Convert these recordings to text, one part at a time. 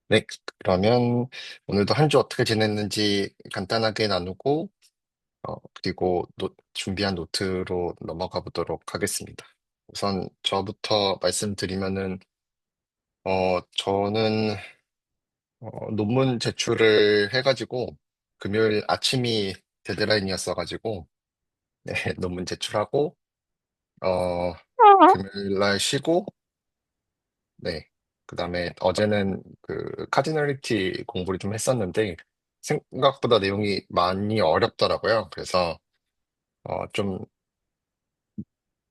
네, 그러면 오늘도 한 주 어떻게 지냈는지 간단하게 나누고, 그리고 준비한 노트로 넘어가 보도록 하겠습니다. 우선 저부터 말씀드리면은, 저는 논문 제출을 해가지고, 금요일 아침이 데드라인이었어가지고, 네, 논문 제출하고, 어, 금요일 날 쉬고, 네. 그다음에 어제는 그 카디널리티 공부를 좀 했었는데 생각보다 내용이 많이 어렵더라고요. 그래서 좀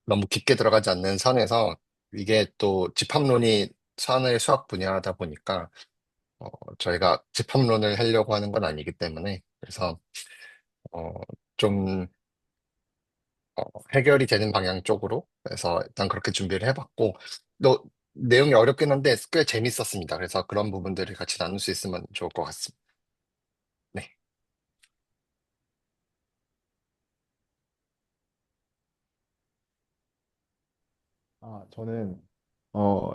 너무 깊게 들어가지 않는 선에서 이게 또 집합론이 선의 수학 분야다 보니까 어, 저희가 집합론을 하려고 하는 건 아니기 때문에 그래서 어, 좀 해결이 되는 방향 쪽으로 그래서 일단 그렇게 준비를 해봤고 또 내용이 어렵긴 한데 꽤 재밌었습니다. 그래서 그런 부분들을 같이 나눌 수 있으면 좋을 것 같습니다. 네. 저는 어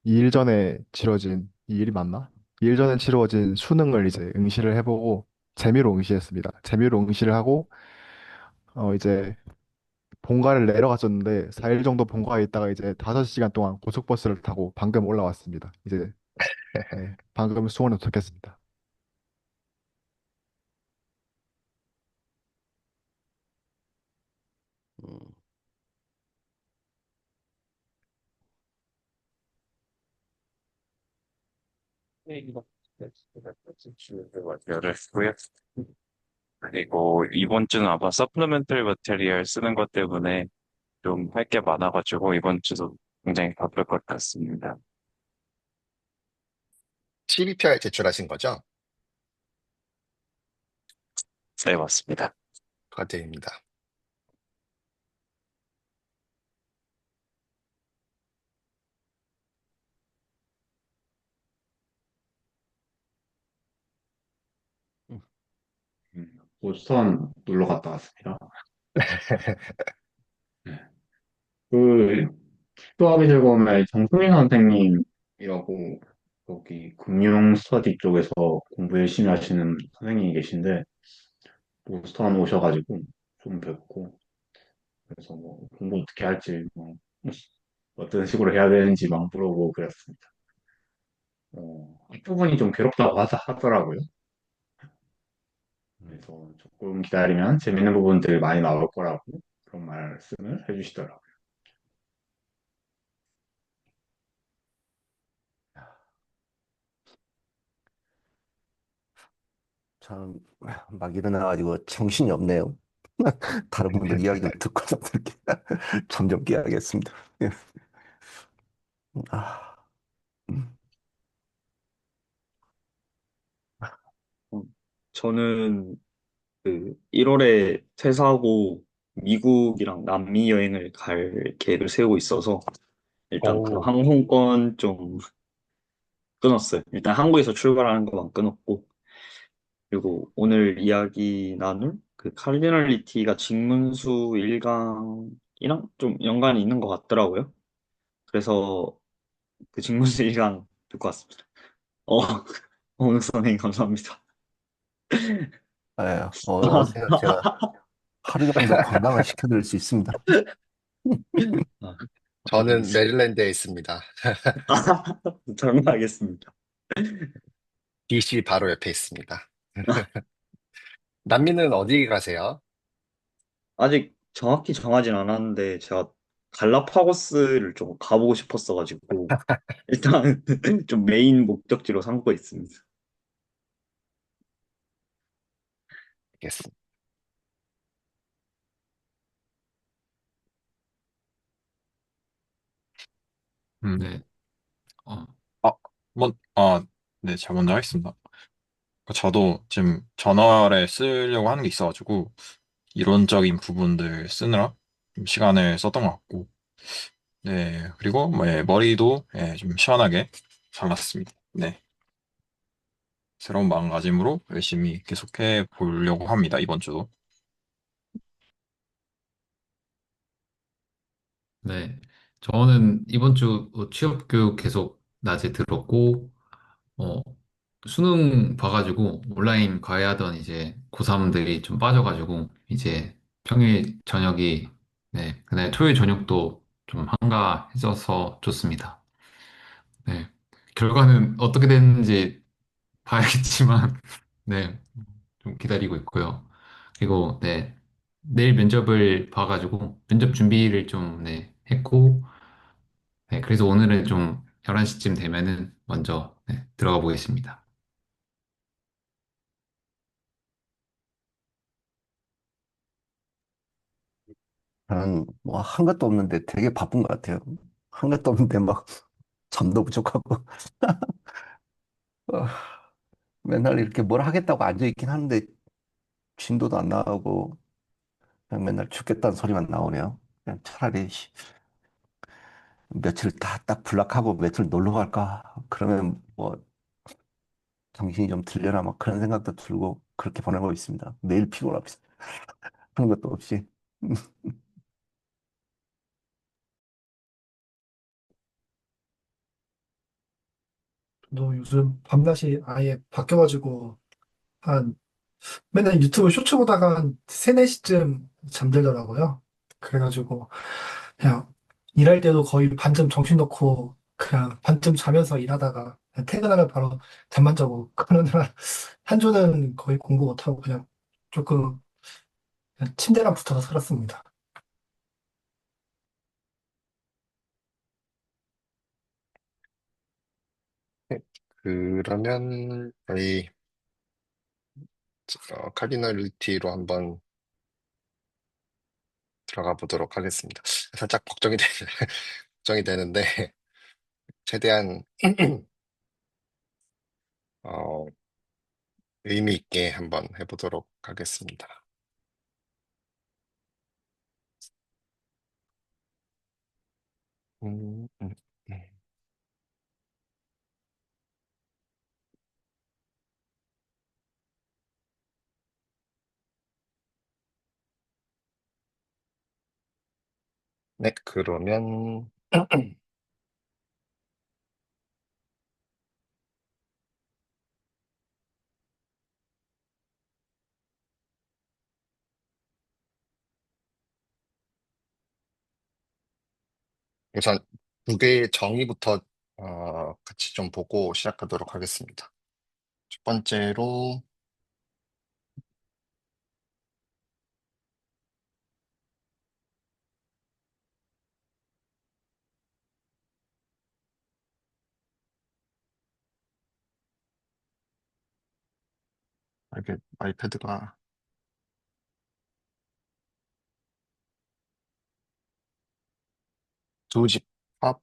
2일 전에 치러진 2일이 맞나? 2일 전에 치러진 수능을 이제 응시를 해보고 재미로 응시했습니다. 재미로 응시를 하고 이제 본가를 내려갔었는데 4일 정도 본가에 있다가 이제 5시간 동안 고속버스를 타고 방금 올라왔습니다. 이제 네, 방금 수원에 도착했습니다. 음, 네, 이거 월요를 했고요. 그리고 이번 주는 아마 서플리멘터리 머테리얼 쓰는 것 때문에 좀 할 게 많아가지고 이번 주도 굉장히 바쁠 것 같습니다. CBPR 제출하신 거죠? 네, 맞습니다. 축하드립니다. 보스턴 놀러 갔다 왔습니다. 네. 그 수학이 즐거움의 정승민 선생님이라고 여기 금융 스터디 쪽에서 공부 열심히 하시는 선생님이 계신데 보스턴 오셔가지고 좀 뵙고 그래서 뭐 공부 어떻게 할지 뭐 어떤 식으로 해야 되는지 막 물어보고 그랬습니다. 앞부분이 좀 괴롭다고 하더라고요. 그래서 조금 기다리면 재밌는 부분들이 많이 나올 거라고 그런 말씀을 해주시더라고요. 참, 막 일어나가지고 정신이 없네요. 다른 분들 이야기를 듣고서 그렇게 점점 깨야겠습니다. 예. 아, 음. 어, 저는 그 1월에 퇴사하고 미국이랑 남미 여행을 갈 계획을 세우고 있어서 일단 그 오, 항공권 좀 끊었어요. 일단 한국에서 출발하는 것만 끊었고 그리고 오늘 이야기 나눌 그 칼리널리티가 직문수 1강이랑 좀 연관이 있는 것 같더라고요. 그래서 그 직문수 1강 듣고 왔습니다. 어, 오늘 선생님 감사합니다. 예, 어서요. 제가 하루 정도 관광을 시켜드릴 수 있습니다. 아, 저는 알겠습니다. 메릴랜드에 있습니다. 장난하겠습니다. DC 바로 옆에 있습니다. 남미는 어디 가세요? 아직 정확히 정하진 않았는데 제가 갈라파고스를 좀 가보고 싶었어가지고 일단 좀 메인 목적지로 삼고 있습니다. 알겠습니다. 네. 어, 아, 네, 제가 먼저 하겠습니다. 저도 지금 저널에 쓰려고 하는 게 있어가지고, 이론적인 부분들 쓰느라 좀 시간을 썼던 것 같고, 네, 그리고 뭐, 예, 머리도 예, 좀 시원하게 잘랐습니다. 네, 새로운 마음가짐으로 열심히 계속해 보려고 합니다, 이번 주도. 네. 저는 이번 주 취업 교육 계속 낮에 들었고, 어, 수능 봐가지고 온라인 과외하던 이제 고3들이 좀 빠져가지고 이제 평일 저녁이 네, 그날 토요일 저녁도 좀 한가해져서 좋습니다. 네. 결과는 어떻게 됐는지 봐야겠지만 네, 좀 기다리고 있고요. 그리고 네, 내일 면접을 봐가지고 면접 준비를 좀 네, 했고 네, 그래서 오늘은 좀 11시쯤 되면은 먼저 네, 들어가 보겠습니다. 저는 뭐 한 것도 없는데 되게 바쁜 것 같아요. 한 것도 없는데 막 잠도 부족하고 어, 맨날 이렇게 뭘 하겠다고 앉아 있긴 하는데 진도도 안 나오고 그냥 맨날 죽겠다는 소리만 나오네요. 그냥 차라리 며칠 다 딱 블락하고 며칠 놀러 갈까? 그러면 뭐 정신이 좀 들려나 막 그런 생각도 들고 그렇게 보내고 있습니다. 매일 피곤합니다. 하는 것도 없이. 너 요즘 밤낮이 아예 바뀌어가지고 한 맨날 유튜브 쇼츠 보다가 한 3, 4시쯤 잠들더라고요. 그래가지고 그냥 일할 때도 거의 반쯤 정신 놓고 그냥 반쯤 자면서 일하다가 그냥 퇴근하면 바로 잠만 자고 그러느라 한 주는 거의 공부 못하고 그냥 조금 그냥 침대랑 붙어서 살았습니다. 네, 그러면 저희 카디널리티로 한번 들어가 보도록 하겠습니다. 살짝 걱정이 되는데 최대한 어, 의미 있게 한번 해보도록 하겠습니다. 음, 음, 음. 네, 그러면 우선 두 개의 정의부터 같이 좀 보고 시작하도록 하겠습니다. 첫 번째로 이렇게 아이패드가 두 집합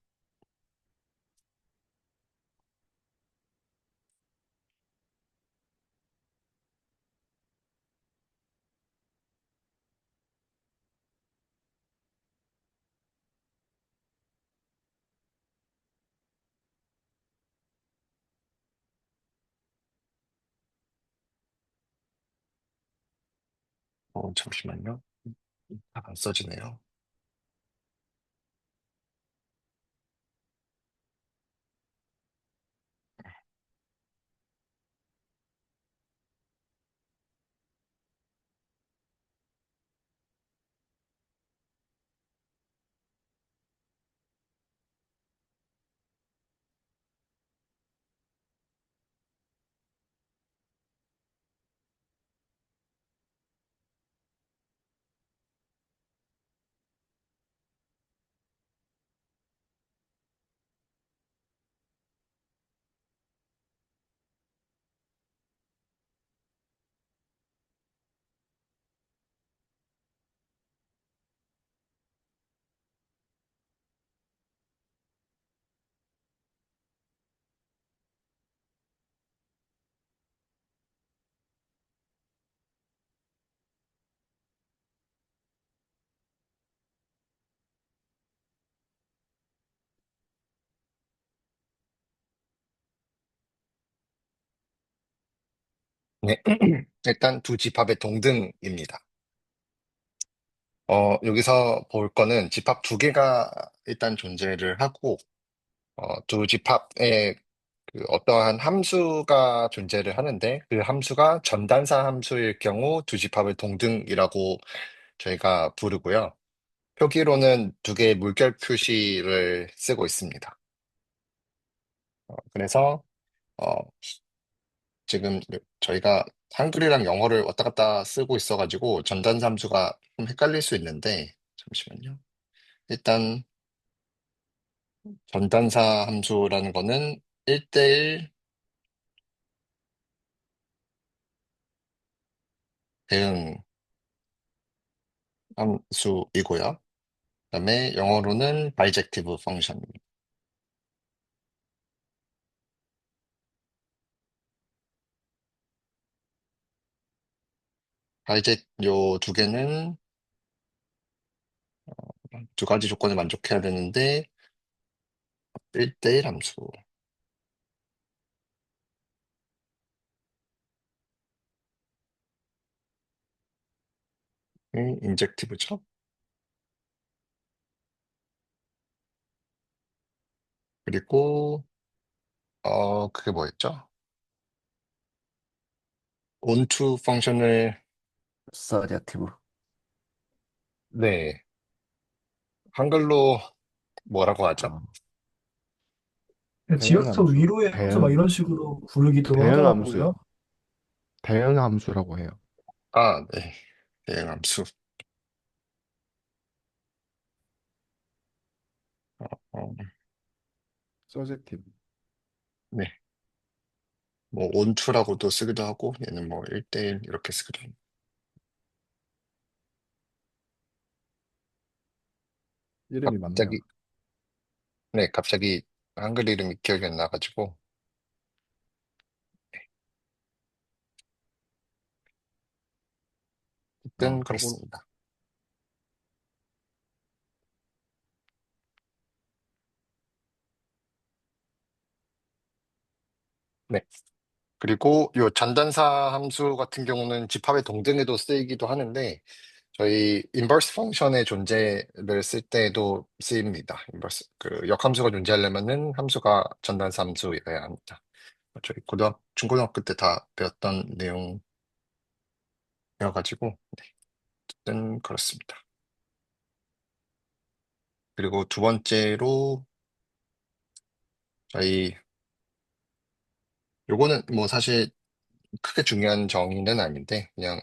잠시만요. 안 써지네요. 네, 일단 두 집합의 동등입니다. 여기서 볼 거는 집합 두 개가 일단 존재를 하고, 두 집합의 그 어떠한 함수가 존재를 하는데 그 함수가 전단사 함수일 경우 두 집합을 동등이라고 저희가 부르고요. 표기로는 두 개의 물결 표시를 쓰고 있습니다. 그래서 어, 지금 저희가 한글이랑 영어를 왔다 갔다 쓰고 있어가지고 전단사 함수가 좀 헷갈릴 수 있는데 잠시만요. 일단 전단사 함수라는 거는 1대1 대응 함수이고요. 그다음에 영어로는 바이젝티브 펑션입니다. 바이젝 요 두 개는 두 가지 조건을 만족해야 되는데 1대1 함수. 인젝티브죠. 그리고 그게 뭐였죠? onto 펑션을 서제티브. 네, 한글로 뭐라고 하죠? 어, 대응 지역에서 함수, 위로의 함수 막 이런 식으로 부르기도 대응 함수요. 하더라고요. 대응 함수라고 해요. 아, 네. 대응 함수. 어, 서제티브. 네. 뭐 onto라고도 쓰기도 하고 얘는 뭐 1대1 이렇게 쓰기도 합니다. 이름이 맞네요. 갑자기 네, 갑자기 한글 이름이 기억이 안 나가지고 어쨌든 그거 그렇습니다. 네. 그리고 요 전단사 함수 같은 경우는 집합의 동등에도 쓰이기도 하는데 저희 인버스 펑션의 존재를 쓸 때에도 쓰입니다. 인버스 그 역함수가 존재하려면은 함수가 전단사 함수여야 합니다. 저희 중고등학교 때 다 배웠던 내용이어가지고 어쨌든 그렇습니다. 그리고 두 번째로 저희 요거는 뭐 사실 크게 중요한 정의는 아닌데 그냥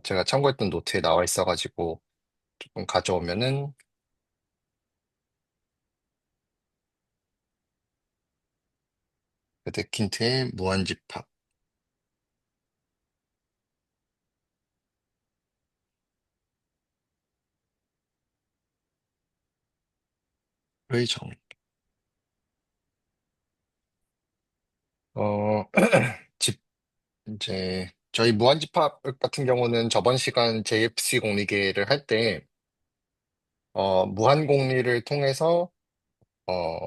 제가 참고했던 노트에 나와 있어가지고 조금 가져오면은 데킨트의 무한집합의 정. 어, 집 이제 저희 무한집합 같은 경우는 저번 시간 JFC 공리계를 할 때 무한공리를 통해서 어,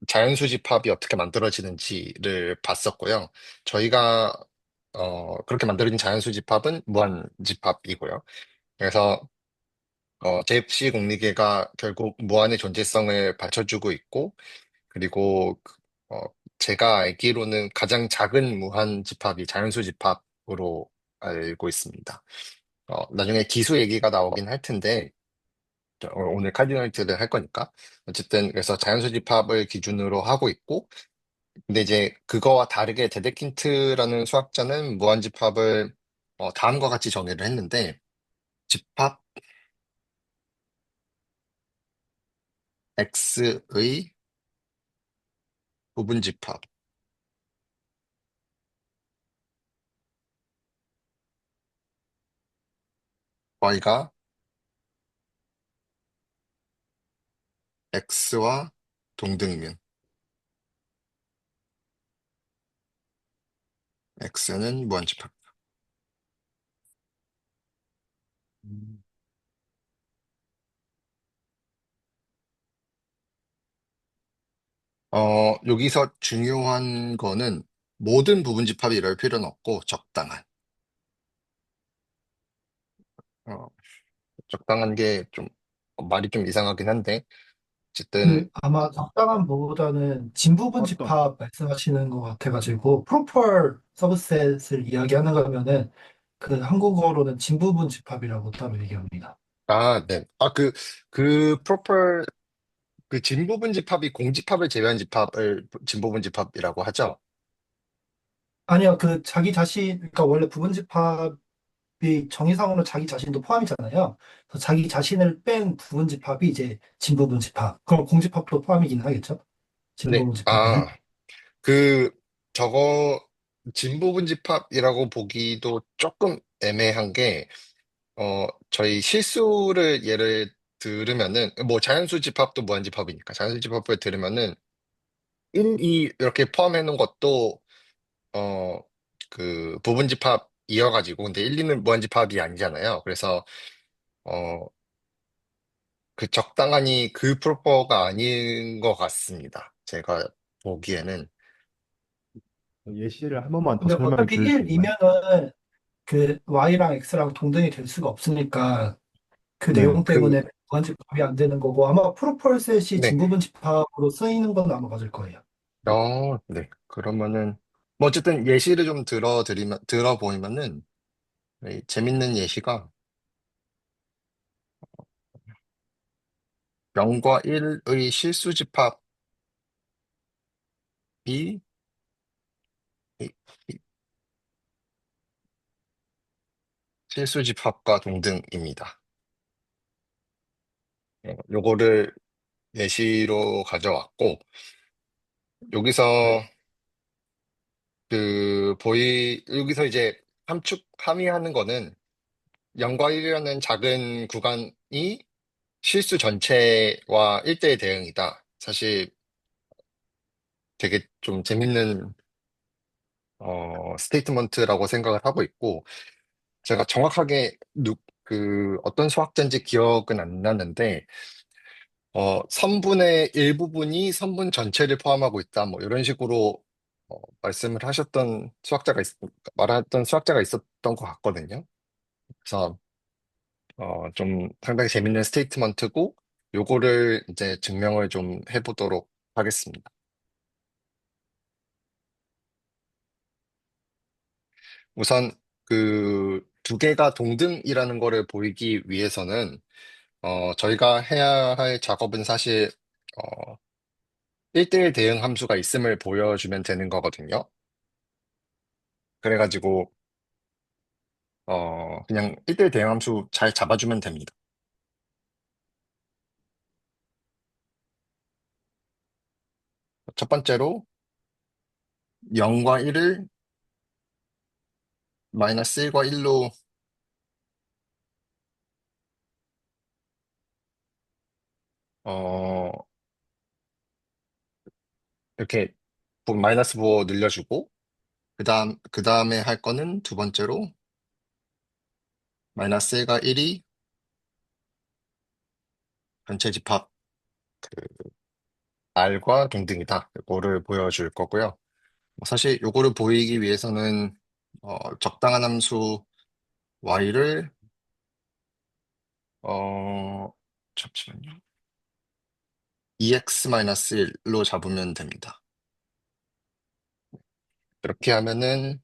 자연수 집합이 어떻게 만들어지는지를 봤었고요. 저희가 그렇게 만들어진 자연수 집합은 무한집합이고요. 그래서 JFC 공리계가 결국 무한의 존재성을 받쳐주고 있고, 그리고 제가 알기로는 가장 작은 무한 집합이 자연수 집합으로 알고 있습니다. 나중에 기수 얘기가 나오긴 할 텐데, 오늘 카디널트를 할 거니까. 어쨌든, 그래서 자연수 집합을 기준으로 하고 있고, 근데 이제 그거와 다르게 데데킨트라는 수학자는 무한 집합을 다음과 같이 정의를 했는데, 집합 X의 부분 집합 Y가 X와 동등면, X는 무한 집합. 음, 여기서 중요한 거는 모든 부분 집합이 이럴 필요는 없고 적당한. 어, 적당한 게 좀 말이 좀 이상하긴 한데 어쨌든, 아마 적당한 뭐보다는 진부분 어떤 집합 말씀하시는 것 같아가지고, 프로퍼 서브셋을 이야기하는 거면은, 그 한국어로는 진부분 집합이라고 따로 얘기합니다. 네. 프로퍼, 그 진부분 집합이 공집합을 제외한 집합을 진부분 집합이라고 하죠? 아니요, 그 자기 자신, 그러니까 원래 부분 집합이 정의상으로 자기 자신도 포함이잖아요. 그래서 자기 자신을 뺀 부분 집합이 이제 진부분 집합. 그럼 공집합도 포함이긴 하겠죠? 네. 진부분 집합에는. 그, 저거, 진부분 집합이라고 보기도 조금 애매한 게, 저희 실수를 예를 들으면은, 뭐 자연수 집합도 무한집합이니까, 자연수 집합을 들으면은, 1, 2 이렇게 포함해 놓은 것도, 어, 그 부분 집합 이어가지고, 근데 1, 2는 무한집합이 아니잖아요. 그래서, 어, 그 적당하니 그 프로퍼가 아닌 것 같습니다. 제가 보기에는. 예시를 한 번만 더 근데 설명해 어차피 주실 수 있나요? 1이면은 그 Y랑 X랑 동등이 될 수가 없으니까 그 네. 내용 때문에 무한 집합이 안 되는 거고 아마 프로폴셋이 네. 진부분 집합으로 쓰이는 건 아마 맞을 거예요. 네. 그러면은, 뭐 어쨌든 예시를 좀 들어보이면은, 재밌는 예시가 0과 1의 실수 집합이 이- 이- 실수 집합과 동등입니다. 요거를 예시로 가져왔고, 여기서 여기서 이제 함의하는 거는 0과 1이라는 작은 구간이 실수 전체와 1대1 대응이다. 사실 되게 좀 재밌는 스테이트먼트라고 생각을 하고 있고, 제가 정확하게 어떤 수학자인지 기억은 안 나는데, 선분의 일부분이 선분 전체를 포함하고 있다. 뭐 이런 식으로 말씀을 말했던 수학자가 있었던 것 같거든요. 그래서 좀 상당히 재밌는 스테이트먼트고, 요거를 이제 증명을 좀 해보도록 하겠습니다. 우선 그 두 개가 동등이라는 거를 보이기 위해서는 저희가 해야 할 작업은 사실 어, 1대1 대응 함수가 있음을 보여주면 되는 거거든요. 그래가지고 그냥 1대1 대응 함수 잘 잡아주면 됩니다. 첫 번째로 0과 1을 마이너스 1과 1로 이렇게 마이너스 부호 늘려주고 그 다음에 할 거는 두 번째로 마이너스 1과 1이 전체 집합 그 R과 동등이다. 이거를 보여줄 거고요. 사실 요거를 보이기 위해서는 적당한 함수 y를 어, 잠시만요. 2x-1로 잡으면 됩니다. 이렇게 하면은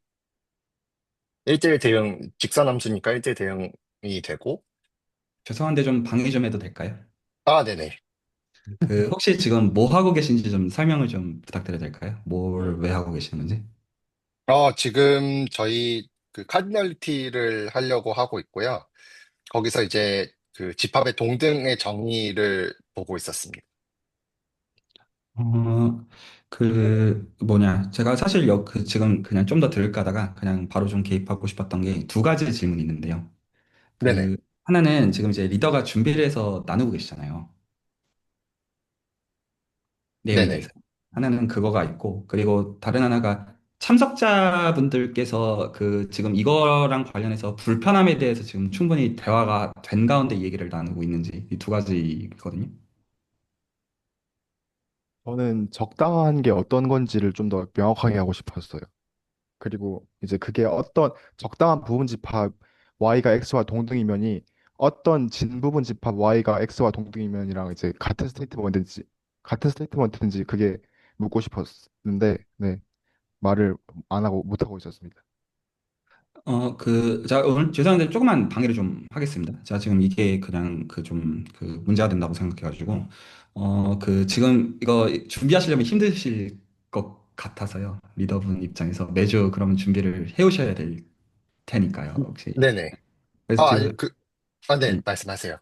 1대1 대응, 직선함수니까 1대1 대응이 되고, 죄송한데 좀 방해 좀 해도 될까요? 네네. 그 혹시 지금 뭐 하고 계신지 좀 설명을 좀 부탁드려도 될까요? 뭘 왜 하고 계시는 건지? 지금 저희 그 카디널리티를 하려고 하고 있고요. 거기서 이제 그 집합의 동등의 정의를 보고 있었습니다. 그 뭐냐 제가 사실 지금 그냥 좀 더 들을까 하다가 그냥 바로 좀 개입하고 싶었던 게 두 가지 질문이 있는데요. 네네. 그 하나는 지금 이제 리더가 준비를 해서 나누고 계시잖아요. 내용에 네네. 대해서. 하나는 그거가 있고, 그리고 다른 하나가 참석자분들께서 그 지금 이거랑 관련해서 불편함에 대해서 지금 충분히 대화가 된 가운데 이 얘기를 나누고 있는지 이 두 가지거든요. 저는 적당한 게 어떤 건지를 좀 더 명확하게 하고 싶었어요. 그리고 이제 그게 어떤 적당한 부분 집합 y가 x와 동등이면이 어떤 진 부분 집합 y가 x와 동등이면이랑 이제 같은 스테이트먼트인지 그게 묻고 싶었는데 네 말을 안 하고 못 하고 있었습니다. 제가 오늘 죄송한데 조금만 방해를 좀 하겠습니다. 제가 지금 이게 그냥 문제가 된다고 생각해가지고, 지금 이거 준비하시려면 힘드실 것 같아서요. 리더분 입장에서 매주 그러면 준비를 해오셔야 될 테니까요, 혹시. 네네. 그래서 아니, 지금, 네, 네, 말씀하세요.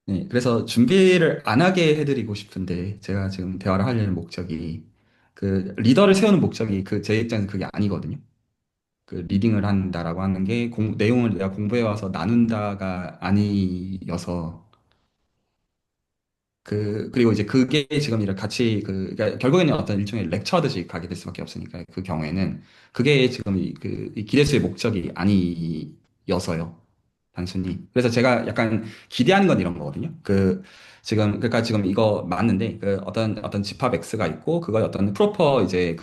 네, 그래서 준비를 안 하게 해드리고 싶은데, 제가 지금 대화를 하려는 목적이, 리더를 세우는 목적이 제 입장에서 그게 아니거든요. 리딩을 한다라고 하는 게 내용을 내가 공부해 와서 나눈다가 아니어서 그리고 이제 그게 지금 이렇게 같이 그러니까 결국에는 어떤 일종의 렉처하듯이 가게 될 수밖에 없으니까 그 경우에는 그게 지금 이 기대수의 목적이 아니어서요. 단순히. 그래서 제가 약간 기대하는 건 이런 거거든요. 그러니까 지금 이거 맞는데, 어떤 집합 X가 있고, 그걸 어떤 프로퍼 이제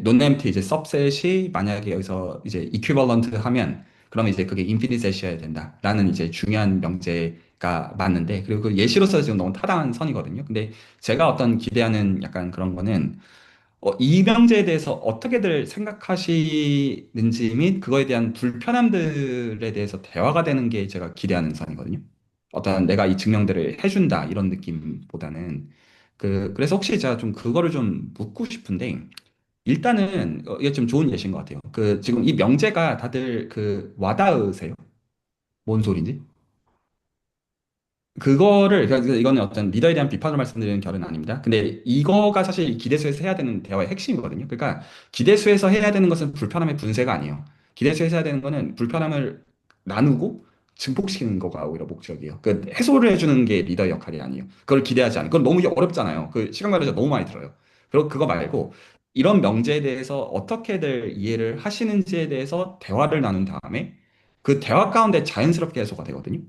논엠프티 이제 सब셋이 만약에 여기서 이제 이퀴벌런트 하면, 그러면 이제 그게 인피니트 셋이어야 된다라는 이제 중요한 명제가 맞는데, 그리고 그 예시로서 지금 너무 타당한 선이거든요. 근데 제가 어떤 기대하는 약간 그런 거는, 이 명제에 대해서 어떻게들 생각하시는지 및 그거에 대한 불편함들에 대해서 대화가 되는 게 제가 기대하는 선이거든요. 어떤 내가 이 증명들을 해준다 이런 느낌보다는 그래서 혹시 제가 좀 그거를 좀 묻고 싶은데 일단은 이게 좀 좋은 예시인 것 같아요. 지금 이 명제가 다들 와닿으세요? 뭔 소린지? 그러니까 이거는 어떤 리더에 대한 비판을 말씀드리는 결은 아닙니다. 근데 이거가 사실 기대수에서 해야 되는 대화의 핵심이거든요. 그러니까 기대수에서 해야 되는 것은 불편함의 분쇄가 아니에요. 기대수에서 해야 되는 거는 불편함을 나누고 증폭시키는 거가 오히려 목적이에요. 해소를 해주는 게 리더의 역할이 아니에요. 그걸 기대하지 않아요. 그건 너무 어렵잖아요. 시간 관계에서 너무 많이 들어요. 그리고 그거 말고 이런 명제에 대해서 어떻게들 이해를 하시는지에 대해서 대화를 나눈 다음에 그 대화 가운데 자연스럽게 해소가 되거든요.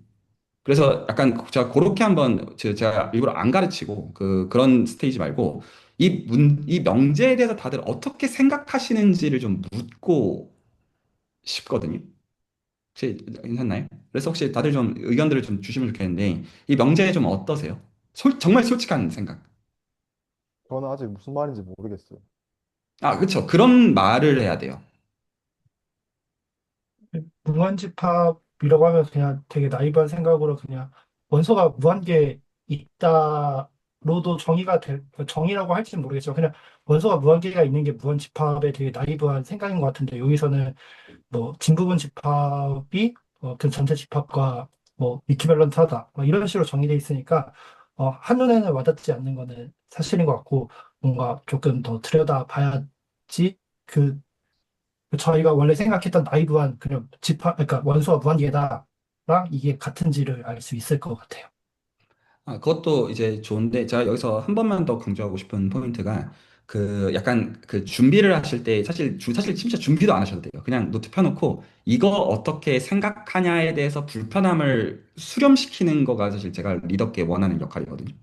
그래서 약간 제가 그렇게 한번 제가 일부러 안 가르치고 그런 스테이지 말고 이 명제에 대해서 다들 어떻게 생각하시는지를 좀 묻고 싶거든요. 혹시 괜찮나요? 그래서 혹시 다들 좀 의견들을 좀 주시면 좋겠는데 이 명제 좀 어떠세요? 정말 솔직한 생각. 저는 아직 무슨 말인지 모르겠어요. 아, 그렇죠. 그런 말을 해야 돼요. 무한집합이라고 하면 그냥 되게 나이브한 생각으로 그냥 원소가 무한계 있다로도 정의라고 할지는 모르겠지만 그냥 원소가 무한계가 있는 게 무한집합에 되게 나이브한 생각인 것 같은데 여기서는 뭐 진부분 집합이 그 전체 집합과 뭐 이퀴밸런트하다 뭐 이런 식으로 정의돼 있으니까 한눈에는 와닿지 않는 거는 사실인 것 같고 뭔가 조금 더 들여다 봐야지 그 저희가 원래 생각했던 나이브한 그냥 그러니까 원소와 무한계다랑 이게 같은지를 알 수 있을 것 같아요. 아, 그것도 이제 좋은데, 제가 여기서 한 번만 더 강조하고 싶은 포인트가, 약간 준비를 하실 때, 사실 진짜 준비도 안 하셔도 돼요. 그냥 노트 펴놓고, 이거 어떻게 생각하냐에 대해서 불편함을 수렴시키는 거가 사실 제가 리더께 원하는 역할이거든요.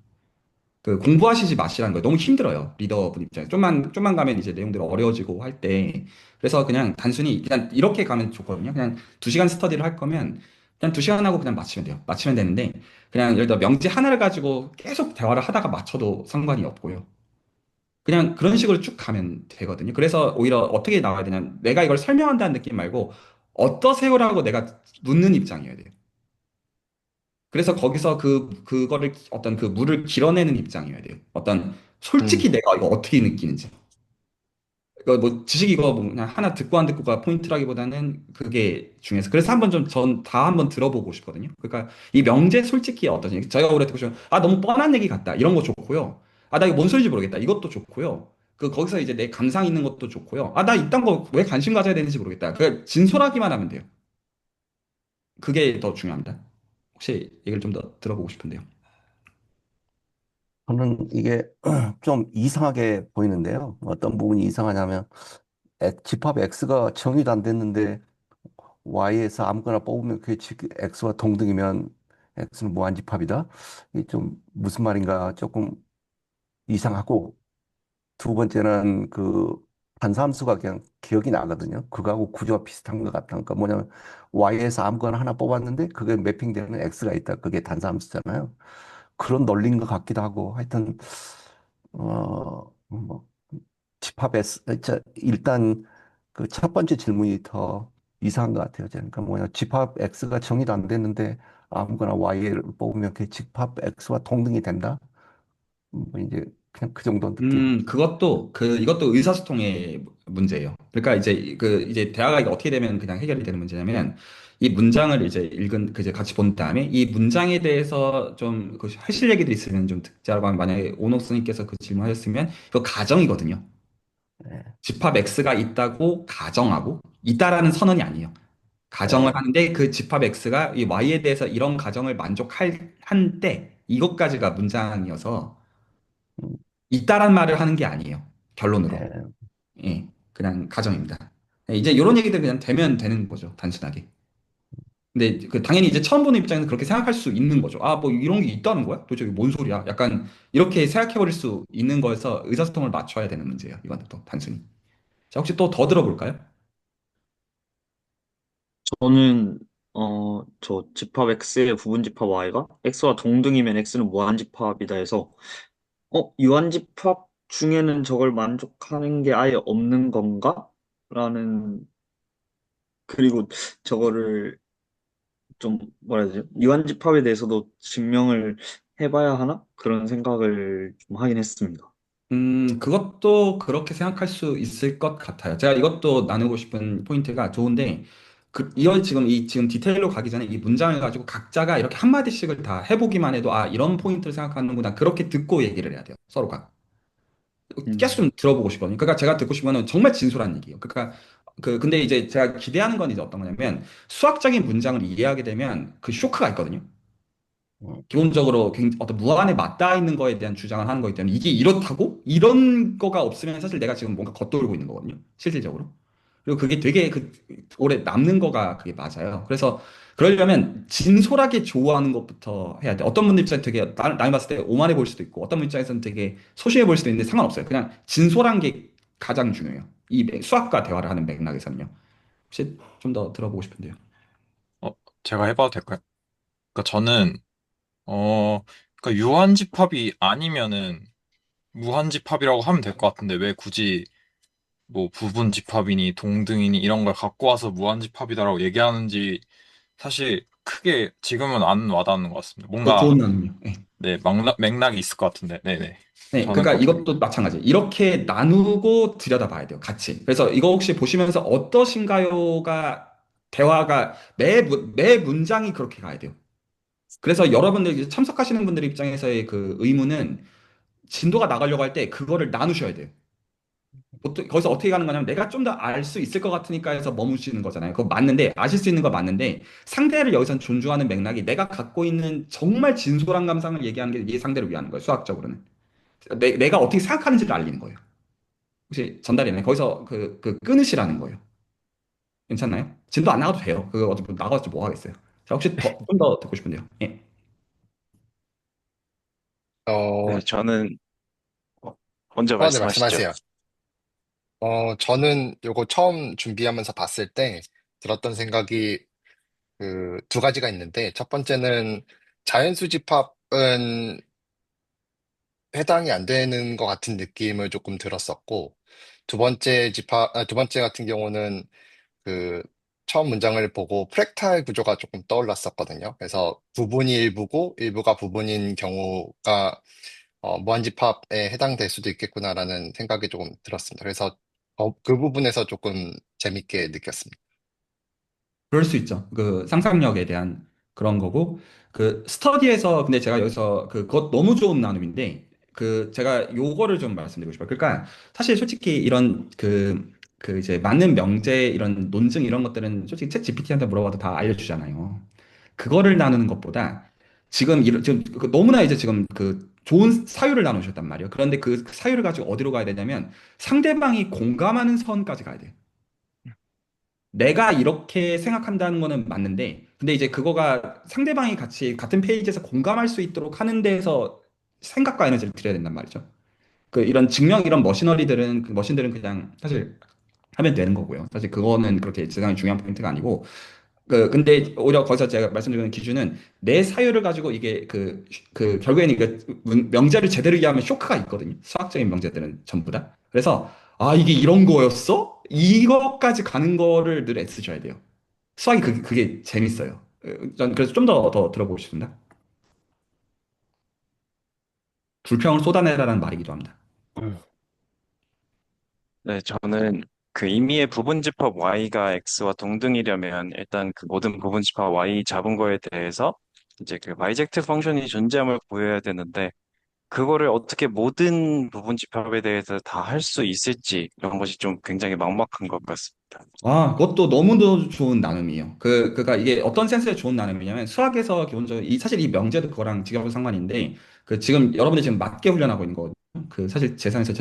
공부하시지 마시라는 거예요. 너무 힘들어요. 리더분 입장에서. 좀만 가면 이제 내용들이 어려워지고 할 때. 그래서 그냥 단순히, 그냥 이렇게 가면 좋거든요. 그냥 2시간 스터디를 할 거면, 그냥 2시간 하고 그냥 마치면 돼요. 마치면 되는데, 그냥 예를 들어 명제 하나를 가지고 계속 대화를 하다가 맞춰도 상관이 없고요. 그냥 그런 식으로 쭉 가면 되거든요. 그래서 오히려 어떻게 나와야 되냐면, 내가 이걸 설명한다는 느낌 말고, 어떠세요라고 내가 묻는 입장이어야 돼요. 그래서 거기서 그거를 어떤 물을 길어내는 입장이어야 돼요. 어떤 솔직히 음, 내가 이거 어떻게 느끼는지. 이거 뭐 지식 이거 뭐 그냥 하나 듣고 안 듣고가 포인트라기보다는 그게 중요해서. 그래서 한번 전 다 한번 들어보고 싶거든요. 그러니까 이 명제 솔직히 어떠신지. 저희가 오래 듣고 싶으면 아 너무 뻔한 얘기 같다. 이런 거 좋고요. 아 나 이거 뭔 소리인지 모르겠다. 이것도 좋고요. 거기서 이제 내 감상 있는 것도 좋고요. 아 나 이딴 거 왜 관심 가져야 되는지 모르겠다. 진솔하기만 하면 돼요. 그게 더 중요합니다. 혹시 얘기를 좀 더 들어보고 싶은데요. 저는 이게 좀 이상하게 보이는데요. 어떤 부분이 이상하냐면 집합 X가 정의도 안 됐는데 Y에서 아무거나 뽑으면 그게 X와 동등이면 X는 무한집합이다. 이게 좀 무슨 말인가 조금 이상하고 두 번째는 탄산수가 그냥 기억이 나거든요. 그거하고 구조가 비슷한 것 같다. 그러니까 뭐냐면 Y에서 아무거나 하나 뽑았는데 그게 매핑되는 X가 있다. 그게 탄산수잖아요. 그런 논리인 것 같기도 하고 하여튼 뭐 집합 S 일단 그 첫 번째 질문이 더 이상한 것 같아요. 저는 그러니까 뭐냐 집합 X가 정의도 안 됐는데 아무거나 Y를 뽑으면 그 집합 X와 동등이 된다. 뭐 이제 그냥 그 정도 느낌. 이것도 의사소통의 문제예요. 그러니까 이제 대화가 이게 어떻게 되면 그냥 해결이 되는 문제냐면, 이 문장을 이제 이제 같이 본 다음에 이 문장에 대해서 좀 하실 얘기도 있으면 좀 듣자라고 하면, 만약에 오녹스님께서 그 질문하셨으면, 이거 가정이거든요. 네. 집합 X가 있다고 가정하고, 있다라는 선언이 아니에요. 가정을 네. 하는데 그 집합 X가 이 Y에 대해서 이런 가정을 만족할 한때, 이것까지가 문장이어서 음, 있다란 말을 하는 게 아니에요. 결론으로. 네. 예, 그냥 가정입니다. 예, 이제 이런 얘기들 그냥 되면 되는 거죠, 단순하게. 근데 당연히 이제 처음 보는 입장에서 그렇게 생각할 수 있는 거죠. 아, 뭐 이런 게 있다는 거야? 도대체 이게 뭔 소리야? 약간 이렇게 생각해버릴 수 있는 거에서 의사소통을 맞춰야 되는 문제예요. 이건 또 단순히. 자, 혹시 또 더 들어볼까요? 저는 저 집합 X의 부분 집합 Y가 X와 동등이면 X는 무한집합이다 해서 유한집합 중에는 저걸 만족하는 게 아예 없는 건가? 라는, 그리고 저거를 좀 뭐라 해야 되죠? 유한집합에 대해서도 증명을 해봐야 하나? 그런 생각을 좀 하긴 했습니다. 그것도 그렇게 생각할 수 있을 것 같아요. 제가 이것도 나누고 싶은 포인트가 좋은데, 이걸 지금 디테일로 가기 전에 이 문장을 가지고 각자가 이렇게 한마디씩을 다 해보기만 해도, 아, 이런 포인트를 생각하는구나. 그렇게 듣고 얘기를 해야 돼요. 서로가. 계속 음, 좀 들어보고 싶거든요. 그러니까 제가 듣고 싶은 거는 정말 진솔한 얘기예요. 그러니까 근데 이제 제가 기대하는 건 이제 어떤 거냐면, 수학적인 문장을 이해하게 되면 그 쇼크가 있거든요. 음, 기본적으로 어떤 무한에 맞닿아 있는 거에 대한 주장을 하는 거기 때문에, 이게 이렇다고? 이런 거가 없으면 사실 내가 지금 뭔가 겉돌고 있는 거거든요. 실질적으로. 그리고 그게 되게 오래 남는 거가 그게 맞아요. 그래서 그러려면 진솔하게 좋아하는 것부터 해야 돼. 어떤 분들 입장에 되게 남이 봤을 때 오만해 보일 수도 있고, 어떤 분 입장에서는 되게 소심해 보일 수도 있는데 상관없어요. 그냥 진솔한 게 가장 중요해요. 수학과 대화를 하는 맥락에서는요. 혹시 좀 더 들어보고 싶은데요. 어, 제가 해봐도 될까요? 그러니까 저는 어, 그러니까 유한집합이 아니면은 무한집합이라고 하면 될 것 같은데 왜 굳이 뭐 부분집합이니 동등이니 이런 걸 갖고 와서 무한집합이다라고 얘기하는지 사실 크게 지금은 안 와닿는 것 같습니다. 뭔가 좋은 나눔이요. 예. 네, 맥락이 있을 것 같은데, 네네. 네, 저는 그러니까 그렇게 이것도 마찬가지. 이렇게 나누고 들여다봐야 돼요, 같이. 그래서 이거 혹시 보시면서 어떠신가요가 대화가 매 문장이 그렇게 가야 돼요. 그래서 여러분들 이제 참석하시는 분들 입장에서의 그 의무는, 진도가 나가려고 할 때 그거를 나누셔야 돼요. 거기서 어떻게 가는 거냐면, 내가 좀 더 알 수 있을 것 같으니까 해서 머무시는 거잖아요. 그거 맞는데, 아실 수 있는 거 맞는데, 상대를 여기선 존중하는 맥락이, 내가 갖고 있는 정말 진솔한 감상을 얘기하는 게 이 상대를 위한 거예요, 수학적으로는. 내가 어떻게 생각하는지를 알리는 거예요. 혹시 전달이네. 거기서 끊으시라는 거예요. 괜찮나요? 진도 안 나가도 돼요. 그거 어차피 나가서 뭐 하겠어요. 자, 혹시 좀 더 듣고 싶은데요. 예. 어, 네, 저는 먼저 네, 말씀하시죠. 말씀하세요. 저는 요거 처음 준비하면서 봤을 때 들었던 생각이 그 두 가지가 있는데, 첫 번째는 자연수 집합은 해당이 안 되는 것 같은 느낌을 조금 들었었고, 두 번째 같은 경우는 그 처음 문장을 보고 프랙탈 구조가 조금 떠올랐었거든요. 그래서 부분이 일부고 일부가 부분인 경우가 무한집합에 해당될 수도 있겠구나라는 생각이 조금 들었습니다. 그래서 그 부분에서 조금 재밌게 느꼈습니다. 그럴 수 있죠. 그 상상력에 대한 그런 거고, 그 스터디에서, 근데 제가 여기서 그것 너무 좋은 나눔인데, 제가 요거를 좀 말씀드리고 싶어요. 그러니까 사실 솔직히 이런 이제 맞는 명제, 이런 논증, 이런 것들은 솔직히 챗 GPT한테 물어봐도 다 알려주잖아요. 그거를 나누는 것보다, 지금 너무나 이제 지금 좋은 사유를 나누셨단 말이에요. 그런데 그 사유를 가지고 어디로 가야 되냐면, 상대방이 공감하는 선까지 가야 돼요. 내가 이렇게 생각한다는 거는 맞는데, 근데 이제 그거가 상대방이 같이 같은 페이지에서 공감할 수 있도록 하는 데에서 생각과 에너지를 들여야 된단 말이죠. 그 이런 증명 이런 머시너리들은 그 머신들은 그냥 사실 하면 되는 거고요. 사실 그거는 그렇게 세상에 중요한 포인트가 아니고 근데 오히려 거기서 제가 말씀드리는 기준은 내 사유를 가지고 이게 결국에는 이게 명제를 제대로 이해하면 쇼크가 있거든요. 수학적인 명제들은 전부 다. 그래서 아, 이게 이런 거였어? 이거까지 가는 거를 늘 애쓰셔야 돼요. 수학이 그게 재밌어요. 전 그래서 좀 더 들어보고 싶습니다. 불평을 쏟아내라라는 말이기도 합니다. 네, 저는 그 임의의 부분집합 y가 x와 동등이려면 일단 그 모든 부분집합 y 잡은 거에 대해서 이제 그 바이젝트 펑션이 존재함을 보여야 되는데 그거를 어떻게 모든 부분집합에 대해서 다 할 수 있을지 이런 것이 좀 굉장히 막막한 것 같습니다. 아, 그것도 너무도 좋은 나눔이에요. 그러니까 이게 어떤 센스의 좋은 나눔이냐면 수학에서 기본적으로 사실 이 명제도 그거랑 직접적으로 상관인데 지금 여러분이 지금 맞게 훈련하고 있는 거거든요. 사실 재산에서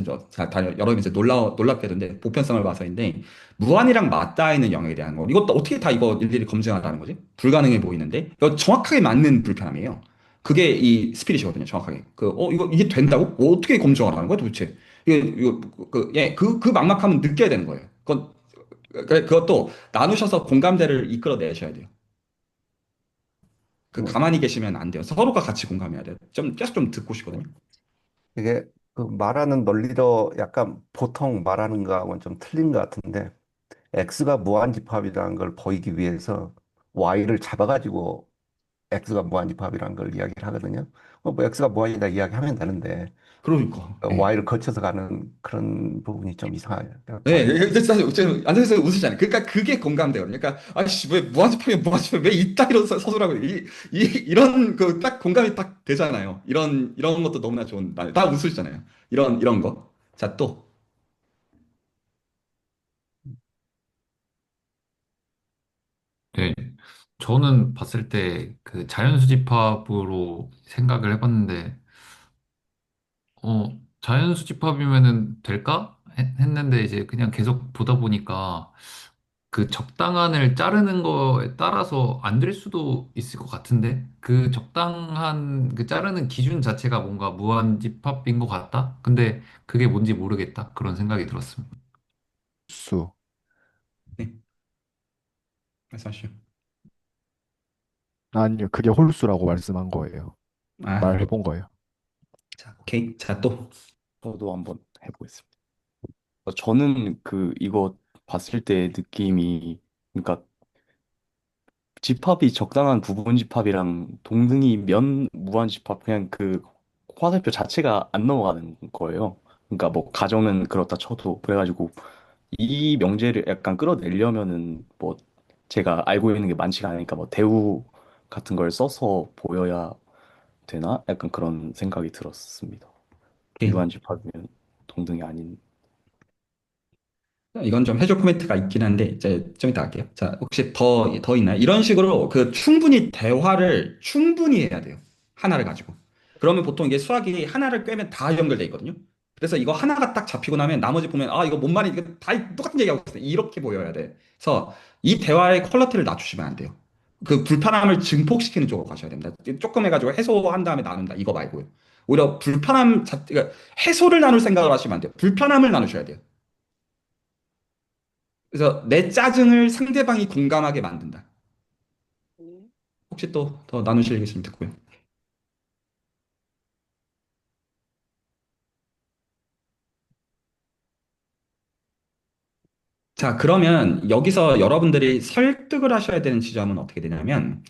여러분이 이제 놀랍게도인데 보편성을 봐서인데 무한이랑 맞닿아 있는 영역에 대한 거. 이것도 어떻게 다 이거 일일이 검증하라는 거지? 불가능해 보이는데 이거 정확하게 맞는 불편함이에요. 그게 이 스피릿이거든요, 정확하게. 이게 된다고? 어떻게 검증하라는 거야, 도대체? 그 막막함은 느껴야 되는 거예요. 그것도 나누셔서 공감대를 이끌어내셔야 돼요. 가만히 계시면 안 돼요. 서로가 같이 공감해야 돼요. 계속 좀 듣고 싶거든요. 이게 그 말하는 논리도 약간 보통 말하는 거하고는 좀 틀린 것 같은데 X가 무한집합이라는 걸 보이기 위해서 Y를 잡아가지고 X가 무한집합이라는 걸 이야기를 하거든요. 뭐 X가 무한이다 이야기하면 되는데 그러니까. 예. Y를 거쳐서 가는 그런 부분이 좀 이상해요. 네, 사실 지금 앉아서 웃으시잖아요. 그러니까 그게 공감되거든요. 그러니까 아씨 왜 무한집합이 왜 이따위로 서술하고 이런 그 딱 공감이 딱 되잖아요. 이런 것도 너무나 좋은 다 웃으시잖아요. 이런 거. 자, 또. 네. 저는 봤을 때 그 자연수집합으로 생각을 해봤는데, 자연수집합이면은 될까? 했는데 이제 그냥 계속 보다 보니까 그 적당한을 자르는 거에 따라서 안 될 수도 있을 것 같은데 그 적당한 그 자르는 기준 자체가 뭔가 무한집합인 것 같다? 근데 그게 뭔지 모르겠다. 그런 생각이 들었습니다. 수. 네, 말씀하시죠. 아니요, 그게 홀수라고 말씀한 거예요. 아, 말해본 거예요. 자, 오케이. 자, 또. 저도 한번 해보겠습니다. 저는 이거 봤을 때 느낌이, 그러니까 집합이 적당한 부분 집합이랑 동등이면 무한 집합, 그냥 그 화살표 자체가 안 넘어가는 거예요. 그러니까 뭐 가정은 그렇다 쳐도 그래가지고 이 명제를 약간 끌어내려면은 뭐 제가 알고 있는 게 많지가 않으니까 뭐 대우 같은 걸 써서 보여야 되나? 약간 그런 생각이 들었습니다. 오케이. 유한 집합이면 동등이 아닌. 이건 좀 해적 코멘트가 있긴 한데, 이제 좀 이따 할게요. 자, 혹시 더 있나요? 이런 식으로 충분히 대화를 충분히 해야 돼요. 하나를 가지고. 그러면 보통 이게 수학이 하나를 꿰면 다 연결돼 있거든요. 그래서 이거 하나가 딱 잡히고 나면 나머지 보면, 아, 이거 뭔 말이, 이거 다 똑같은 얘기하고 있어. 이렇게 보여야 돼. 그래서 이 대화의 퀄리티를 낮추시면 안 돼요. 그 불편함을 증폭시키는 쪽으로 가셔야 됩니다. 조금 해가지고 해소한 다음에 나눈다. 이거 말고요. 오히려 그러니까 해소를 나눌 생각을 하시면 안 돼요. 불편함을 나누셔야 돼요. 그래서 내 짜증을 상대방이 공감하게 만든다. 혹시 또 더 나누실 얘기 있으면 듣고요. 자, 그러면 여기서 여러분들이 설득을 하셔야 되는 지점은 어떻게 되냐면,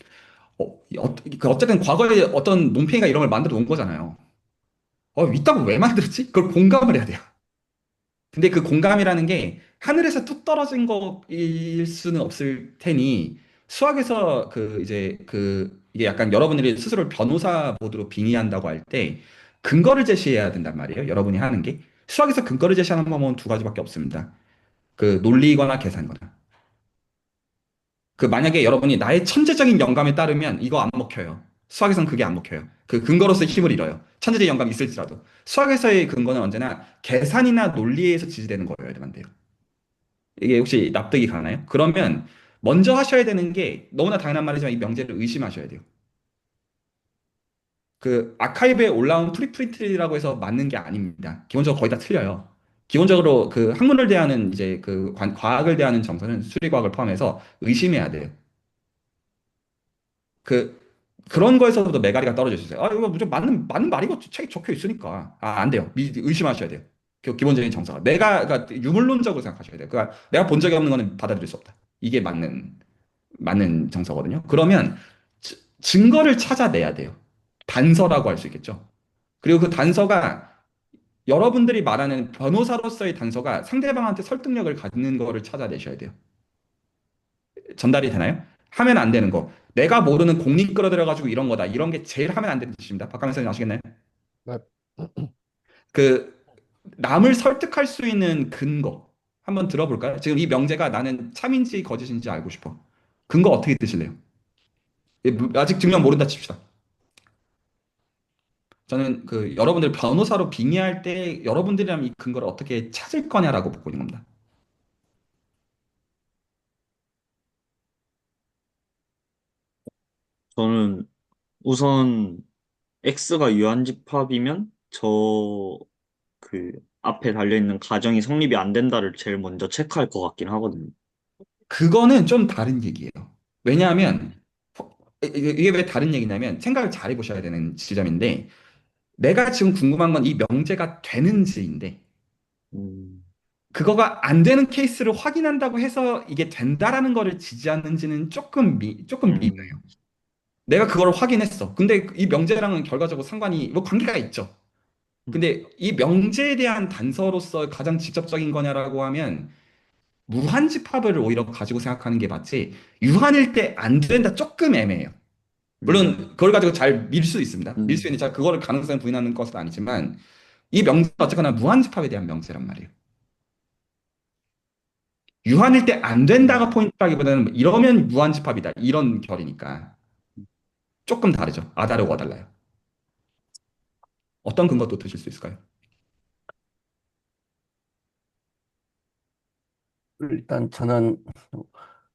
어쨌든 과거에 어떤 논팽이가 이런 걸 만들어 놓은 거잖아요. 이따가 왜 만들었지? 그걸 공감을 해야 돼요. 근데 그 공감이라는 게 하늘에서 뚝 떨어진 거일 수는 없을 테니 수학에서 이게 약간 여러분들이 스스로 변호사 모드로 빙의한다고 할 때 근거를 제시해야 된단 말이에요. 여러분이 하는 게 수학에서 근거를 제시하는 방법은 두 가지밖에 없습니다. 논리거나 계산이거나. 만약에 여러분이 나의 천재적인 영감에 따르면 이거 안 먹혀요. 수학에서는 그게 안 먹혀요. 근거로서의 힘을 잃어요. 천재적인 영감이 있을지라도. 수학에서의 근거는 언제나 계산이나 논리에 의해서 지지되는 거여야만 돼요. 이게 혹시 납득이 가나요? 그러면 먼저 하셔야 되는 게 너무나 당연한 말이지만 이 명제를 의심하셔야 돼요. 그 아카이브에 올라온 프리프린트라고 해서 맞는 게 아닙니다. 기본적으로 거의 다 틀려요. 기본적으로 그 학문을 대하는 이제 그 과학을 대하는 정서는 수리과학을 포함해서 의심해야 돼요. 그 그런 거에서부터 메가리가 떨어질 수 있어요. 아, 이거 무조건 맞는 말이고 책에 적혀 있으니까. 아, 안 돼요. 의심하셔야 돼요. 그 기본적인 정서가. 그러니까 유물론적으로 생각하셔야 돼요. 그러니까 내가 본 적이 없는 거는 받아들일 수 없다. 이게 맞는 정서거든요. 그러면 증거를 찾아내야 돼요. 단서라고 할 수 있겠죠. 그리고 그 단서가 여러분들이 말하는 변호사로서의 단서가 상대방한테 설득력을 갖는 거를 찾아내셔야 돼요. 전달이 되나요? 하면 안 되는 거. 내가 모르는 공리 끌어들여가지고 이런 거다. 이런 게 제일 하면 안 되는 짓입니다. 박강민 선생님 아시겠나요? 네. 그 남을 설득할 수 있는 근거 한번 들어볼까요? 지금 이 명제가 나는 참인지 거짓인지 알고 싶어. 근거 어떻게 뜨실래요? 아직 증명 모른다 칩시다. 저는 그 여러분들 변호사로 빙의할 때 여러분들이라면 이 근거를 어떻게 찾을 거냐라고 묻고 있는 겁니다. 저는 우선 X가 유한집합이면 저 그 앞에 달려있는 가정이 성립이 안 된다를 제일 먼저 체크할 것 같긴 하거든요. 그거는 좀 다른 얘기예요. 왜냐하면 이게 왜 다른 얘기냐면 생각을 잘 해보셔야 되는 지점인데 내가 지금 궁금한 건 이 명제가 되는지인데 음, 그거가 안 되는 케이스를 확인한다고 해서 이게 된다라는 거를 지지하는지는 조금 미묘해요. 음, 내가 그걸 확인했어. 근데 이 명제랑은 결과적으로 상관이 뭐 관계가 있죠. 근데 이 명제에 대한 단서로서 가장 직접적인 거냐라고 하면 무한집합을 오히려 가지고 생각하는 게 맞지 유한일 때 안 된다 조금 애매해요. 물론 음, 그걸 가지고 잘 밀 수 있습니다. 밀 수 음, 있는 자 그거를 가능성을 부인하는 것은 아니지만 이 명제는 어쨌거나 무한집합에 대한 명제란 말이에요. 유한일 때 안 된다가 음. 포인트라기보다는 이러면 무한집합이다 이런 결이니까 조금 다르죠. 아다르고 어달라요. 어떤 근거 또 드실 수 있을까요? 일단 저는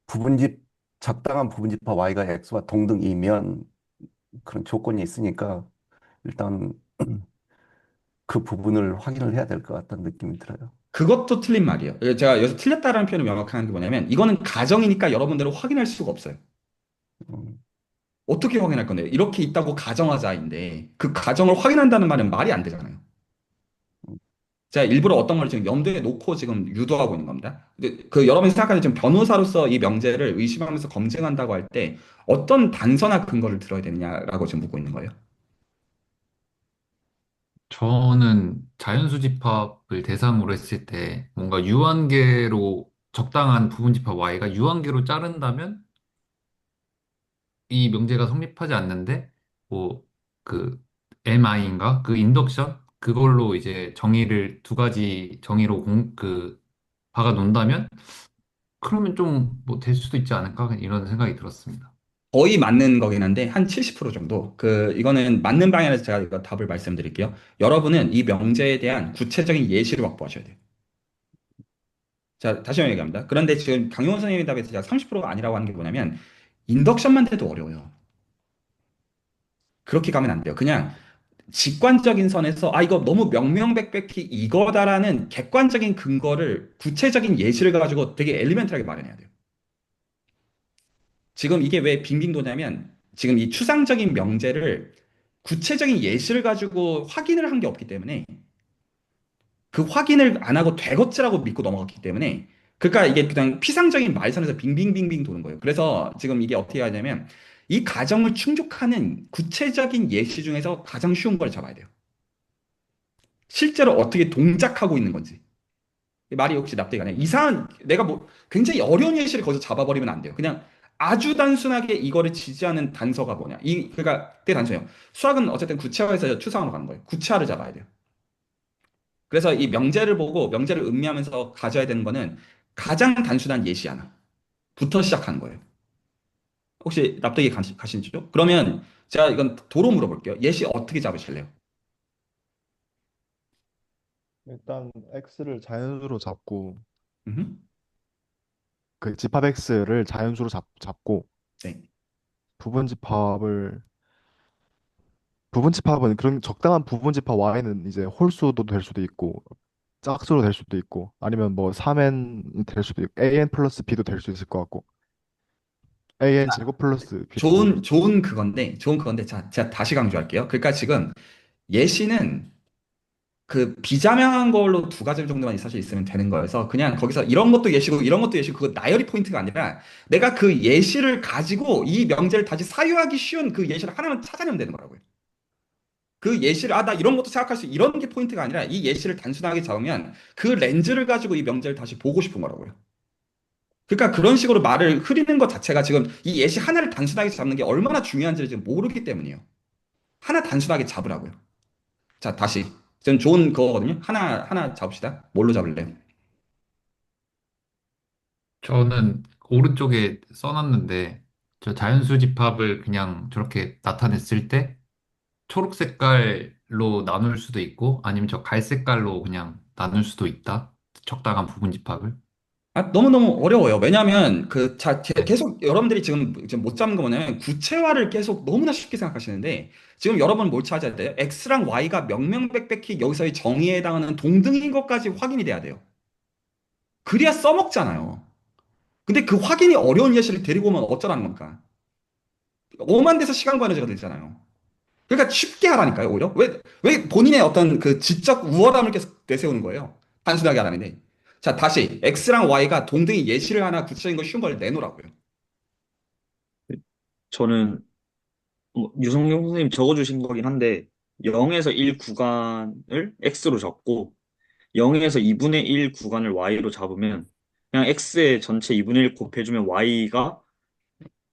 부분집, 적당한 부분집합 y가 x와 동등이면 그런 조건이 있으니까 일단 그 부분을 확인을 해야 될 것 같다는 느낌이 들어요. 그것도 틀린 말이에요. 제가 여기서 틀렸다라는 표현을 명확한 게 뭐냐면 이거는 가정이니까 여러분들은 확인할 수가 없어요. 음, 어떻게 확인할 건데요? 이렇게 있다고 가정하자인데 그 가정을 확인한다는 말은 말이 안 되잖아요. 음. 제가 일부러 어떤 걸 지금 염두에 놓고 지금 유도하고 있는 겁니다. 근데 그 여러분이 생각하는 지금 변호사로서 이 명제를 의심하면서 검증한다고 할 때 어떤 단서나 근거를 들어야 되느냐라고 지금 묻고 있는 거예요. 저는 자연수집합을 대상으로 했을 때 뭔가 유한계로 적당한 부분집합 y가 유한계로 자른다면 이 명제가 성립하지 않는데 뭐 그 MI인가 그 인덕션 그걸로 이제 정의를 두 가지 정의로 박아 놓는다면 그러면 좀 뭐 될 수도 있지 않을까 이런 생각이 들었습니다. 거의 맞는 거긴 한데 한 70% 정도. 이거는 맞는 방향에서 제가 이거 답을 말씀드릴게요. 여러분은 이 명제에 대한 구체적인 예시를 확보하셔야 돼요. 자, 다시 한번 얘기합니다. 그런데 지금 강용원 선생님의 답에서 제가 30%가 아니라고 하는 게 뭐냐면 인덕션만 돼도 어려워요. 그렇게 가면 안 돼요. 그냥 직관적인 선에서 아 이거 너무 명명백백히 이거다라는 객관적인 근거를 구체적인 예시를 가지고 되게 엘리멘탈하게 마련해야 돼요. 지금 이게 왜 빙빙 도냐면 지금 이 추상적인 명제를 구체적인 예시를 가지고 확인을 한 게 없기 때문에 그 확인을 안 하고 되겠지라고 믿고 넘어갔기 때문에 그러니까 이게 그냥 피상적인 말선에서 빙빙빙빙 도는 거예요. 그래서 지금 이게 어떻게 하냐면 이 가정을 충족하는 구체적인 예시 중에서 가장 쉬운 걸 잡아야 돼요. 실제로 어떻게 동작하고 있는 건지. 이 말이 혹시 납득이 가나요? 이상한 내가 뭐 굉장히 어려운 예시를 거기서 잡아버리면 안 돼요. 그냥 아주 단순하게 이거를 지지하는 단서가 뭐냐. 그러니까 되게 단순해요. 수학은 어쨌든 구체화해서 추상으로 가는 거예요. 구체화를 잡아야 돼요. 그래서 이 명제를 보고 명제를 음미하면서 가져야 되는 거는 가장 단순한 예시 하나부터 시작하는 거예요. 혹시 납득이 가시죠? 그러면 제가 이건 도로 물어볼게요. 예시 어떻게 잡으실래요? 일단 x를 자연수로 잡고 음흠. 그 집합 x를 자연수로 잡고 네. 부분 집합을 부분집합은 그런 적당한 부분집합 Y는 이제 홀수도 될 수도 있고 짝수로 될 수도 있고 아니면 뭐 3n 될 수도 있고 an 플러스 b도 될 수 있을 것 같고 an 제곱 플러스 b도 될 수 있고. 좋은 그건데, 자, 제가 다시 강조할게요. 그러니까 지금 예시는 그 비자명한 걸로 두 가지 정도만 사실 있으면 되는 거여서 그냥 거기서 이런 것도 예시고 이런 것도 예시고 그거 나열이 포인트가 아니라 내가 그 예시를 가지고 이 명제를 다시 사유하기 쉬운 그 예시를 하나만 찾아내면 되는 거라고요. 그 예시를 나 이런 것도 생각할 수 이런 게 포인트가 아니라 이 예시를 단순하게 잡으면 그 렌즈를 가지고 이 명제를 다시 보고 싶은 거라고요. 그러니까 그런 식으로 말을 흐리는 것 자체가 지금 이 예시 하나를 단순하게 잡는 게 얼마나 중요한지를 지금 모르기 때문이에요. 하나 단순하게 잡으라고요. 자, 다시. 전 좋은 그거거든요. 하나 잡읍시다. 뭘로 잡을래요? 저는 오른쪽에 써놨는데, 저 자연수 집합을 그냥 저렇게 나타냈을 때, 초록 색깔로 나눌 수도 있고, 아니면 저 갈색깔로 그냥 나눌 수도 있다. 적당한 부분 집합을. 너무너무 어려워요. 왜냐하면 네. 계속 여러분들이 지금 못 잡는 거 뭐냐면 구체화를 계속 너무나 쉽게 생각하시는데 지금 여러분 뭘 찾아야 돼요? X랑 Y가 명명백백히 여기서의 정의에 해당하는 동등인 것까지 확인이 돼야 돼요. 그래야 써먹잖아요. 근데 그 확인이 어려운 예시를 데리고 오면 어쩌라는 겁니까? 오만 돼서 시간 관여제가 되잖아요. 그러니까 쉽게 하라니까요, 오히려. 왜 본인의 어떤 그 지적 우월함을 계속 내세우는 거예요? 단순하게 하라는데. 자, 다시. X랑 Y가 동등히 예시를 하나 구체적인 거 쉬운 걸 내놓으라고요. 저는 유성용 선생님 적어주신 거긴 한데 0에서 1 구간을 x로 적고 0에서 2분의 1 구간을 y로 잡으면 그냥 x의 전체 2분의 1 곱해주면 y가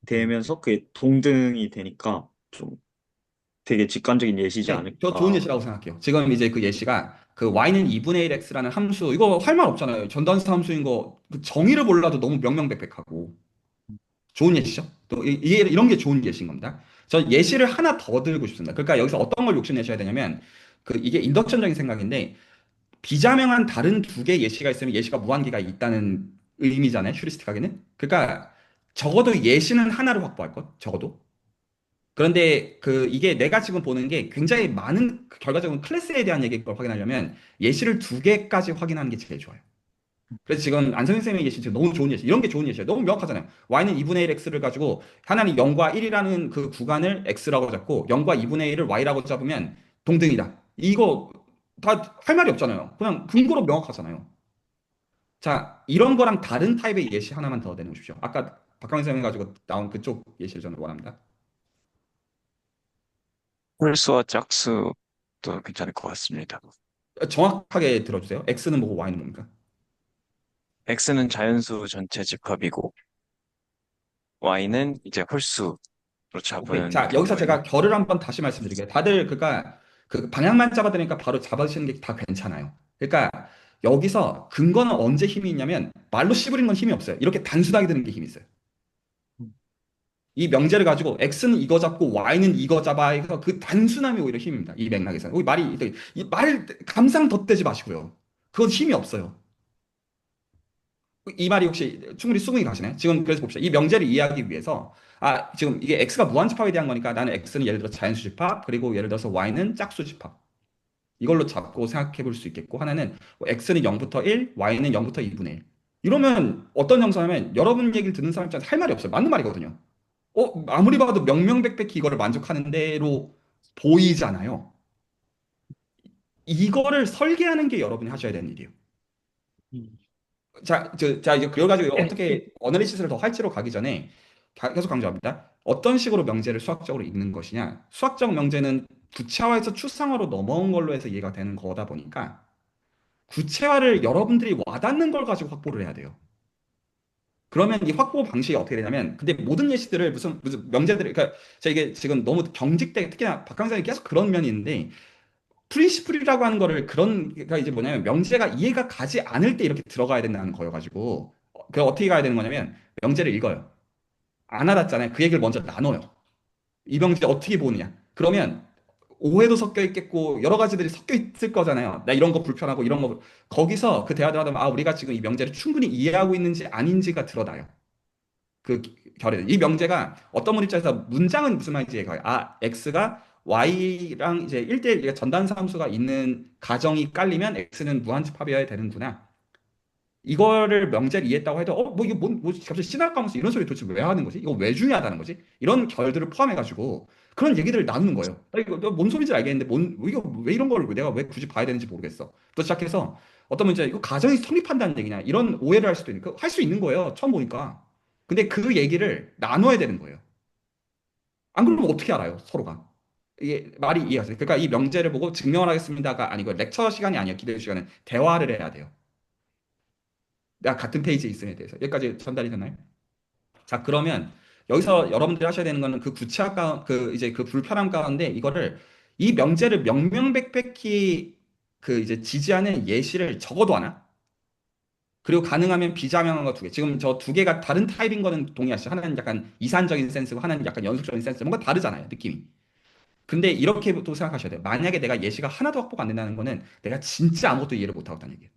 되면서 그게 동등이 되니까 좀 되게 직관적인 예시지 네, 저 좋은 않을까. 예시라고 생각해요. 지금 이제 그 예시가 그 y는 2분의 1x라는 함수, 이거 할 말 없잖아요. 전단수 함수인 거, 그 정의를 몰라도 너무 명명백백하고. 좋은 예시죠? 또 이런 게 좋은 예시인 겁니다. 저 예시를 하나 더 들고 싶습니다. 그러니까 여기서 어떤 걸 욕심내셔야 되냐면 이게 인덕션적인 생각인데 비자명한 다른 두 개의 예시가 있으면 예시가 무한계가 있다는 의미잖아요. 슈리스틱하게는. 그러니까 적어도 예시는 하나를 확보할 것. 적어도. 그런데 이게 내가 지금 보는 게 굉장히 많은 결과적으로 클래스에 대한 얘기를 확인하려면 예시를 두 개까지 확인하는 게 제일 좋아요. 그래서 지금 안성현 쌤의 예시 지금 너무 좋은 예시. 이런 게 좋은 예시예요. 너무 명확하잖아요. y는 2분의 1 x를 가지고 하나는 0과 1이라는 그 구간을 x라고 잡고 0과 2분의 1을 y라고 잡으면 동등이다. 이거 다 할 말이 없잖아요. 그냥 근거로 명확하잖아요. 자, 이런 거랑 다른 타입의 예시 하나만 더 내놓으십시오. 아까 박강현 쌤이 가지고 나온 그쪽 예시를 저는 원합니다. 홀수와 짝수도 괜찮을 것 같습니다. 정확하게 들어주세요. x는 뭐고 y는 뭡니까? x는 자연수 전체 집합이고 y는 이제 홀수로 오케이. 잡은 자, 여기서 경우에는 제가 결을 한번 다시 말씀드릴게요. 다들 그러니까 그 방향만 잡아드리니까 바로 잡아주시는 게 다 괜찮아요. 그러니까 여기서 근거는 언제 힘이 있냐면 말로 씹으리는 건 힘이 없어요. 이렇게 단순하게 드는 게 힘이 있어요. 이 명제를 가지고 x는 이거 잡고 y는 이거 잡아 해서 그 단순함이 오히려 힘입니다. 이 맥락에서. 이 말이 이 말을 감상 덧대지 마시고요. 그건 힘이 없어요. 이 말이 혹시 충분히 수긍이 가시나요? 지금 그래서 봅시다. 이 명제를 이해하기 위해서 지금 이게 x가 무한집합에 대한 거니까 나는 x는 예를 들어 자연수집합 그리고 예를 들어서 y는 짝수집합 이걸로 잡고 생각해 볼 수 있겠고 하나는 뭐 x는 0부터 1, y는 0부터 2분의 1 이러면 어떤 형사냐면 여러분 얘기를 듣는 사람 입장에서 할 말이 없어요. 맞는 말이거든요. 아무리 봐도 명명백백히 이거를 만족하는 대로 보이잖아요. 이거를 설계하는 게 여러분이 하셔야 되는 일이에요. 자, 이제 그걸 가지고 어떻게 어널리시스를 더 할지로 가기 전에 계속 강조합니다. 어떤 식으로 명제를 수학적으로 읽는 것이냐. 수학적 명제는 구체화에서 추상화로 넘어온 걸로 해서 이해가 되는 거다 보니까 구체화를 여러분들이 와닿는 걸 가지고 확보를 해야 돼요. 그러면 이 확보 방식이 어떻게 되냐면 근데 모든 예시들을 무슨 명제들을 그러니까 제가 이게 지금 너무 경직돼 특히나 박강사님 계속 그런 면이 있는데 프린시플이라고 하는 거를 그러니까 이제 뭐냐면 명제가 이해가 가지 않을 때 이렇게 들어가야 된다는 거여가지고 그 어떻게 가야 되는 거냐면 명제를 읽어요. 안 와닿잖아요. 그 얘기를 먼저 나눠요. 이 명제 어떻게 보느냐. 그러면 오해도 섞여 있겠고 여러 가지들이 섞여 있을 거잖아요. 나 이런 거 불편하고 이런 거 거기서 그 대화를 하다 보면 우리가 지금 이 명제를 충분히 이해하고 있는지 아닌지가 드러나요. 그 결에 이 명제가 어떤 분 입장에서 문장은 무슨 말인지 이해가요. x가 y랑 이제 1대1 전단수 함수가 있는 가정이 깔리면 x는 무한집합이어야 되는구나. 이거를 명제를 이해했다고 해도 뭐 이게 뭐 갑자기 신학 과목에서 이런 소리 도대체 왜 하는 거지? 이거 왜 중요하다는 거지? 이런 결들을 포함해가지고 그런 얘기들을 나누는 거예요. 이거 뭔 소리인지 알겠는데 이거 왜 이런 걸 내가 왜 굳이 봐야 되는지 모르겠어. 또 시작해서 어떤 문제 이거 가정이 성립한다는 얘기냐 이런 오해를 할 수도 있는 할 수 있는 거예요. 처음 보니까. 근데 그 얘기를 나눠야 되는 거예요. 안 그러면 어떻게 알아요? 서로가. 이게 말이 이해가세요? 그러니까 이 명제를 보고 증명을 하겠습니다가 아니고 렉처 시간이 아니야. 기대 시간은 대화를 해야 돼요. 내가 같은 페이지에 있음에 대해서. 여기까지 전달이 되나요? 자, 그러면 여기서 여러분들이 하셔야 되는 거는 그 구체화 그 이제 그 불편함 가운데 이거를 이 명제를 명명백백히 그 이제 지지하는 예시를 적어도 하나? 그리고 가능하면 비자명한 거 두 개. 지금 저 두 개가 다른 타입인 거는 동의하시죠? 하나는 약간 이산적인 센스고 하나는 약간 연속적인 센스. 뭔가 다르잖아요, 느낌이. 근데 이렇게 또 생각하셔야 돼요. 만약에 내가 예시가 하나도 확보가 안 된다는 거는 내가 진짜 아무것도 이해를 못 하고 있다는 얘기예요.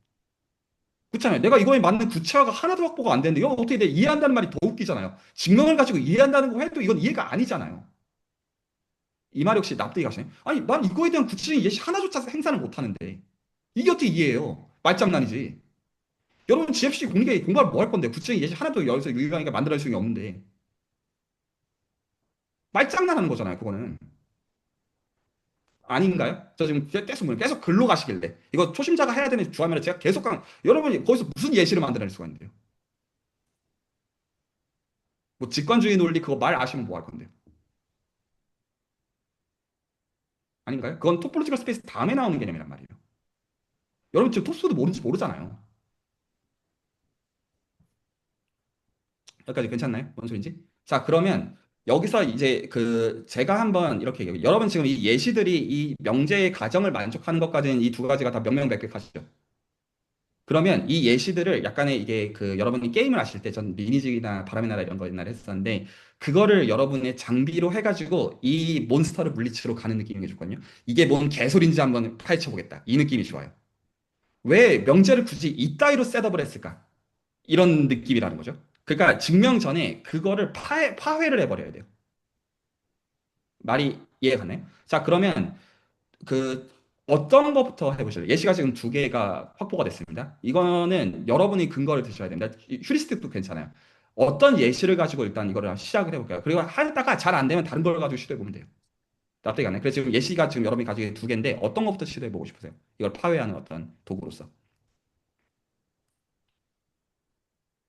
그렇잖아요. 내가 이거에 맞는 구체화가 하나도 확보가 안 되는데 이거 어떻게 내 이해한다는 말이 더 웃기잖아요. 증명을 가지고 이해한다는 거 해도 이건 이해가 아니잖아요. 이 말이 혹시 납득이 가시나요? 아니 난 이거에 대한 구체적인 예시 하나조차 행사를 못 하는데 이게 어떻게 이해해요? 말장난이지. 여러분 GFC 공부할 뭐 할 건데 구체적인 예시 하나도 여기서 유희관이가 만들어낼 수 없는데 말장난하는 거잖아요. 그거는. 아닌가요? 저 지금 계속 글로 가시길래 이거 초심자가 해야 되는 주화면에 제가 계속 여러분이 거기서 무슨 예시를 만들어낼 수가 있는데요? 뭐 직관주의 논리 그거 말 아시면 뭐 할 건데요? 아닌가요? 그건 토폴로지컬 스페이스 다음에 나오는 개념이란 말이에요. 여러분 지금 톱스도 모르는지 모르잖아요. 여기까지 괜찮나요? 뭔 소린지? 자, 그러면 여기서 이제 그 제가 한번 이렇게 얘기해요. 여러분 지금 이 예시들이 이 명제의 가정을 만족하는 것까지는 이 두 가지가 다 명명백백하시죠. 그러면 이 예시들을 약간의 이게 그 여러분이 게임을 하실 때 전 리니지나 바람의 나라 이런 거 옛날에 했었는데 그거를 여러분의 장비로 해가지고 이 몬스터를 물리치러 가는 느낌이 좋거든요. 이게 뭔 개소리인지 한번 파헤쳐 보겠다. 이 느낌이 좋아요. 왜 명제를 굳이 이따위로 셋업을 했을까? 이런 느낌이라는 거죠. 그러니까 증명 전에 그거를 파회를 해버려야 돼요. 말이 이해가 가나요? 자, 그러면 그 어떤 것부터 해보실래요? 예시가 지금 두 개가 확보가 됐습니다. 이거는 여러분이 근거를 드셔야 됩니다. 휴리스틱도 괜찮아요. 어떤 예시를 가지고 일단 이거를 시작을 해볼까요? 그리고 하다가 잘 안 되면 다른 걸 가지고 시도해보면 돼요. 납득이 안 나요? 그래서 지금 예시가 지금 여러분이 가지고 있는 두 개인데 어떤 것부터 시도해보고 싶으세요? 이걸 파괴하는 어떤 도구로서.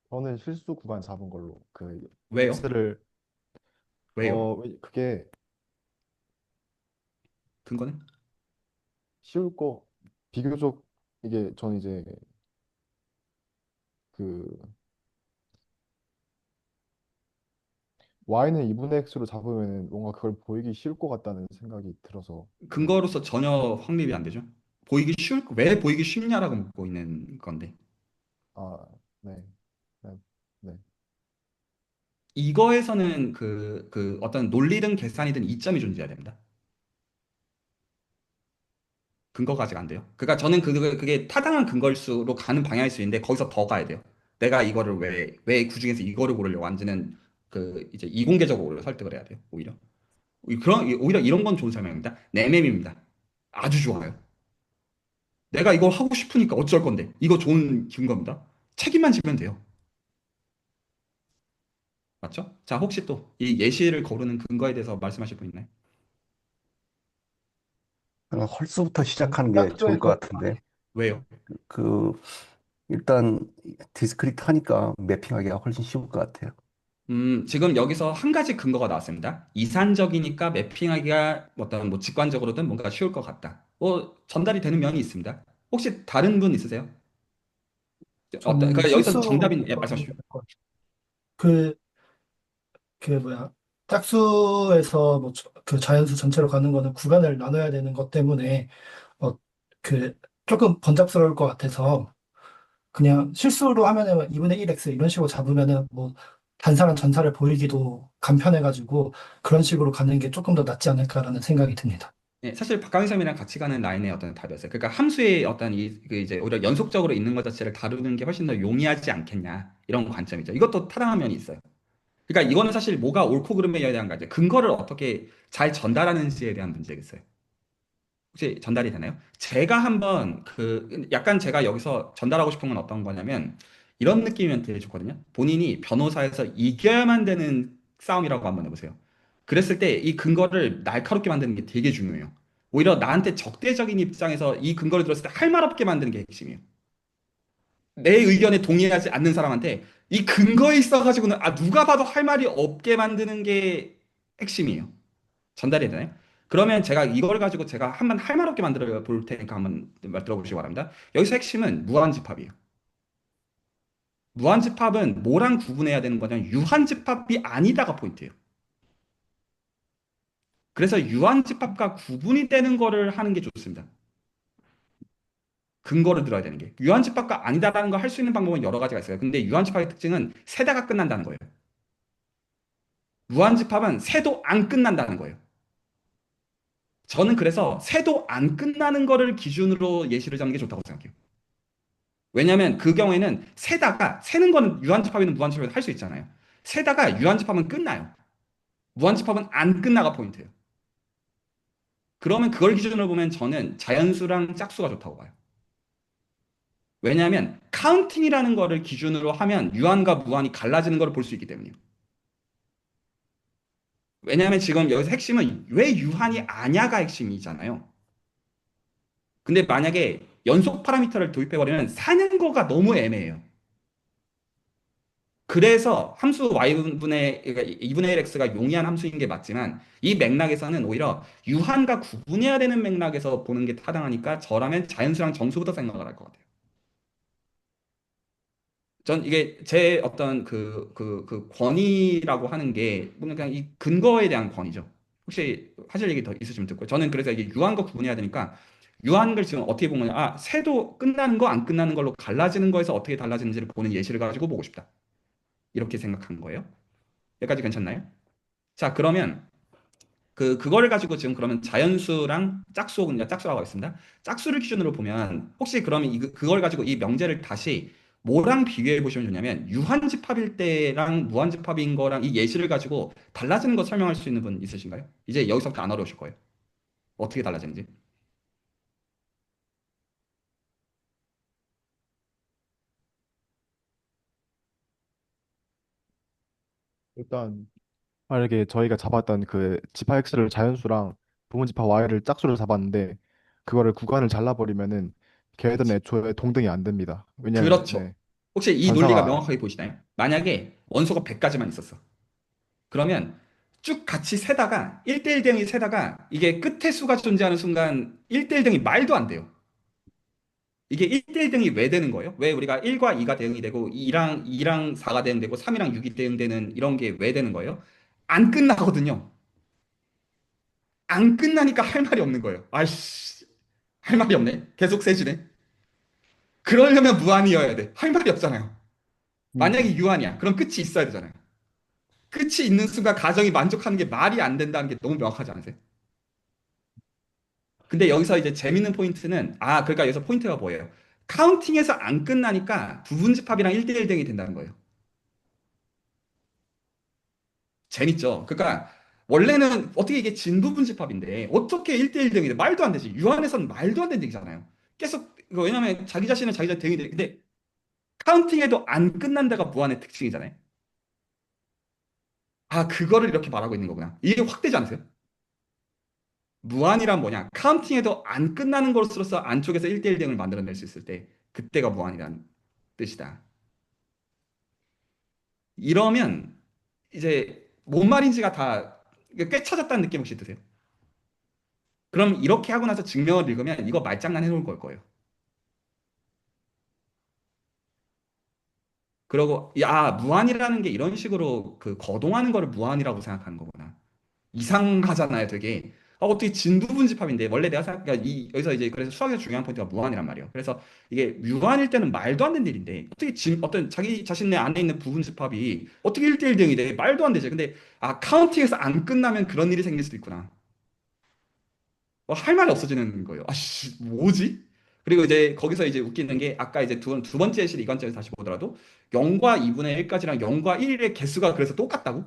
저는 실수 구간 잡은 걸로 왜요? x를 왜요? 그게 근거는? 쉬울 거 비교적 이게 저는 이제 그 y는 2분의 x로 잡으면 뭔가 그걸 보이기 쉬울 것 같다는 생각이 들어서 그냥 근거로서 전혀 확립이 안 되죠. 왜 보이기 쉽냐라고 묻고 있는 건데. 아, 네, 네, 네. 이거에서는 그 어떤 논리든 계산이든 이점이 존재해야 됩니다. 근거가 아직 안 돼요. 그러니까 저는 그게 타당한 근거일수록 가는 방향일 수 있는데 거기서 더 가야 돼요. 내가 이거를 왜 그중에서 이거를 고르려고 하는지는 그 이제 이공계적으로 설득을 해야 돼요. 오히려 이런 건 좋은 설명입니다. 내mem입니다. 아주 좋아요. 내가 이걸 하고 싶으니까 어쩔 건데. 이거 좋은 근거입니다. 책임만 지면 돼요. 맞죠? 자, 혹시 또 이 예시를 거르는 근거에 대해서 말씀하실 분 있나요? 헐스부터 저는 시작하는 게 좋을 것 짝수에서 같은데, 왜요? 그, 일단, 디스크리트하니까 매핑하기가 훨씬 쉬울 것 같아요. 지금 여기서 한 가지 근거가 나왔습니다. 이산적이니까 매핑하기가 어떤 뭐 직관적으로든 뭔가 쉬울 것 같다. 전달이 되는 면이 있습니다. 혹시 다른 분 있으세요? 저는 그러니까 여기서 실수부터 정답인, 예, 하면 말씀하십시오. 될 것 같아요. 그, 그 뭐야, 짝수에서 뭐 그 자연수 전체로 가는 거는 구간을 나눠야 되는 것 때문에 어, 그 조금 번잡스러울 것 같아서 그냥 실수로 하면은 2분의 1x 이런 식으로 잡으면은 뭐 단사랑 전사를 보이기도 간편해가지고 그런 식으로 가는 게 조금 더 낫지 않을까라는 생각이 듭니다. 예, 사실 박강희쌤이랑 같이 가는 라인의 어떤 답이었어요. 그러니까 함수의 어떤 그 이제 오히려 연속적으로 있는 것 자체를 다루는 게 훨씬 더 용이하지 않겠냐 이런 관점이죠. 이것도 타당한 면이 있어요. 그러니까 이거는 사실 뭐가 옳고 그름에 대한 거죠. 근거를 어떻게 잘 전달하는지에 대한 문제겠어요. 혹시 전달이 되나요? 제가 한번 그 약간 제가 여기서 전달하고 싶은 건 어떤 거냐면 이런 느낌이면 되게 좋거든요. 본인이 변호사에서 이겨야만 되는 싸움이라고 한번 해보세요. 그랬을 때 이 근거를 날카롭게 만드는 게 되게 중요해요. 오히려 나한테 적대적인 입장에서 이 근거를 들었을 때 할 말 없게 만드는 게 핵심이에요. 내 의견에 동의하지 않는 사람한테 이 근거에 있어가지고는 누가 봐도 할 말이 없게 만드는 게 핵심이에요. 전달이 되나요? 그러면 제가 이걸 가지고 제가 한번 할 말 없게 만들어 볼 테니까 한번 말 들어보시기 바랍니다. 여기서 핵심은 무한집합이에요. 무한집합은 뭐랑 구분해야 되는 거냐면 유한집합이 아니다가 포인트예요. 그래서 유한집합과 구분이 되는 거를 하는 게 좋습니다. 근거를 들어야 되는 게. 유한집합과 아니다라는 걸 할 수 있는 방법은 여러 가지가 있어요. 근데 유한집합의 특징은 세다가 끝난다는 거예요. 무한집합은 세도 안 끝난다는 거예요. 저는 그래서 세도 안 끝나는 거를 기준으로 예시를 잡는 게 좋다고 생각해요. 왜냐하면 그 경우에는 세다가 세는 거는 유한집합이든 무한집합이든 할 수 있잖아요. 세다가 유한집합은 끝나요. 무한집합은 안 끝나가 포인트예요. 그러면 그걸 기준으로 보면 저는 자연수랑 짝수가 좋다고 봐요. 왜냐하면 카운팅이라는 거를 기준으로 하면 유한과 무한이 갈라지는 걸 볼 수 있기 때문이에요. 왜냐하면 지금 여기서 핵심은 왜 유한이 아냐가 핵심이잖아요. 근데 만약에 연속 파라미터를 도입해버리면 사는 거가 너무 애매해요. 그래서 함수 y분의 그러니까 2분의 1x가 용이한 함수인 게 맞지만 이 맥락에서는 오히려 유한과 구분해야 되는 맥락에서 보는 게 타당하니까 저라면 자연수랑 정수부터 생각을 할 것 같아요. 전 이게 제 어떤 그 권위라고 하는 게 뭔가 그냥 이 근거에 대한 권위죠. 혹시 하실 얘기 더 있으시면 듣고 저는 그래서 이게 유한과 구분해야 되니까 유한을 지금 어떻게 보면 세도 끝나는 거 안 끝나는 걸로 갈라지는 거에서 어떻게 달라지는지를 보는 예시를 가지고 보고 싶다. 이렇게 생각한 거예요. 여기까지 괜찮나요? 자, 그러면 그거를 가지고 지금 그러면 자연수랑 그냥 짝수라고 하겠습니다. 짝수를 기준으로 보면 혹시 그러면 그걸 가지고 이 명제를 다시 뭐랑 비교해 보시면 좋냐면 유한집합일 때랑 무한집합인 거랑 이 예시를 가지고 달라지는 거 설명할 수 있는 분 있으신가요? 이제 여기서부터 안 어려우실 거예요. 어떻게 달라지는지. 일단 만약에 저희가 잡았던 그 지파 x를 자연수랑 부분 지파 y를 짝수로 잡았는데 그거를 구간을 잘라버리면은 걔네들은 애초에 동등이 안 됩니다. 왜냐면 그렇죠. 네, 혹시 이 논리가 단사가 명확하게 보이시나요? 만약에 원소가 100가지만 있었어. 그러면 쭉 같이 세다가 1대1 대응이 세다가 이게 끝에 수가 존재하는 순간 1대1 대응이 말도 안 돼요. 이게 1대1 대응이 왜 되는 거예요? 왜 우리가 1과 2가 대응이 되고 2랑 4가 대응되고 3이랑 6이 대응되는 이런 게 왜 되는 거예요? 안 끝나거든요. 안 끝나니까 할 말이 없는 거예요. 아이씨, 할 말이 없네. 계속 세지네. 그러려면 무한이어야 돼. 할 말이 없잖아요. 음, 만약에 유한이야. 그럼 끝이 있어야 되잖아요. 끝이 있는 순간 가정이 만족하는 게 말이 안 된다는 게 너무 명확하지 않으세요? 근데 여기서 이제 재밌는 포인트는 그러니까 여기서 포인트가 뭐예요? 카운팅에서 안 끝나니까 부분집합이랑 1대1 대응이 된다는 거예요. 재밌죠? 그러니까 원래는 어떻게 이게 진부분집합인데 어떻게 1대1 대응이 돼? 말도 안 되지. 유한에서는 말도 안 되는 얘기잖아요. 계속 왜냐면 자기 자신은 자기 자신 대응이 돼. 근데 카운팅해도 안 끝난다가 무한의 특징이잖아요. 그거를 이렇게 말하고 있는 거구나. 이게 확대지 않으세요? 무한이란 뭐냐? 카운팅해도 안 끝나는 것으로서 안쪽에서 1대1 대응을 만들어낼 수 있을 때 그때가 무한이란 뜻이다. 이러면 이제 뭔 말인지가 다 꿰차졌다는 느낌 혹시 드세요? 그럼 이렇게 하고 나서 증명을 읽으면 이거 말장난 해놓을 걸 거예요. 그러고 무한이라는 게 이런 식으로 거동하는 거를 무한이라고 생각하는 거구나. 이상하잖아요, 되게. 어떻게 진부분집합인데 원래 내가 그러니까 여기서 이제 그래서 수학에서 중요한 포인트가 무한이란 말이에요. 그래서 이게 무한일 때는 말도 안 되는 일인데 어떻게 어떤 자기 자신의 안에 있는 부분집합이 어떻게 1대1 대응이 돼? 말도 안 되죠. 근데 카운팅에서 안 끝나면 그런 일이 생길 수도 있구나. 할 말이 없어지는 거예요. 뭐지? 그리고 이제 거기서 이제 웃기는 게 아까 이제 두 번째 실 이관점에서 다시 보더라도 0과 2분의 1까지랑 0과 1의 개수가 그래서 똑같다고?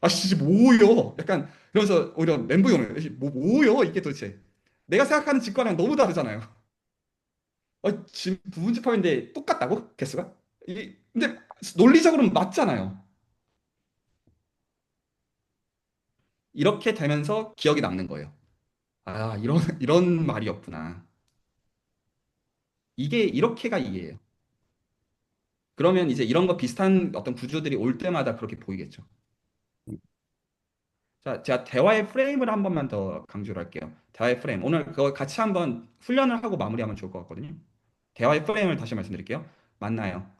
아씨 뭐요? 약간 이러면서 오히려 멘붕이 오는 거예요. 뭐요 이게 도대체? 내가 생각하는 직관이랑 너무 다르잖아요. 지금 부분집합인데 똑같다고? 개수가? 근데 논리적으로는 맞잖아요. 이렇게 되면서 기억이 남는 거예요. 아, 이런 말이었구나. 이게 이렇게가 이해예요. 그러면 이제 이런 거 비슷한 어떤 구조들이 올 때마다 그렇게 보이겠죠. 자, 제가 대화의 프레임을 한 번만 더 강조를 할게요. 대화의 프레임. 오늘 그거 같이 한번 훈련을 하고 마무리하면 좋을 것 같거든요. 대화의 프레임을 다시 말씀드릴게요. 맞나요?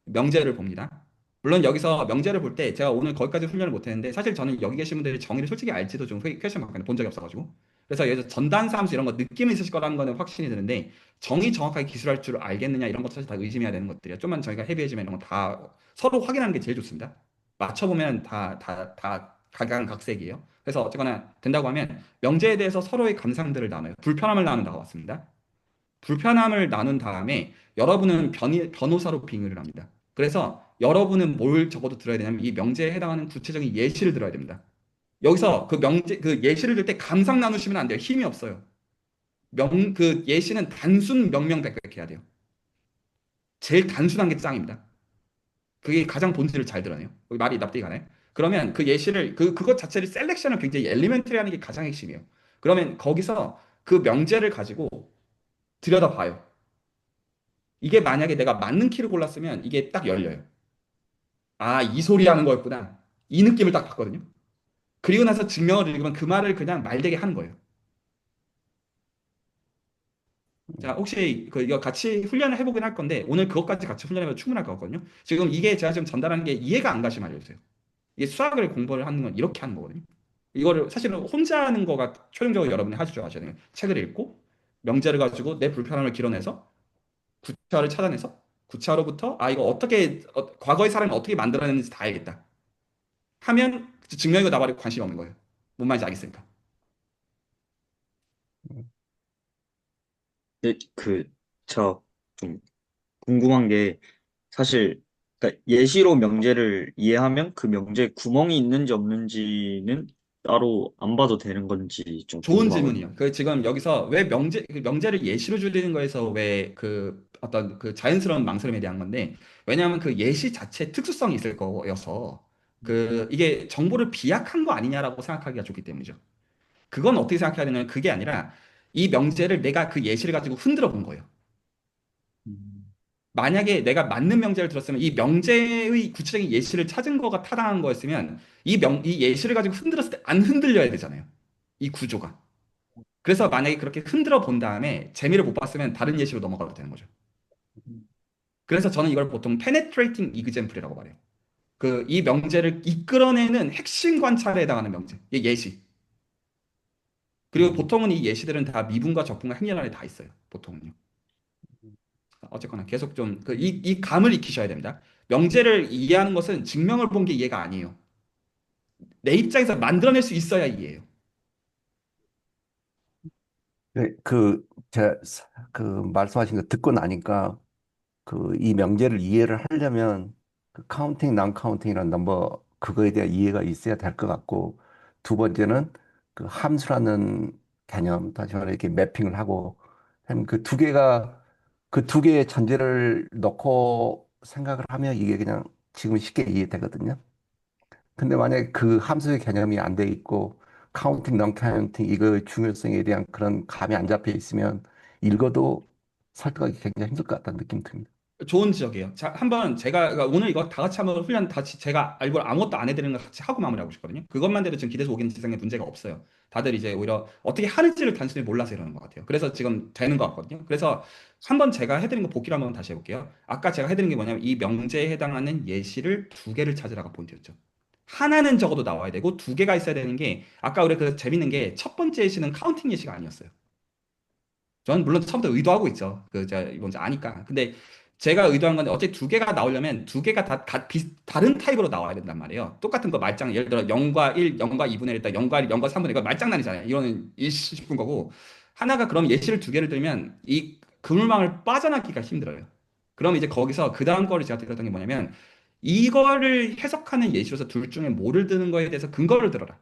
명제를 봅니다. 물론 여기서 명제를 볼 때 제가 오늘 거기까지 훈련을 못 했는데 사실 저는 여기 계신 분들이 정의를 솔직히 알지도 좀 퀘스천 마크는 본 적이 없어가지고 그래서 여기서 전단사함수 이런 거 느낌이 있으실 거라는 거는 확신이 드는데 정의 정확하게 기술할 줄 알겠느냐 이런 것도 사실 다 의심해야 되는 것들이야. 좀만 저희가 헤비해지면 이런 거 다 서로 확인하는 게 제일 좋습니다. 맞춰보면 다 각양각색이에요. 그래서 어쨌거나 된다고 하면 명제에 대해서 서로의 감상들을 나눠요. 불편함을 나눈다고 왔습니다. 불편함을 나눈 다음에 여러분은 변호사로 빙의를 합니다. 그래서 여러분은 뭘 적어도 들어야 되냐면 이 명제에 해당하는 구체적인 예시를 들어야 됩니다. 여기서 그 예시를 들 때 감상 나누시면 안 돼요. 힘이 없어요. 그 예시는 단순 명명백백해야 돼요. 제일 단순한 게 짱입니다. 그게 가장 본질을 잘 드러내요. 말이 납득이 가나요? 그러면 그 예시를 그것 자체를 셀렉션을 굉장히 엘리멘트리 하는 게 가장 핵심이에요. 그러면 거기서 그 명제를 가지고 들여다봐요. 이게 만약에 내가 맞는 키를 골랐으면 이게 딱 열려요. 아, 이 소리 하는 거였구나. 이 느낌을 딱 받거든요. 그리고 나서 증명을 읽으면 그 말을 그냥 말되게 하는 거예요. 자, 혹시 이거 같이 훈련을 해보긴 할 건데 오늘 그것까지 같이 훈련해도 충분할 것 같거든요. 지금 이게 제가 지금 전달하는 게 이해가 안 가시면 알려주세요. 이게 수학을 공부를 하는 건 이렇게 하는 거거든요. 이거를 사실은 혼자 하는 거가 최종적으로 여러분이 하실 줄 아셔야 돼요. 책을 읽고 명제를 가지고 내 불편함을 길어내서 구차를 찾아내서 구차로부터 이거 어떻게 과거의 사람이 어떻게 만들어냈는지 다 알겠다 하면 증명이고 나발이고 관심이 없는 거예요. 뭔 말인지 알겠으니까. 근데 저 좀 궁금한 게 사실, 그러니까 예시로 명제를 이해하면 그 명제에 구멍이 있는지 없는지는 따로 안 봐도 되는 건지 좀 좋은 궁금하거든요. 질문이요. 그 지금 여기서 왜 명제를 예시로 줄이는 거에서 왜 그 어떤 그 자연스러운 망설임에 대한 건데 왜냐하면 그 예시 자체 특수성이 있을 거여서 이게 정보를 비약한 거 아니냐라고 생각하기가 좋기 때문이죠. 그건 어떻게 생각해야 되냐면 그게 아니라 이 명제를 내가 그 예시를 가지고 흔들어 본 거예요. 음. 만약에 내가 맞는 명제를 들었으면 이 명제의 구체적인 예시를 찾은 거가 타당한 거였으면 이 예시를 가지고 흔들었을 때 안 흔들려야 되잖아요. 이 구조가. 그래서 만약에 그렇게 흔들어 본 다음에 재미를 못 봤으면 다른 예시로 넘어가도 되는 거죠. 그래서 저는 이걸 보통 penetrating example이라고 말해요. 이 명제를 이끌어내는 핵심 관찰에 해당하는 명제. 이게 예시. 그리고 보통은 이 예시들은 다 미분과 적분과 행렬 안에 다 있어요. 보통은요. 어쨌거나 계속 좀 이 감을 익히셔야 됩니다. 명제를 이해하는 것은 증명을 본 게 이해가 아니에요. 내 입장에서 만들어낼 수 있어야 이해해요. 네, 제가 그 말씀하신 거 듣고 나니까 이 명제를 이해를 하려면 카운팅, 난 카운팅이라는 넘버 그거에 대한 이해가 있어야 될 것 같고 두 번째는 함수라는 개념 다시 말해 이렇게 매핑을 하고 그 두 개의 전제를 넣고 생각을 하면 이게 그냥 지금 쉽게 이해되거든요. 근데 만약에 그 함수의 개념이 안 돼 있고 카운팅, 넌 카운팅 이거 중요성에 대한 그런 감이 안 잡혀 있으면 읽어도 설득하기 굉장히 힘들 것 같다는 느낌이 듭니다. 좋은 지적이에요. 자, 한번 그러니까 오늘 이거 다 같이 한번 훈련 같이 제가 알고 아무것도 안 해드리는 거 같이 하고 마무리하고 싶거든요. 그것만 돼도 지금 기대서 오기는 세상에 문제가 없어요. 다들 이제 오히려 어떻게 하는지를 단순히 몰라서 이러는 것 같아요. 그래서 지금 되는 것 같거든요. 그래서 한번 제가 해드린 거 복기를 한번 다시 해볼게요. 아까 제가 해드린 게 뭐냐면 이 명제에 해당하는 예시를 두 개를 찾으라가 포인트였죠. 하나는 적어도 나와야 되고 두 개가 있어야 되는 게 아까 우리 그 재밌는 게 첫 번째 예시는 카운팅 예시가 아니었어요. 저는 물론 처음부터 의도하고 있죠. 제가 뭔지 아니까. 근데 제가 의도한 건데 어차피 두 개가 나오려면 두 개가 다른 타입으로 나와야 된단 말이에요. 똑같은 거 말장 예를 들어 0과 1, 0과 2분의 1, 0과 1, 0과 3분의 1 이거 말장난이잖아요. 이거는 일시 싶은 거고 하나가 그럼 예시를 두 개를 들면 이 그물망을 빠져나기가 힘들어요. 그럼 이제 거기서 그 다음 거를 제가 들었던 게 뭐냐면 이거를 해석하는 예시로서 둘 중에 뭐를 드는 거에 대해서 근거를 들어라.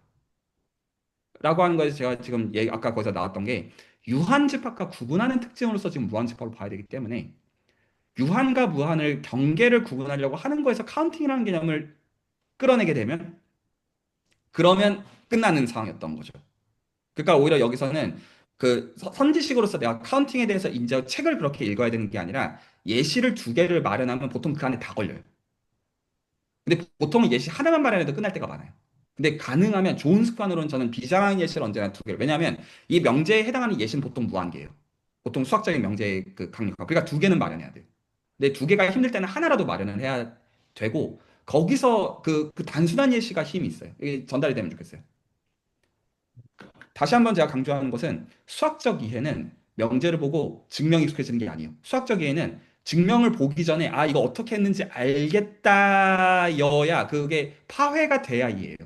라고 하는 거에서 제가 지금 아까 거기서 나왔던 게 유한집합과 구분하는 특징으로서 지금 무한집합을 봐야 되기 때문에 유한과 무한을 경계를 구분하려고 하는 거에서 카운팅이라는 개념을 끌어내게 되면 그러면 끝나는 상황이었던 거죠. 그러니까 오히려 여기서는 그 선지식으로서 내가 카운팅에 대해서 이제 책을 그렇게 읽어야 되는 게 아니라 예시를 두 개를 마련하면 보통 그 안에 다 걸려요. 근데 보통은 예시 하나만 마련해도 끝날 때가 많아요. 근데 가능하면 좋은 습관으로는 저는 비장한 예시를 언제나 두 개를. 왜냐하면 이 명제에 해당하는 예시는 보통 무한계예요. 보통 수학적인 명제의 그 강력화. 그러니까 두 개는 마련해야 돼요. 근데 두 개가 힘들 때는 하나라도 마련을 해야 되고 거기서 그 단순한 예시가 힘이 있어요. 이게 전달이 되면 좋겠어요. 다시 한번 제가 강조하는 것은 수학적 이해는 명제를 보고 증명이 익숙해지는 게 아니에요. 수학적 이해는 증명을 보기 전에 아 이거 어떻게 했는지 알겠다여야 그게 파회가 돼야 이해해요.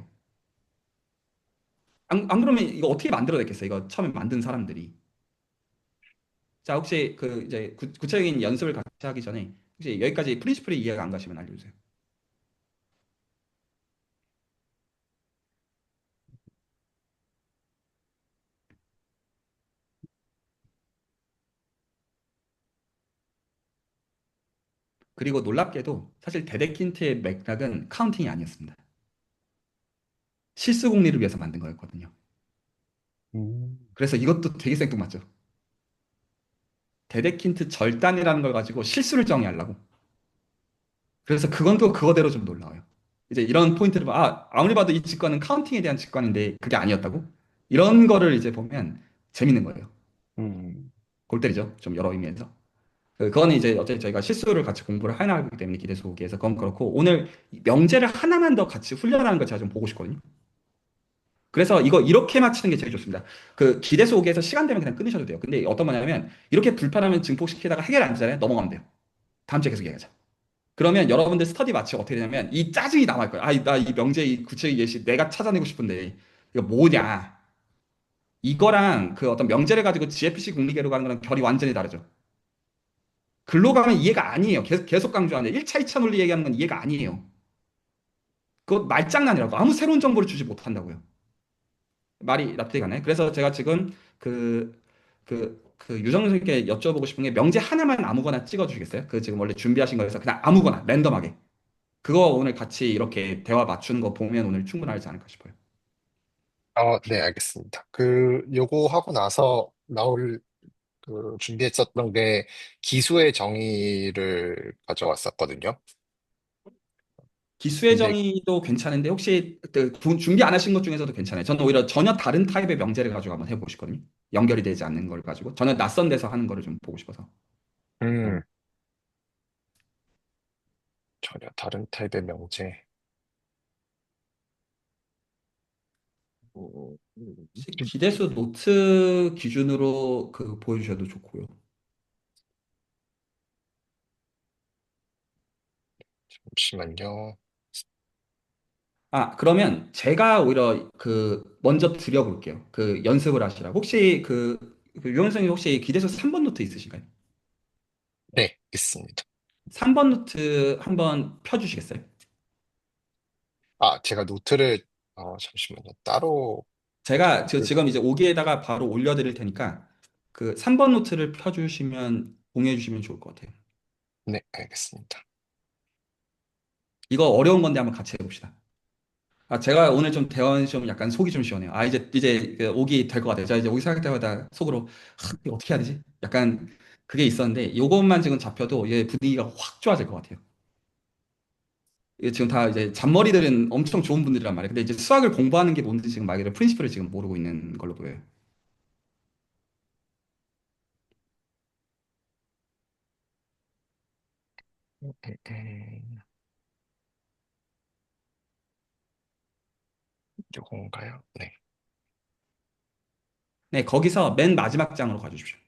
안 그러면 이거 어떻게 만들어냈겠어요? 이거 처음에 만든 사람들이. 자 혹시 그 이제 구체적인 연습을 같이 하기 전에 혹시 여기까지 프린시플이 이해가 안 가시면 알려주세요. 그리고 놀랍게도 사실 데데킨트의 맥락은 카운팅이 아니었습니다. 실수 공리를 위해서 만든 거였거든요. 음. 그래서 이것도 되게 생뚱맞죠. 데데킨트 절단이라는 걸 가지고 실수를 정의하려고. 그래서 그건 또 그거대로 좀 놀라워요. 이제 이런 포인트를 아무리 봐도 이 직관은 카운팅에 대한 직관인데 그게 아니었다고? 이런 거를 이제 보면 재밌는 거예요. 음. 골 때리죠. 좀 여러 의미에서. 그거는 이제 어차피 저희가 실수를 같이 공부를 해나가기 때문에 기대 수기에서 그건 그렇고 오늘 명제를 하나만 더 같이 훈련하는 걸 제가 좀 보고 싶거든요. 그래서 이거 이렇게 맞히는 게 제일 좋습니다. 그 기대수 오기에서 시간 되면 그냥 끊으셔도 돼요. 근데 어떤 거냐면 이렇게 불편하면 증폭시키다가 해결 안 되잖아요. 넘어가면 돼요. 다음 주에 계속 얘기하자. 그러면 여러분들 스터디 마치고 어떻게 되냐면 이 짜증이 남을 거예요. 나 이 명제 이 구체의 예시 내가 찾아내고 싶은데 이거 뭐냐? 이거랑 그 어떤 명제를 가지고 GFC 공리계로 가는 거랑 결이 완전히 다르죠. 글로 가면 이해가 아니에요. 계속 강조하는 1차, 2차 논리 얘기하는 건 이해가 아니에요. 그거 말장난이라고. 아무 새로운 정보를 주지 못한다고요. 말이 납득이 가나요? 그래서 제가 지금 유정 선생님께 여쭤보고 싶은 게 명제 하나만 아무거나 찍어주시겠어요? 그 지금 원래 준비하신 거에서 그냥 아무거나 랜덤하게. 그거 오늘 같이 이렇게 대화 맞추는 거 보면 오늘 충분하지 않을까 싶어요. 네, 알겠습니다. 요거 하고 나서 나올 준비했었던 게 기수의 정의를 가져왔었거든요. 기수의 근데, 정의도 괜찮은데 혹시 준비 안 하신 것 중에서도 괜찮아요. 저는 오히려 전혀 다른 타입의 명제를 가지고 한번 해보고 싶거든요. 연결이 되지 않는 걸 가지고 전혀 낯선 데서 하는 거를 좀 보고 싶어서. 음, 전혀 다른 타입의 명제. 음, 혹시 기대수 노트 기준으로 보여주셔도 좋고요. 잠시만요. 그러면 제가 오히려 먼저 드려볼게요. 연습을 하시라고. 혹시 유현 선생님 혹시 기대서 3번 노트 있으신가요? 네, 있습니다. 3번 노트 한번 펴주시겠어요? 제가 노트를, 잠시만요. 따로, 제가 그, 지금 이제 오기에다가 바로 올려드릴 테니까 3번 노트를 펴주시면 공유해 주시면 좋을 것 같아요. 네, 알겠습니다. 이거 어려운 건데 한번 같이 해봅시다. 제가 오늘 좀 대원 시험 약간 속이 좀 시원해요. 이제 그 오기 될 것 같아요. 제가 이제 오기 생각할 때마다 속으로 이거 어떻게 해야 되지? 약간 그게 있었는데 이것만 지금 잡혀도 이게 분위기가 확 좋아질 것 같아요. 이게 지금 다 이제 잔머리들은 엄청 좋은 분들이란 말이에요. 근데 이제 수학을 공부하는 게 뭔지 지금 말 그대로 프린시플을 지금 모르고 있는 걸로 보여요. 요건가요? 네. 네, 거기서 맨 마지막 장으로 가주십시오.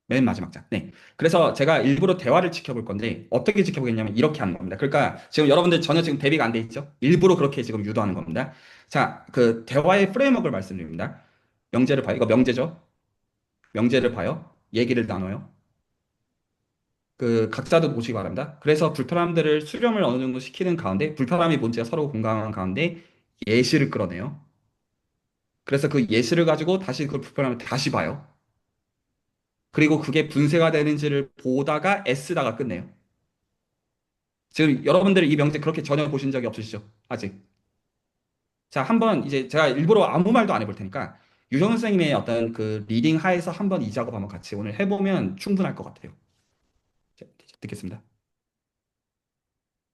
맨 마지막 장. 네. 그래서 제가 일부러 대화를 지켜볼 건데 어떻게 지켜보겠냐면 이렇게 하는 겁니다. 그러니까 지금 여러분들 전혀 지금 대비가 안 돼 있죠? 일부러 그렇게 지금 유도하는 겁니다. 자, 대화의 프레임워크를 말씀드립니다. 명제를 봐요. 이거 명제죠? 명제를 봐요. 얘기를 나눠요. 그 각자도 보시기 바랍니다. 그래서 불편함들을 수렴을 어느 정도 시키는 가운데 불편함이 뭔지가 서로 공감한 가운데 예시를 끌어내요. 그래서 그 예시를 가지고 다시 그 불편함을 다시 봐요. 그리고 그게 분쇄가 되는지를 보다가 애쓰다가 끝내요. 지금 여러분들 이 명제 그렇게 전혀 보신 적이 없으시죠? 아직. 자, 한번 이제 제가 일부러 아무 말도 안 해볼 테니까 유정 선생님의 어떤 그 리딩 하에서 한번 이 작업 한번 같이 오늘 해보면 충분할 것 같아요. 자, 듣겠습니다.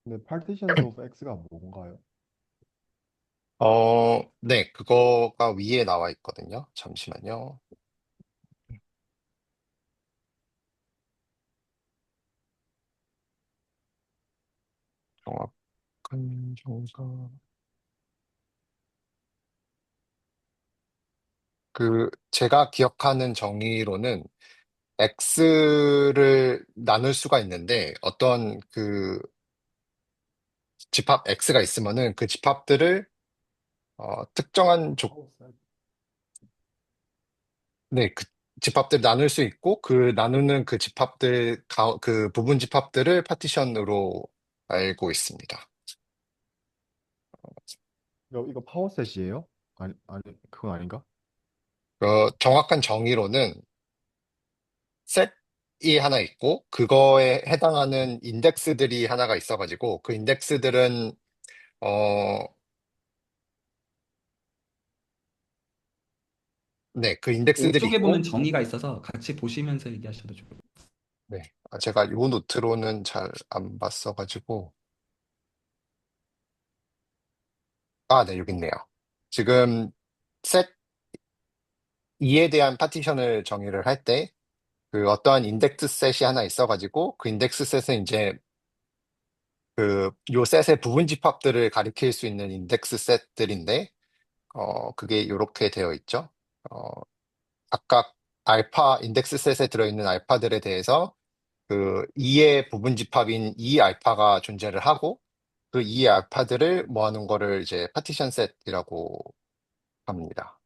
근데 partitions of x가 뭔가요? 네, 그거가 위에 나와 있거든요. 잠시만요. 정확한 정의가. 제가 기억하는 정의로는 x를 나눌 수가 있는데 어떤 집합 x가 있으면은 그 집합들을 특정한 네, 그 집합들 나눌 수 있고 그 나누는 그 집합들 그 부분 집합들을 파티션으로 알고 있습니다. 이거 파워셋이에요? 아니, 그건 아닌가? 정확한 정의로는 셋이 하나 있고 그거에 해당하는 인덱스들이 하나가 있어가지고 그 인덱스들은 어, 네, 그 인덱스들이 오쪽에 보면 있고 정의가 있어서 같이 보시면서 얘기하셔도 좋을 것 같아요. 네, 제가 요 노트로는 잘 안 봤어가지고 네, 여기 있네요. 지금 셋 2에 대한 파티션을 정의를 할 때, 어떠한 인덱스 셋이 하나 있어가지고, 그 인덱스 셋은 이제, 요 셋의 부분 집합들을 가리킬 수 있는 인덱스 셋들인데, 그게 이렇게 되어 있죠. 어, 각각 인덱스 셋에 들어있는 알파들에 대해서, 2의 부분 집합인 2 알파가 존재를 하고, 그 2 알파들을 모아놓은 거를 이제 파티션 셋이라고 합니다.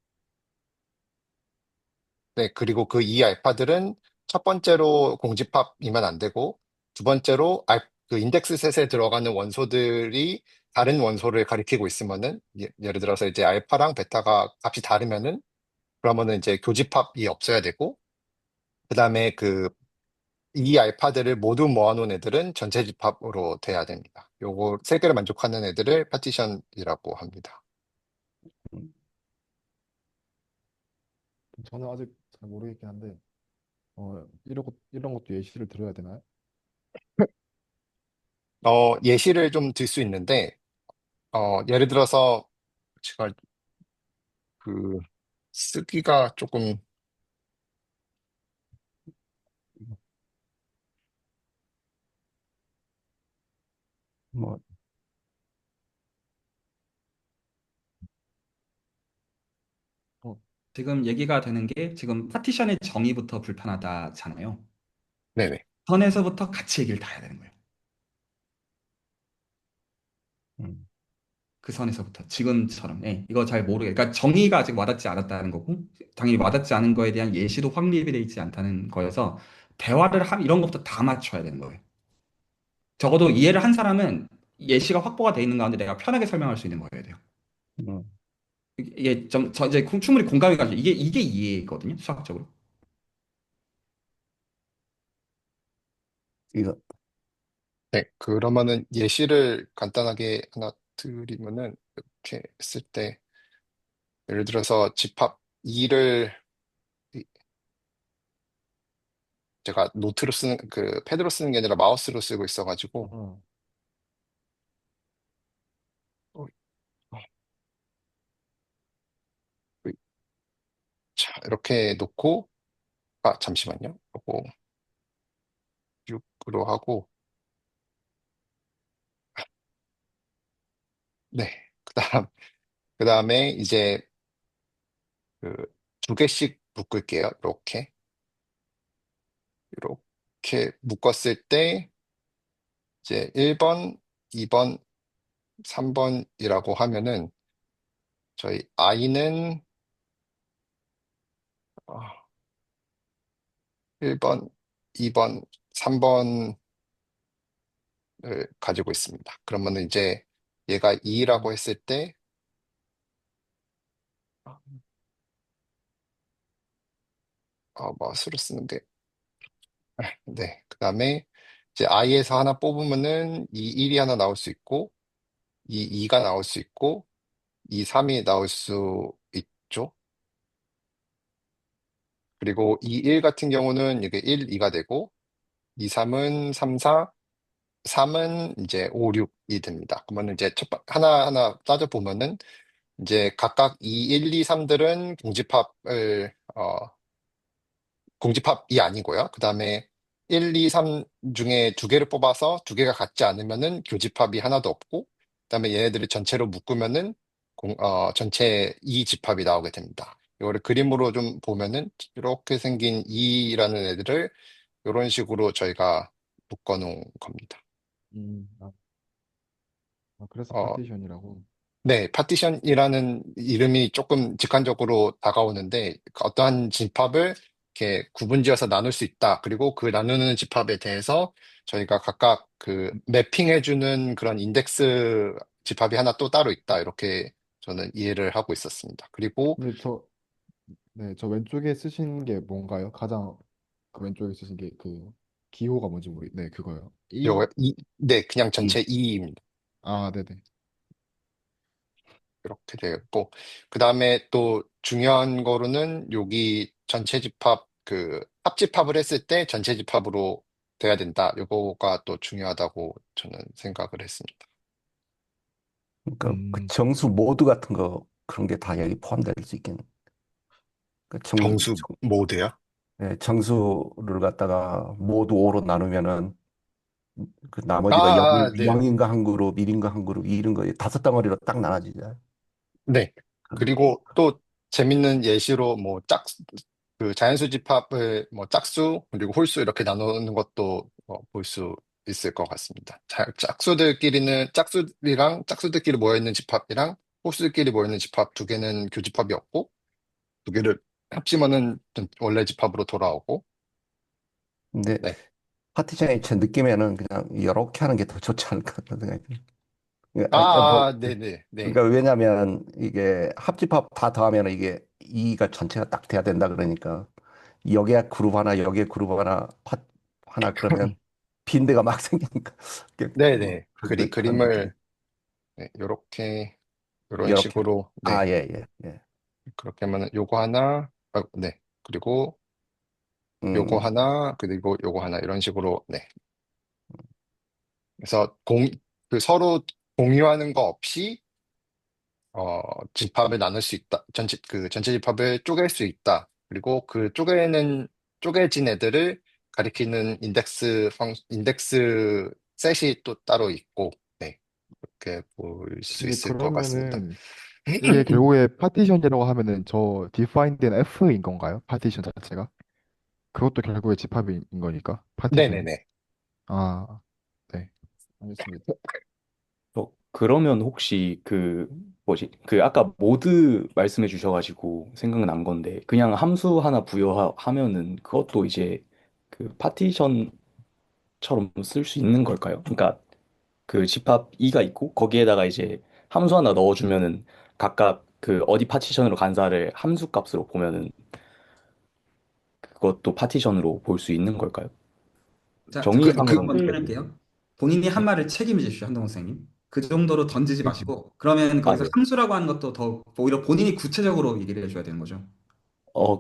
네, 그리고 그 이 알파들은 첫 번째로 공집합이면 안 되고, 두 번째로 그 인덱스 셋에 들어가는 원소들이 다른 원소를 가리키고 있으면은, 예를 들어서 이제 알파랑 베타가 값이 다르면은, 그러면은 이제 교집합이 없어야 되고, 그 다음에 이 알파들을 모두 모아놓은 애들은 전체 집합으로 돼야 됩니다. 요거 세 개를 만족하는 애들을 파티션이라고 합니다. 저는 아직 잘 모르겠긴 한데, 이런 것도 예시를 들어야 되나요? 예시를 좀 들 수 있는데, 예를 들어서 제가 그 쓰기가 조금 뭐, 어, 지금 얘기가 되는 게 지금 파티션의 정의부터 불편하다잖아요. 네네. 선에서부터 같이 얘기를 다 해야 되는 거예요. 음, 그 선에서부터 지금처럼 이거 잘 모르게 그러니까 정의가 아직 와닿지 않았다는 거고 당연히 와닿지 않은 거에 대한 예시도 확립이 되어 있지 않다는 거여서 대화를 이런 것부터 다 맞춰야 되는 거예요. 적어도 이해를 한 사람은 예시가 확보가 돼 있는 가운데 내가 편하게 설명할 수 있는 거여야 돼요. 음, 이게 이제 충분히 공감이 가죠. 이게 이해거든요, 수학적으로. 이거, 네, 그러면은 예시를 간단하게 하나 드리면은 이렇게 했을 때 예를 들어서 집합 2를 제가 노트로 쓰는 패드로 쓰는 게 아니라 마우스로 쓰고 있어가지고 어, 어, 어, 자, 이렇게 놓고 잠시만요. 요거 6으로 하고 네. 그다음에 이제 그 두 개씩 묶을게요. 이렇게 묶었을 때 이제 1번, 2번, 3번이라고 하면은 저희 i는 1번, 2번, 3번을 가지고 있습니다. 그러면은 이제 얘가 2라고 했을 때, 마우스로 쓰는 게, 네. 그 다음에 이제 i에서 하나 뽑으면은 이 1이 하나 나올 수 있고, 이 2가 나올 수 있고, 이 3이 나올 수 있죠. 그리고 이 1 같은 경우는 이게 1, 2가 되고, 이 3은 3, 4, 3은 이제 5, 6이 됩니다. 그러면 이제 하나하나 따져보면은 이제 각각 이 1, 2, 3들은 공집합이 아니고요. 그 다음에 1, 2, 3 중에 두 개를 뽑아서 두 개가 같지 않으면은 교집합이 하나도 없고, 그 다음에 얘네들을 전체로 묶으면은 전체 2집합이 나오게 됩니다. 이거를 그림으로 좀 보면은 이렇게 생긴 2라는 애들을 이런 식으로 저희가 묶어놓은 겁니다. 음, 아, 그래서 어, 파티션이라고. 네, 파티션이라는 이름이 조금 직관적으로 다가오는데 어떠한 집합을 이렇게 구분지어서 나눌 수 있다. 그리고 그 나누는 집합에 대해서 저희가 각각 그 매핑해주는 그런 인덱스 집합이 하나 또 따로 있다. 이렇게 저는 이해를 하고 있었습니다. 그리고 근데 네, 저 왼쪽에 쓰신 게 뭔가요? 가장 그 왼쪽에 쓰신 게 그 기호가 뭔지 네, 그거요. E? 네, 그냥 E. 전체 2입니다. 아, 네네. 이렇게 되었고, 그 다음에 또 중요한 거로는 여기 전체 집합, 합집합을 했을 때 전체 집합으로 돼야 된다. 요거가 또 중요하다고 저는 생각을 했습니다. 그러니까 그 음, 정수 모드 같은 거 그런 게 다 여기 포함될 수 있겠네. 그 정수 모드요? 정수를 갖다가 모두 5로 나누면은 그 아, 나머지가 0, 네. 0인가 한 그룹, 1인가 한 그룹, 이런 거 다섯 덩어리로 딱 나눠지잖아요. 네. 그리고 또 재밌는 예시로 그 자연수 집합을 짝수, 그리고 홀수 이렇게 나누는 것도 볼 수 있을 것 같습니다. 짝수들끼리 모여있는 집합이랑 홀수들끼리 모여있는 집합 두 개는 교집합이 없고, 두 개를 합치면은 좀 원래 집합으로 돌아오고, 근데 네. 파티션이 제 느낌에는 그냥 이렇게 하는 게 더 좋지 않을까 그런 생각이 들어요. 뭐, 네네, 네. 그러니까 왜냐하면 이게 합집합 다 더하면 이게 이가 전체가 딱 돼야 된다 그러니까 여기에 그룹 하나 여기에 그룹 하나 하나 그러면 빈대가 막 생기니까 네네. 그런 느낌. 그림을, 네, 이런 이렇게 식으로, 네. 예, 예, 예. 그렇게 하면은 요거 하나, 네. 그리고 요거 음, 하나, 그리고 요거 하나, 이런 식으로, 네. 그래서 서로 공유하는 거 없이, 집합을 나눌 수 있다. 전체 집합을 쪼갤 수 있다. 그리고 쪼개진 애들을 가리키는 인덱스 셋이 또 따로 있고, 네. 그렇게 볼 수 근데 있을 것 같습니다. 그러면은 이게 결국에 파티션이라고 하면은 저 defined된 F인 건가요? 파티션 자체가? 그것도 결국에 집합인 거니까 파티션이. 네네네. 아, 네. 알겠습니다. 그러면 혹시 그 아까 모드 말씀해 주셔가지고 생각난 건데, 그냥 함수 하나 부여하면은 그것도 이제 그 파티션처럼 쓸 수 있는 걸까요? 그러니까 그 집합 2가 있고, 거기에다가 이제 함수 하나 넣어주면은 각각 그 어디 파티션으로 간사를 함수 값으로 보면은 그것도 파티션으로 볼 수 있는 걸까요? 자, 잠깐 그, 제가 그, 한번 정의상으로는 그래도. 설명할게요. 본인이 한 네. 말을 책임져 주십시오, 한동훈 선생님. 그 정도로 던지지 마시고, 그러면 아, 거기서 네. 함수라고 하는 것도 더 오히려 본인이 구체적으로 얘기를 해줘야 되는 거죠.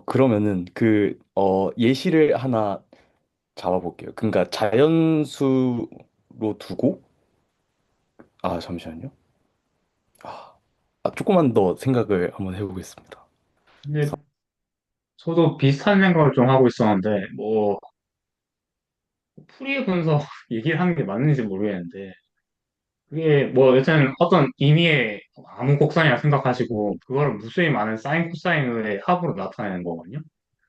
그러면은 예시를 하나 잡아볼게요. 그러니까 자연수로 두고, 잠시만요. 아, 조금만 더 생각을 한번 해보겠습니다. 근데 저도 비슷한 생각을 좀 하고 있었는데, 뭐, 풀이의 분석 얘기를 하는 게 맞는지 모르겠는데, 그게 뭐 여튼 어떤 임의의 아무 곡선이라 생각하시고 그거를 무수히 많은 사인 코사인의 합으로 나타내는 거거든요.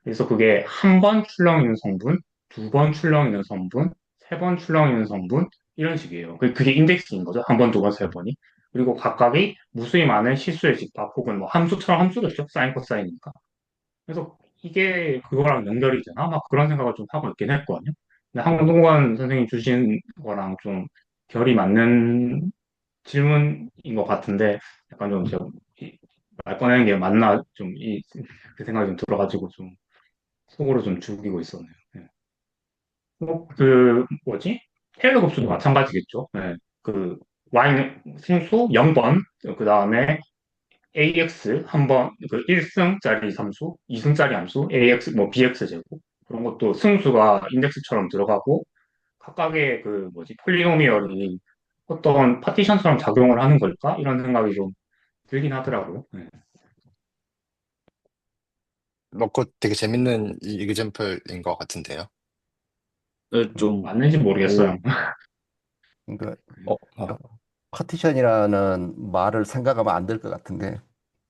그래서 그게 한 번 출렁 있는 성분, 두 번 출렁 있는 성분, 세 번 출렁 있는 성분 이런 식이에요. 그게 인덱스인 거죠. 한 번, 두 번, 세 번이. 그리고 각각이 무수히 많은 실수의 집합 혹은 뭐 함수처럼 함수겠죠. 사인 코사인이니까. 그래서 이게 그거랑 연결이 되나? 막 그런 생각을 좀 하고 있긴 했거든요. 근데 한동관 선생님 주신 거랑 좀 결이 맞는 질문인 것 같은데 약간 좀 제가 말 꺼내는 게 맞나 좀 그 생각이 좀 들어가지고 좀 속으로 좀 죽이고 있었네요. 네. 그 뭐지? 테일러 급수도 마찬가지겠죠. 네. 그 y 승수 0번 그 다음에 ax 한 번 그 1승짜리 함수, 2승짜리 함수 ax 뭐 bx 제곱 그런 것도 승수가 인덱스처럼 들어가고 각각의 그 뭐지 폴리노미얼이 어떤 파티션처럼 작용을 하는 걸까? 이런 생각이 좀 들긴 하더라고요. 네. 뭐, 그거 되게 재밌는 이그젠플인 것 같은데요. 좀, 맞는지 모르겠어요. 오, 그러니까 어, 아, 파티션이라는 말을 생각하면 안 될 것 같은데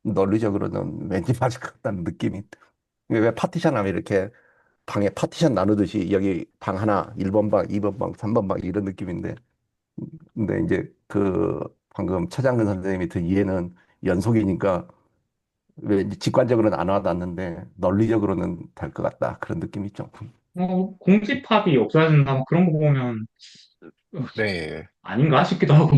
논리적으로는 왠지 맞을 것 같다는 느낌이. 왜 파티션 하면 이렇게 방에 파티션 나누듯이 여기 방 하나 1번 방, 2번 방, 3번 방 이런 느낌인데 근데 이제 그 방금 최장근 선생님이 든 이해는 연속이니까 왠지 직관적으로는 안 와닿는데 논리적으로는 될 것 같다 그런 느낌이 있죠. 공집합이 없어진다 뭐 그런 거 보면 네. 아닌가 싶기도 하고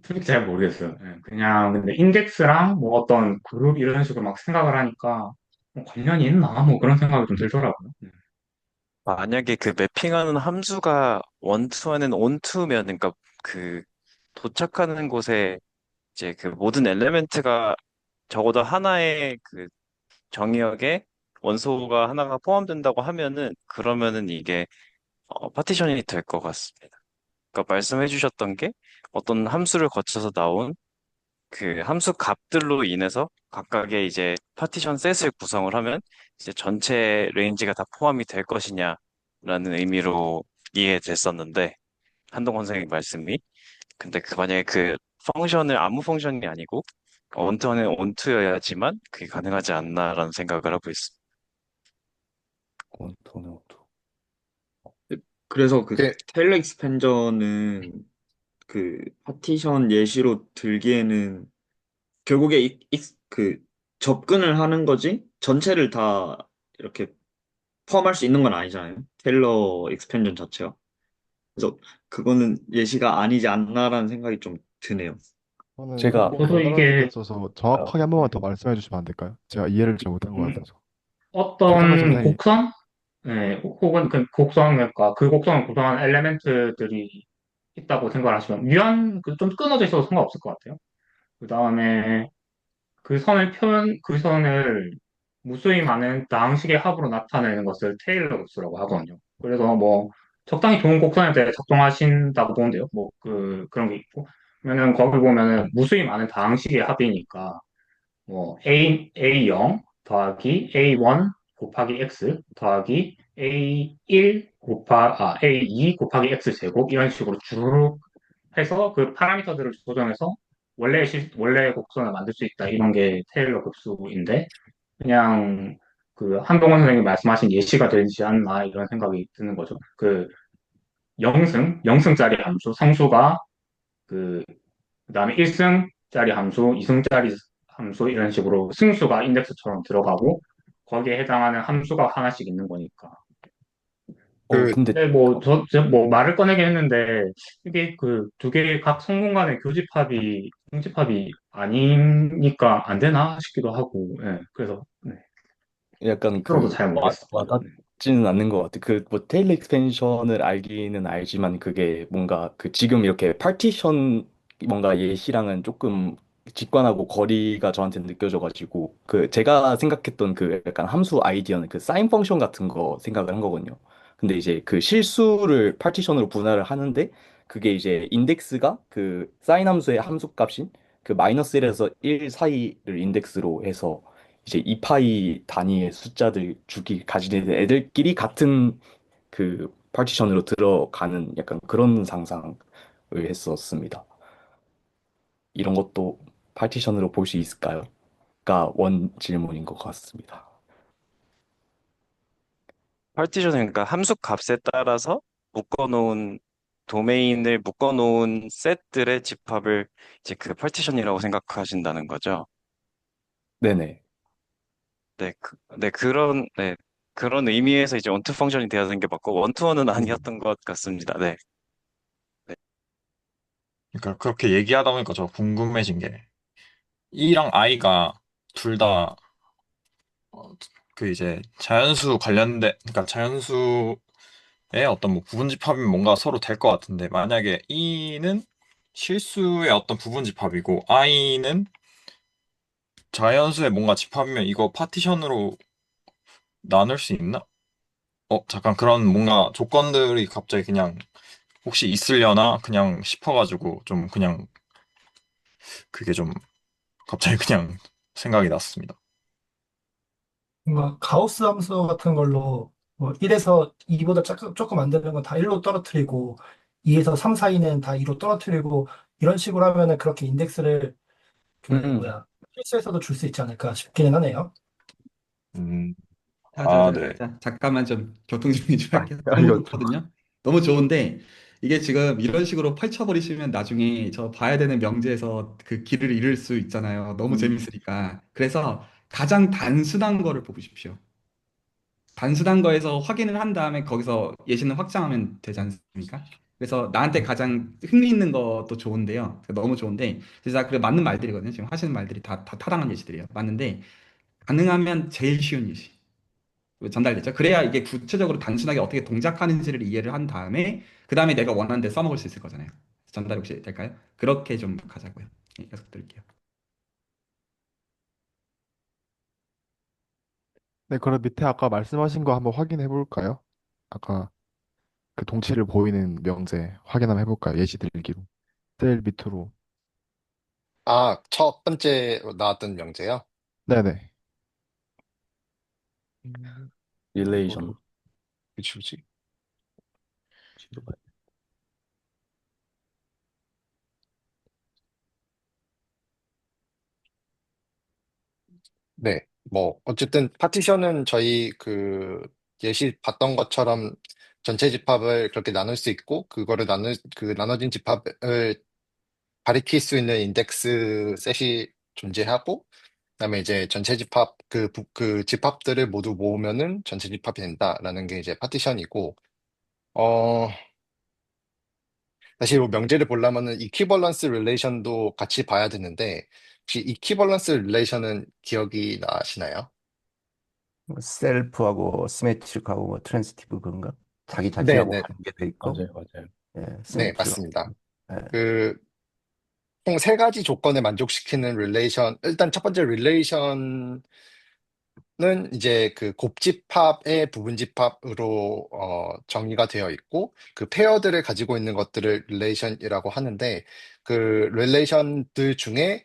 솔직히 잘 모르겠어요. 예, 그냥 근데 인덱스랑 뭐 어떤 그룹 이런 식으로 막 생각을 하니까 뭐 관련이 있나 뭐 그런 생각이 좀 들더라고요. 만약에 그 매핑하는 함수가 원투하는 온투면, 그러니까 그 도착하는 곳에 이제 그 모든 엘레멘트가 적어도 하나의 그 정의역에 원소가 하나가 포함된다고 하면은, 그러면은 이게 파티션이 될 것 같습니다. 그러니까 말씀해 주셨던 게 어떤 함수를 거쳐서 나온 그 함수 값들로 인해서 각각의 이제 파티션 셋을 구성을 하면 이제 전체 레인지가 다 포함이 될 것이냐라는 의미로 이해됐었는데, 한동원 선생님 말씀이. 근데 그 만약에 그 펑션을 아무 펑션이 아니고 원투는 원투여야지만 그게 가능하지 않나라는 생각을 하고 있습니다. 원톤, 원톤. 그래서 그 그, 테일러 익스펜전은 그 파티션 예시로 들기에는 결국에 그 접근을 하는 거지 전체를 다 이렇게 포함할 수 있는 건 아니잖아요. 테일러 익스펜전 자체가. 그래서 그거는 예시가 아니지 않나라는 생각이 좀 드네요. 저는 제가, 더 저도 떨어진 데 이게 있어서 아, 정확하게 한 번만 더 말씀해 주시면 안 될까요? 제가 이해를 잘 못한 것 음, 같아서. 최정근 어떤 선생님, 곡선, 네, 혹은 그 곡선 그러니까 그 곡선을 구성하는 엘레멘트들이 있다고 생각하시면 위안 좀 끊어져 있어도 상관없을 것 같아요. 그 다음에 그 선을 무수히 많은 다항식의 합으로 나타내는 것을 테일러 흡수라고 하거든요. 그래서 뭐 적당히 좋은 곡선에 대해 작동하신다고 보는데요. 뭐 그런 게 있고. 그러면은 거기 보면은 무수히 많은 다항식의 합이니까 뭐 A0 더하기 A1 곱하기 X 더하기 A2 곱하기 X 제곱 이런 식으로 쭉 해서 그 파라미터들을 조정해서 원래 곡선을 만들 수 있다 이런 게 테일러 급수인데 그냥 그 한동원 선생님이 말씀하신 예시가 되지 않나 이런 생각이 드는 거죠. 그 영승짜리 함수 상수가 그 그다음에 1승짜리 함수, 2승짜리 함수 이런 식으로 승수가 인덱스처럼 들어가고 거기에 해당하는 함수가 하나씩 있는 거니까. 그, 근데, 근데 뭐 뭐 말을 꺼내긴 했는데 이게 그 두 개의 각 성분 간의 공집합이 아니니까 안 되나 싶기도 하고, 예. 그래서 네. 약간 저도 그 잘 모르겠어. 네. 와닿지는 않는 것 같아. 그 뭐 테일 익스펜션을 알기는 알지만 그게 뭔가 그 지금 이렇게 파티션 뭔가 예시랑은 조금 직관하고 거리가 저한테 느껴져가지고 그 제가 생각했던 그 약간 함수 아이디어는 그 사인 펑션 같은 거 생각을 한 거거든요. 근데 이제 그 실수를 파티션으로 분할을 하는데 그게 이제 인덱스가 그 사인 함수의 함수 값인 그 마이너스 1에서 1 사이를 인덱스로 해서 이제 2파이 단위의 숫자들 주기 가지는 애들끼리 같은 그 파티션으로 들어가는 약간 그런 상상을 했었습니다. 이런 것도 파티션으로 볼 수 있을까요? 가 원 질문인 것 같습니다. 파티션은 그러니까 함수 값에 따라서 묶어놓은 도메인을 묶어놓은 셋들의 집합을 이제 그 파티션이라고 생각하신다는 거죠. 네네. 그런 의미에서 이제 원투 펑션이 되어야 게 맞고, 원투원은 아니었던 것 같습니다. 네. 네. 그러니까 그렇게 얘기하다 보니까 저 궁금해진 게 E랑 I가 둘 다 그 이제 자연수 관련된 그러니까 자연수의 어떤 뭐 부분집합이면 뭔가 서로 될 것 같은데 만약에 E는 실수의 어떤 부분집합이고 I는 자연수의 뭔가 집합이면 이거 파티션으로 나눌 수 있나? 잠깐 그런 뭔가 조건들이 갑자기 그냥 혹시 있으려나 그냥 싶어가지고 좀 그냥 그게 좀 갑자기 그냥 생각이 났습니다. 뭔가 가우스 함수 같은 걸로 뭐 1에서 2보다 조금 안 되는 건 다 1로 떨어뜨리고 2에서 3 사이는 다 2로 떨어뜨리고 이런 식으로 하면은 그렇게 인덱스를 그 음, 뭐야 필수에서도 줄 수 있지 않을까 싶기는 하네요. 음, 자, 자, 아, 자, 네. 자, 잠깐만 좀 교통 정리 좀 아, 할게요. 너무 이거 좋거든요. 너무 좋은데 이게 지금 이런 식으로 펼쳐버리시면 나중에 저 봐야 되는 명제에서 그 길을 잃을 수 있잖아요. 너무 재밌으니까. 그래서 가장 단순한 거를 뽑으십시오. 단순한 거에서 확인을 한 다음에 거기서 예시는 확장하면 되지 않습니까? 그래서 나한테 가장 흥미있는 것도 좋은데요. 너무 좋은데, 진짜 그래 맞는 말들이거든요. 지금 하시는 말들이 다 타당한 예시들이에요. 맞는데 가능하면 제일 쉬운 예시. 전달됐죠. 그래야 이게 구체적으로 단순하게 어떻게 동작하는지를 이해를 한 다음에 그 다음에 내가 원하는 데 써먹을 수 있을 거잖아요. 전달 혹시 될까요? 그렇게 좀 가자고요. 예, 계속 드릴게요. 네, 그럼 밑에 아까 말씀하신 거 한번 확인해 볼까요? 아까 그 동치를 보이는 명제 확인 한번 해볼까요? 예시 들기로. 셀 밑으로. 첫 번째 나왔던 명제요? 네네. 릴레이션. 이거를, 그치, 그치. 뒤로 가야 돼. 네. 뭐, 어쨌든 파티션은 저희 예시 봤던 것처럼 전체 집합을 그렇게 나눌 수 있고, 나눠진 집합을 가리킬 수 있는 인덱스 셋이 존재하고, 그다음에 이제 전체 집합, 그 집합들을 모두 모으면은 전체 집합이 된다라는 게 이제 파티션이고, 어, 사실 뭐 명제를 보려면은 이퀴벌런스 릴레이션도 같이 봐야 되는데, 혹시 이퀴벌런스 릴레이션은 기억이 나시나요? 셀프하고 시메트릭하고 뭐 트랜시티브 그런가? 자기 네, 자신하고 네, 관계돼 있고, 맞아요, 맞아요. 예, 네, 시메트리가. 맞습니다. 예. 그, 총 세 가지 조건에 만족시키는 릴레이션, 일단 첫 번째 릴레이션 는 이제 그 곱집합의 부분집합으로 정의가 되어 있고 그 페어들을 가지고 있는 것들을 릴레이션이라고 하는데 그 릴레이션들 중에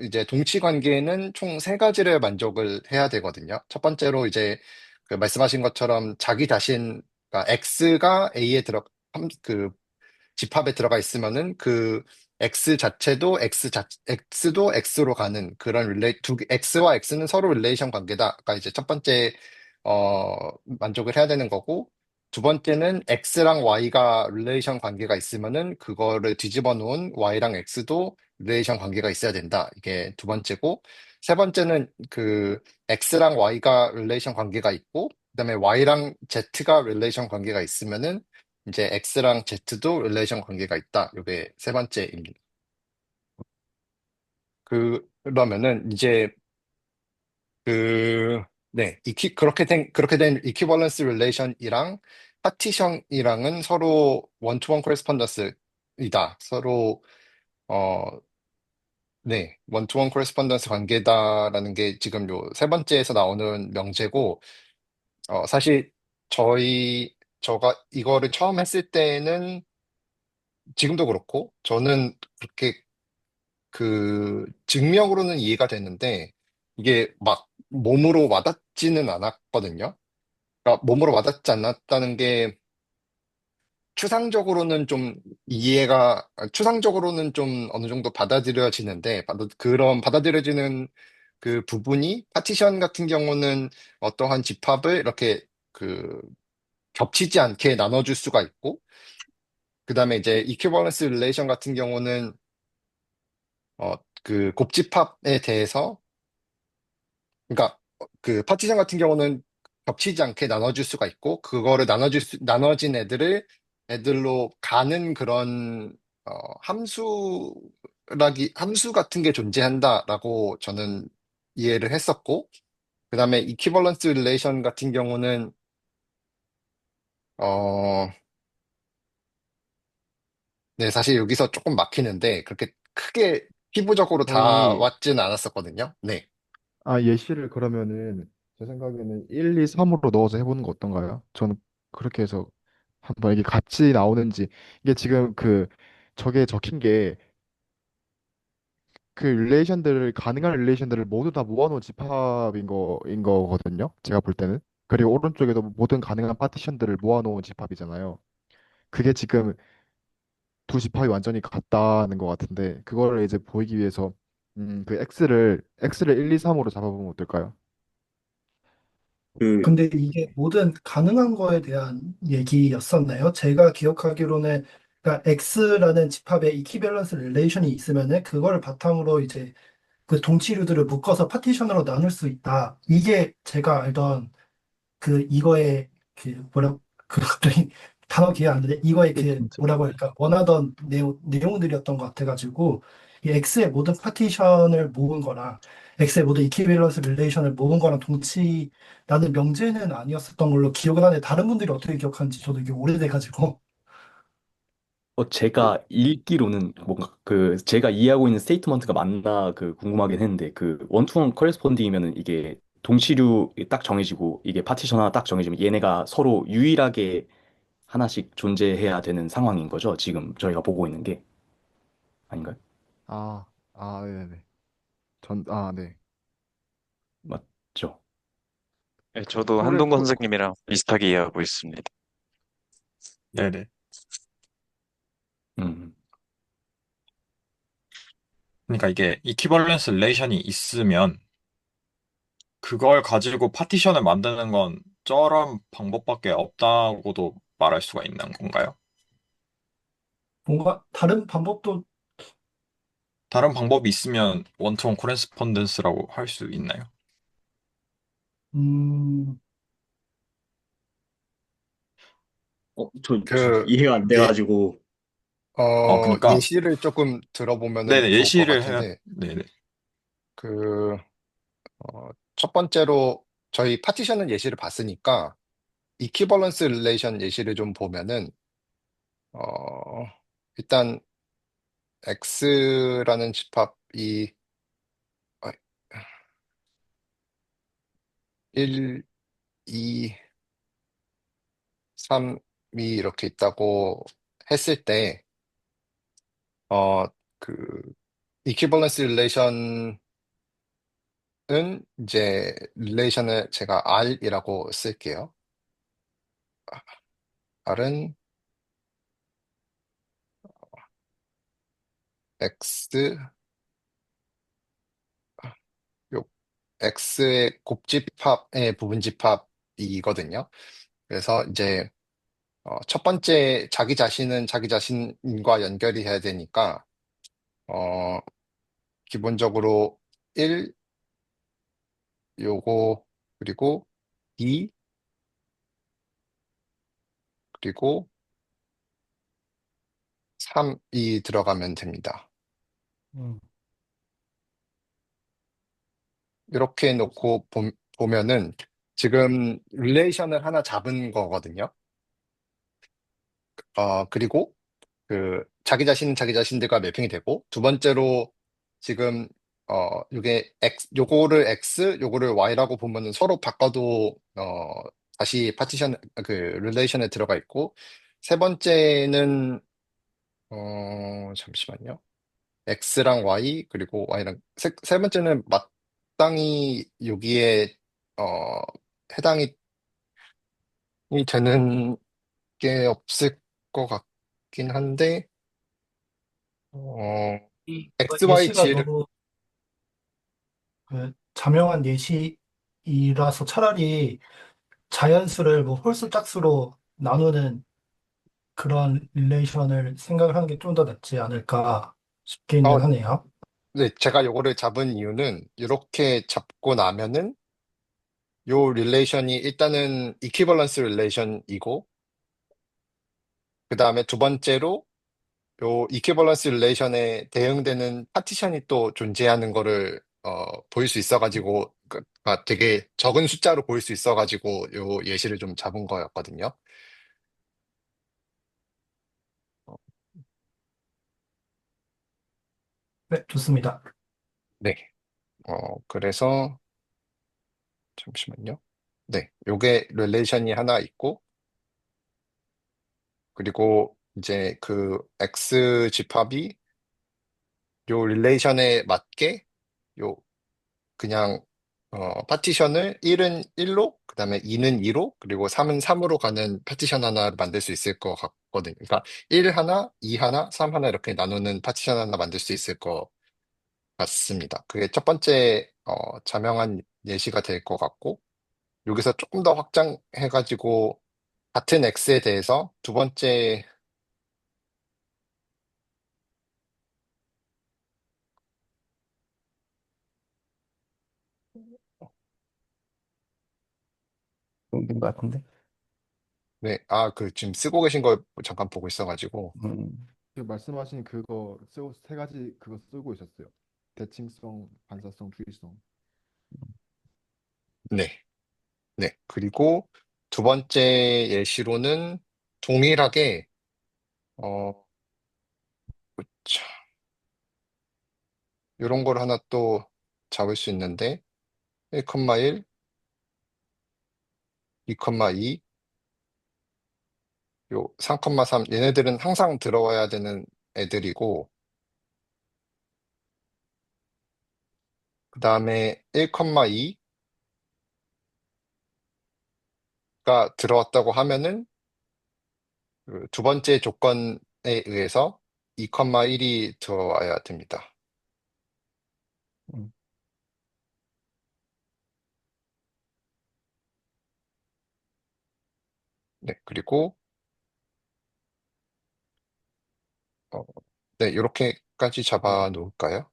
이제 동치 관계는 총 세 가지를 만족을 해야 되거든요. 첫 번째로 이제 그 말씀하신 것처럼 자기 자신, 그러니까 X가 A에 그 집합에 들어가 있으면은 그 X도 X로 가는 그런 X와 X는 서로 릴레이션 관계다가 이제 첫 번째, 어, 만족을 해야 되는 거고, 두 번째는 X랑 Y가 릴레이션 관계가 있으면은 그거를 뒤집어 놓은 Y랑 X도 릴레이션 관계가 있어야 된다. 이게 두 번째고, 세 번째는 X랑 Y가 릴레이션 관계가 있고, 그다음에 Y랑 Z가 릴레이션 관계가 있으면은 이제 X랑 Z도 릴레이션 관계가 있다. 이게 세 번째입니다. 그러면은 이제 네, 그렇게 된 이퀴벌런스 릴레이션이랑 파티션이랑은 서로 원투원 코레스폰던스이다. 서로 어, 네, 원투원 코레스폰던스 관계다라는 게 지금 요 세 번째에서 나오는 명제고, 사실 저가 이거를 처음 했을 때는 지금도 그렇고, 저는 그렇게 증명으로는 이해가 되는데, 이게 막 몸으로 와닿지는 않았거든요. 그러니까 몸으로 와닿지 않았다는 게 추상적으로는 좀 어느 정도 받아들여지는데, 그런 받아들여지는 그 부분이 파티션 같은 경우는 어떠한 집합을 이렇게 그 겹치지 않게 나눠줄 수가 있고, 그 다음에 이제 이퀴버런스 릴레이션 같은 경우는 그 곱집합에 대해서 그러니까 그 파티션 같은 경우는 겹치지 않게 나눠줄 수가 있고 그거를 나눠진 애들로 가는 그런 함수 같은 게 존재한다라고 저는 이해를 했었고 그다음에 이퀴벌런스 릴레이션 같은 경우는 어, 네, 사실 여기서 조금 막히는데 그렇게 크게 피부적으로 다 저희 왔지는 않았었거든요. 네. 예시를 그러면은 제 생각에는 1, 2, 3으로 넣어서 해보는 거 어떤가요? 저는 그렇게 해서 한번 이게 같이 나오는지 이게 지금 저게 적힌 게 릴레이션들을 가능한 릴레이션들을 모두 다 모아놓은 집합인 거거든요. 제가 볼 때는. 그리고 오른쪽에도 모든 가능한 파티션들을 모아놓은 집합이잖아요. 그게 지금 두 집합이 완전히 같다는 것 같은데 그거를 이제 보이기 위해서 그 x를 1, 2, 3으로 잡아보면 어떨까요? 그, 근데 이게 모든 가능한 거에 대한 얘기였었나요? 제가 기억하기로는 그러니까 X라는 집합에 이퀴밸런스 릴레이션이 있으면은 그거를 바탕으로 이제 그 동치류들을 묶어서 파티션으로 나눌 수 있다. 이게 제가 알던 이거의 갑자기 단어 기억 안 나는데 이거의 뭐라고 할까 원하던 내용들이었던 것 같아가지고 이 X의 모든 파티션을 모은 거랑 X의 모든 이퀴밸런스 릴레이션을 모은 거랑 동치라는 명제는 아니었었던 걸로 기억을 하는데 다른 분들이 어떻게 기억하는지 저도 이게 오래돼가지고 제가 읽기로는 뭔가 제가 이해하고 있는 스테이트먼트가 맞나 궁금하긴 했는데 원투원 커레스폰딩이면은 이게 동시류 딱 정해지고 이게 파티션 하나 딱 정해지면 얘네가 서로 유일하게 하나씩 존재해야 되는 상황인 거죠. 지금 저희가 보고 있는 게 아닌가요? 네네. 네. 맞죠? 네, 저도 코레, 한동건 코, 선생님이랑 비슷하게 이해하고 있습니다. 네네. 음. 그러니까 이게 이퀴벌런스 릴레이션이 있으면 그걸 가지고 파티션을 만드는 건 저런 방법밖에 없다고도 말할 수가 있는 건가요? 뭔가 다른 방법도 다른 방법이 있으면 원투원 코레스폰던스라고 할 수 있나요? 음, 저 그, 이해가 안 예, 돼가지고, 그러니까 예시를 조금 들어보면은 네네 좋을 것 예시를 해야 같은데, 네네 그, 첫 번째로 저희 파티션은 예시를 봤으니까, 이퀴벌런스 릴레이션 예시를 좀 보면은, 어, 일단 X라는 집합이 1, 2, 3이 이렇게 있다고 했을 때, 어, 그, 이퀴벌런스 릴레이션은 이제 릴레이션을 제가 R이라고 쓸게요. R은 X, 요 X의 곱집합의 부분집합이거든요. 그래서 이제 첫 번째 자기 자신은 자기 자신과 연결이 해야 되니까 어, 기본적으로 1 요거 그리고 2 그리고 3이 들어가면 됩니다. 음. 이렇게 놓고 보면은 지금 릴레이션을 하나 잡은 거거든요. 그리고 자기 자신은 자기 자신들과 매핑이 되고 두 번째로 지금 요게 요거를 X, 요거를 Y라고 보면은 서로 바꿔도 다시 파티션 릴레이션에 들어가 있고 세 번째는 잠시만요. X랑 Y 그리고 Y랑 세 번째는 마땅히 여기에 어 해당이 되는 게 없을 것 같긴 한데 어 XY 예시가 지를 너무 자명한 예시이라서 차라리 자연수를 뭐 홀수 짝수로 나누는 그런 릴레이션을 생각을 하는 게 좀 더 낫지 않을까 싶기는 어, 하네요. 네, 제가 요거를 잡은 이유는 이렇게 잡고 나면은 요 릴레이션이 일단은 이퀴벌런스 릴레이션이고, 그 다음에 두 번째로 요 이퀴벌런스 릴레이션에 대응되는 파티션이 또 존재하는 거를 보일 수 있어가지고, 그러니까 되게 적은 숫자로 보일 수 있어가지고 요 예시를 좀 잡은 거였거든요. 네, 좋습니다. 네. 그래서 잠시만요. 네, 요게 릴레이션이 하나 있고, 그리고 이제 그 X 집합이 요 릴레이션에 맞게 요 그냥 파티션을 1은 1로, 그다음에 2는 2로, 그리고 3은 3으로 가는 파티션 하나를 만들 수 있을 것 같거든요. 그러니까 1 하나, 2 하나, 3 하나 이렇게 나누는 파티션 하나 만들 수 있을 것 같습니다. 그게 첫 번째 자명한 예시가 될 것 같고, 여기서 조금 더 확장해가지고 같은 X에 대해서 두 번째, 끊긴 것 같은데. 네, 그 지금 쓰고 계신 걸 잠깐 보고 있어가지고, 음, 그 말씀하신 그거 쓰고 세 가지 그거 쓰고 있었어요. 대칭성, 반사성, 주의성. 네, 네. 그리고 두 번째 예시로는 동일하게, 어, 이런 걸 하나 또 잡을 수 있는데, 1,1, 2,2, 요 3,3, 얘네들은 항상 들어와야 되는 애들이고, 그 다음에 1,2가 들어왔다고 하면은, 그두 번째 조건에 의해서 2,1이 들어와야 됩니다. 음. 네, 그리고, 어, 네, 이렇게까지 네, 잡아 놓을까요?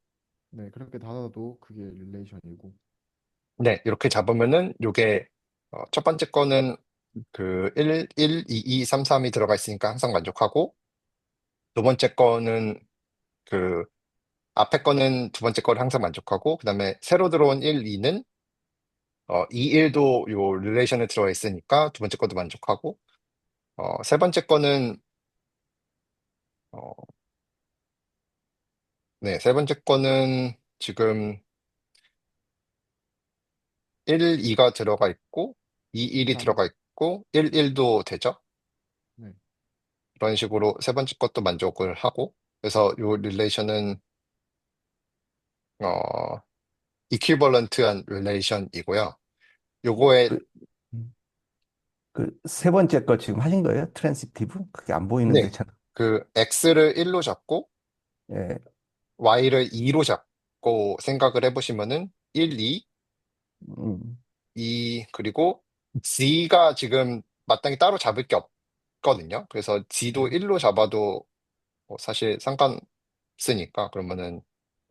네, 그렇게 닫아도 그게 릴레이션이고. 네, 이렇게 잡으면은 요게 첫 번째 거는 그 1, 2, 2, 3, 3이 들어가 있으니까 항상 만족하고 두 번째 거는 그 앞에 거는 두 번째 거를 항상 만족하고 그다음에 새로 들어온 1, 2는 2, 1도 요 릴레이션에 들어가 있으니까 두 번째 거도 만족하고 세 번째 거는 어, 네, 세 번째 거는 지금 1, 2가 들어가 있고 2, 1이 3, 들어가 있고 1, 1도 되죠? 네, 그런 식으로 세 번째 것도 만족을 하고 그래서 요 릴레이션은 어 이퀴벌런트한 릴레이션이고요. 요거에 그, 그 세 번째 거 지금 하신 거예요? 트랜시티브? 그게 안 보이는데 네, 참. 그 x를 1로 잡고 예, y를 2로 잡고 생각을 해보시면은 1, 2, 음, 2 그리고 z가 지금 마땅히 따로 잡을 게 없거든요. 그래서 z도 네. 1로 잡아도 뭐 사실 상관없으니까 그러면은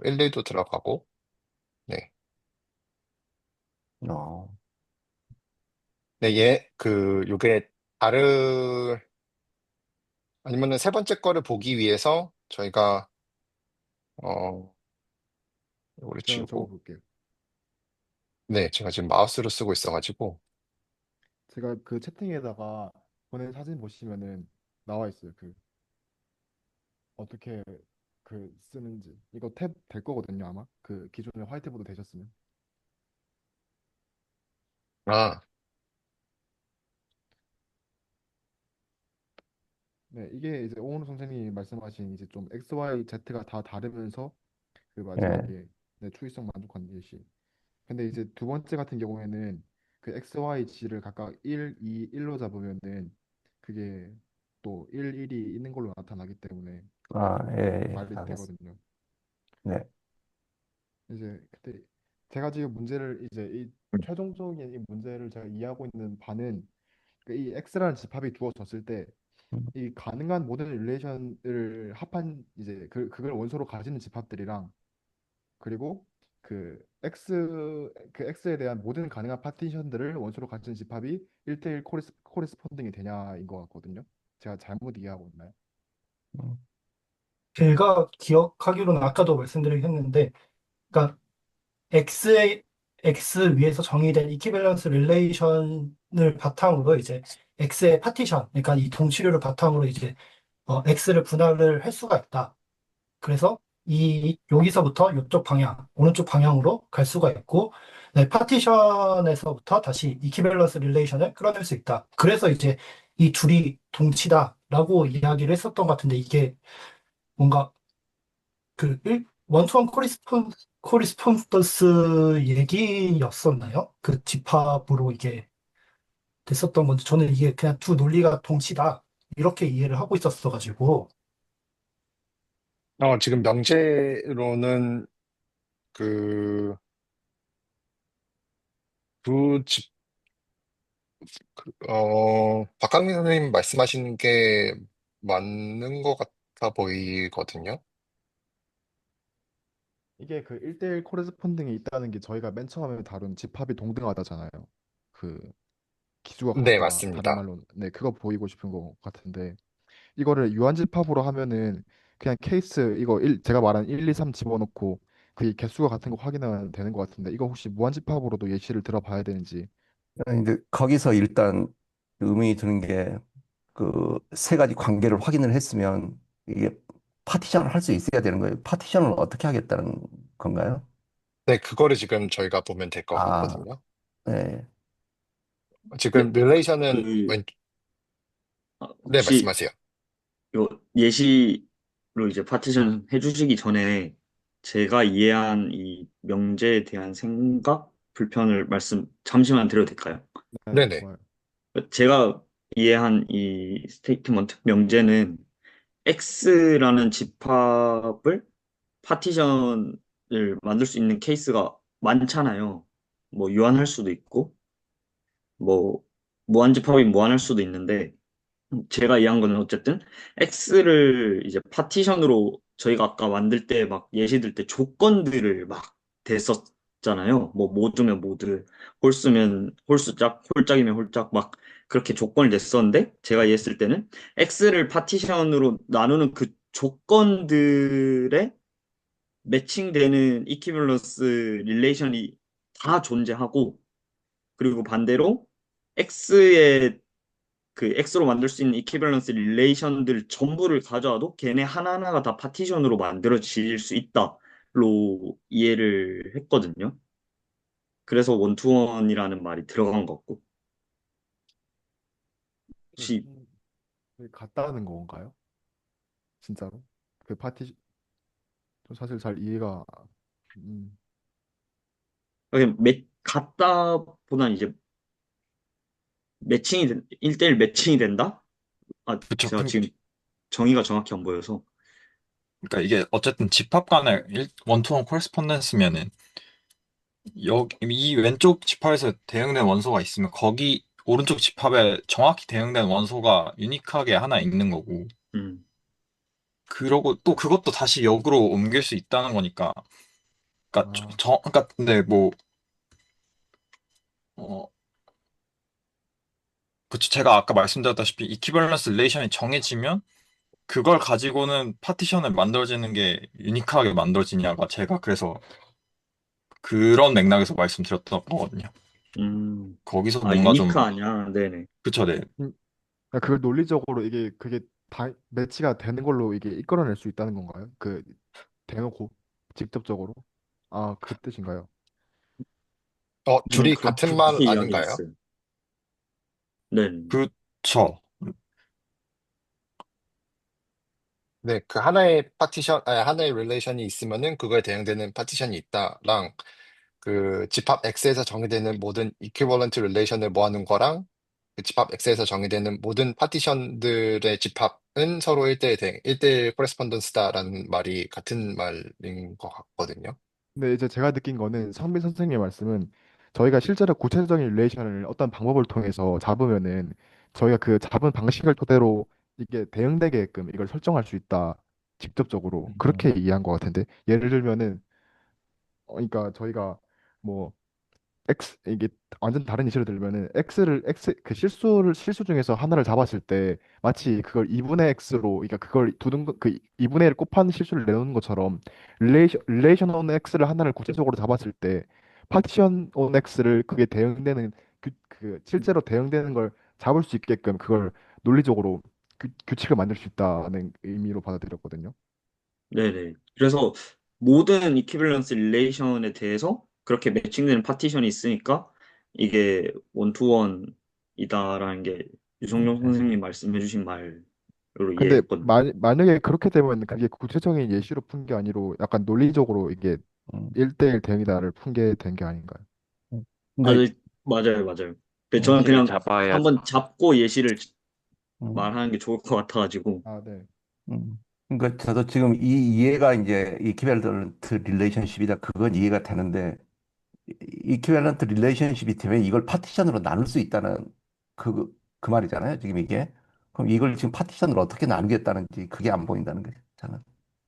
1, 2도 들어가고 네. 어, 네, 요게 아니면은 세 번째 거를 보기 위해서 저희가, 어, 이거를 제가 지우고, 적어볼게요. 네, 제가 지금 마우스로 쓰고 있어가지고, 제가 그 채팅에다가 보낸 사진 보시면은 나와 있어요. 그 어떻게 그 쓰는지. 이거 탭 될 거거든요, 아마. 그 기존에 화이트보드 되셨으면. 아, 네, 이게 이제 오은우 선생님이 말씀하신 이제 좀 X, Y, Z가 다 다르면서 그 예, 마지막에 네, 추이성 만족한 예시. 근데 이제 두 번째 같은 경우에는 그 X, Y, G를 각각 1, 2, 1로 잡으면은 그게 또 1, 1이 있는 걸로 나타나기 때문에 예, 예, 말이 알겠습니다. 되거든요. 네, 이제 그때 제가 지금 문제를 이제 이 최종적인 이 문제를 제가 이해하고 있는 바는 그이 X라는 집합이 두어졌을 때 음, 이 가능한 모든 릴레이션을 합한 이제 그걸 원소로 가지는 집합들이랑 그리고 그 X에 대한 모든 가능한 파티션들을 원소로 가진 집합이 1대1 코레스폰딩이 되냐인 것 같거든요. 제가 잘못 이해하고 있나요? 음, 제가 기억하기로는 아까도 말씀드리긴 했는데, 그러니까 X의 X 위에서 정의된 이퀴밸런스 릴레이션을 바탕으로 이제 X의 파티션, 그러니까 이 동치류를 바탕으로 이제 X를 분할을 할 수가 있다. 그래서 이 여기서부터 이쪽 방향, 오른쪽 방향으로 갈 수가 있고, 네, 파티션에서부터 다시 이퀴밸런스 릴레이션을 끌어낼 수 있다. 그래서 이제 이 둘이 동치다라고 이야기를 했었던 것 같은데 이게 뭔가 원투원 코리스폰던스 얘기였었나요? 그 집합으로 이게 됐었던 건데 저는 이게 그냥 두 논리가 동치다 이렇게 이해를 하고 있었어가지고. 지금 명제로는 그, 두 집, 박강민 선생님 말씀하시는 게 맞는 것 같아 보이거든요. 이게 그 1대1 코레스폰딩이 있다는 게 저희가 맨 처음에 다룬 집합이 동등하다잖아요. 그 기수가 네, 같다. 다른 맞습니다. 말로 네, 그거 보이고 싶은 것 같은데 이거를 유한집합으로 하면은 그냥 케이스 이거 제가 말한 1, 2, 3 집어넣고 그 개수가 같은 거 확인하면 되는 것 같은데 이거 혹시 무한집합으로도 예시를 들어봐야 되는지. 근데 거기서 일단 의문이 드는 게 그 세 가지 관계를 확인을 했으면 이게 파티션을 할 수 있어야 되는 거예요. 파티션을 어떻게 하겠다는 건가요? 네, 그거를 지금 저희가 보면 될 것 아, 같거든요. 네. 지금 네, 릴레이션은 그, 네, 혹시 말씀하세요. 요 예시로 이제 파티션 해주시기 전에 제가 이해한 이 명제에 대한 생각, 불편을 말씀 잠시만 드려도 될까요? 네, 네네. 좋아요. 제가 이해한 이 스테이트먼트 명제는 X라는 집합을 파티션을 만들 수 있는 케이스가 많잖아요. 뭐 유한할 수도 있고, 뭐 무한집합이 무한할 수도 있는데, 제가 이해한 거는 어쨌든 X를 이제 파티션으로 저희가 아까 만들 때 막 예시 들 때 조건들을 막 댔었잖아요. 뭐 모두면 모두, 홀수면 홀수짝, 홀짝이면 홀짝 막 그렇게 조건을 냈었는데 제가 이해했을 때는 X를 파티션으로 나누는 그 조건들에 매칭되는 이퀴밸런스 릴레이션이 다 존재하고 그리고 반대로 X의 그 X로 만들 수 있는 이퀴밸런스 릴레이션들 전부를 가져와도 걔네 하나하나가 다 파티션으로 만들어질 수 있다로 이해를 했거든요. 그래서 원투원이라는 말이 들어간 것 같고 혹시 같다는 건가요? 진짜로? 그 파티 저 사실 잘 이해가 음, 그냥 같다보다는 이제 1대1 매칭이 된다? 아, 그쵸. 제가 지금 정의가 정확히 안 보여서. 그러니까 이게 어쨌든 집합 간의 원투원 코레스폰던스면은 여기 이 왼쪽 집합에서 대응된 원소가 있으면 거기 오른쪽 집합에 정확히 대응된 원소가 유니크하게 하나 있는 거고 음, 그러고 또 그것도 다시 역으로 옮길 수 있다는 거니까 그러니까 아, 그러니까 근데 뭐 어, 그쵸. 제가 아까 말씀드렸다시피 이퀴밸런스 릴레이션이 정해지면 그걸 가지고는 파티션을 만들어지는 게 유니크하게 만들어지냐가 제가 그래서 그런 맥락에서 말씀드렸던 거거든요. 거기서 뭔가 유니크 좀 아니야. 네네. 그쵸, 네. 그러니까 그걸 논리적으로 이게 그게 다 매치가 되는 걸로 이게 이끌어낼 수 있다는 건가요? 그 대놓고 직접적으로 그 뜻인가요? 저는 둘이 같은 말 그렇게 아닌가요? 이야기했어요. 네. 그쵸. 네, 그 하나의 파티션, 아니, 하나의 릴레이션이 있으면은 그거에 대응되는 파티션이 있다랑 그 집합 X에서 정의되는 모든 이퀴벌런트 릴레이션을 모아놓은 거랑 그 집합 X에서 정의되는 모든 파티션들의 집합은 서로 1대1 대응, 1대1 코레스폰던스다라는 말이 같은 말인 것 같거든요. 근데 이제 제가 느낀 거는 성빈 선생님의 말씀은 저희가 실제로 구체적인 릴레이션을 어떤 방법을 통해서 잡으면은 저희가 그 잡은 방식을 토대로 이게 대응되게끔 이걸 설정할 수 있다. 직접적으로 그렇게 이해한 것 같은데 예를 들면은 그러니까 저희가 뭐 이게 완전 다른 예시를 들면은 그 실수 중에서 하나를 잡았을 때 마치 그걸 2분의 x로, 그러니까 그걸 그 2분의 1 곱한 실수를 내놓는 것처럼 릴레이션 on x를 하나를 구체적으로 잡았을 때 파티션 on x를 그게 대응되는 그 실제로 대응되는 걸 잡을 수 있게끔 그걸 논리적으로 규칙을 만들 수 있다는 의미로 받아들였거든요. 네네. 그래서 모든 이퀴밸런스 릴레이션에 대해서 그렇게 매칭되는 파티션이 있으니까 이게 원투원이다라는 게 유성룡 네. 선생님 말씀해 주신 말로 근데 이해했거든요. 만약에 그렇게 되면 그게 구체적인 예시로 푼 게 아니고 약간 논리적으로 이게 음, 1대1 대응이다를 푼 게 된 게 아닌가요? 음. 아, 근데 네, 맞아요, 맞아요. 근데 저는 예시를 그냥 잡아야 한번 잡고 예시를 음, 말하는 게 좋을 것 같아가지고. 아, 네. 그러니까 저도 지금 이 이해가 이제 이퀴밸런트 릴레이션십이다 그건 이해가 되는데 이퀴밸런트 릴레이션십이 되면 이걸 파티션으로 나눌 수 있다는 그 말이잖아요. 지금 이게. 그럼 이걸 지금 파티션으로 어떻게 나누겠다는지 그게 안 보인다는 거죠. 저는.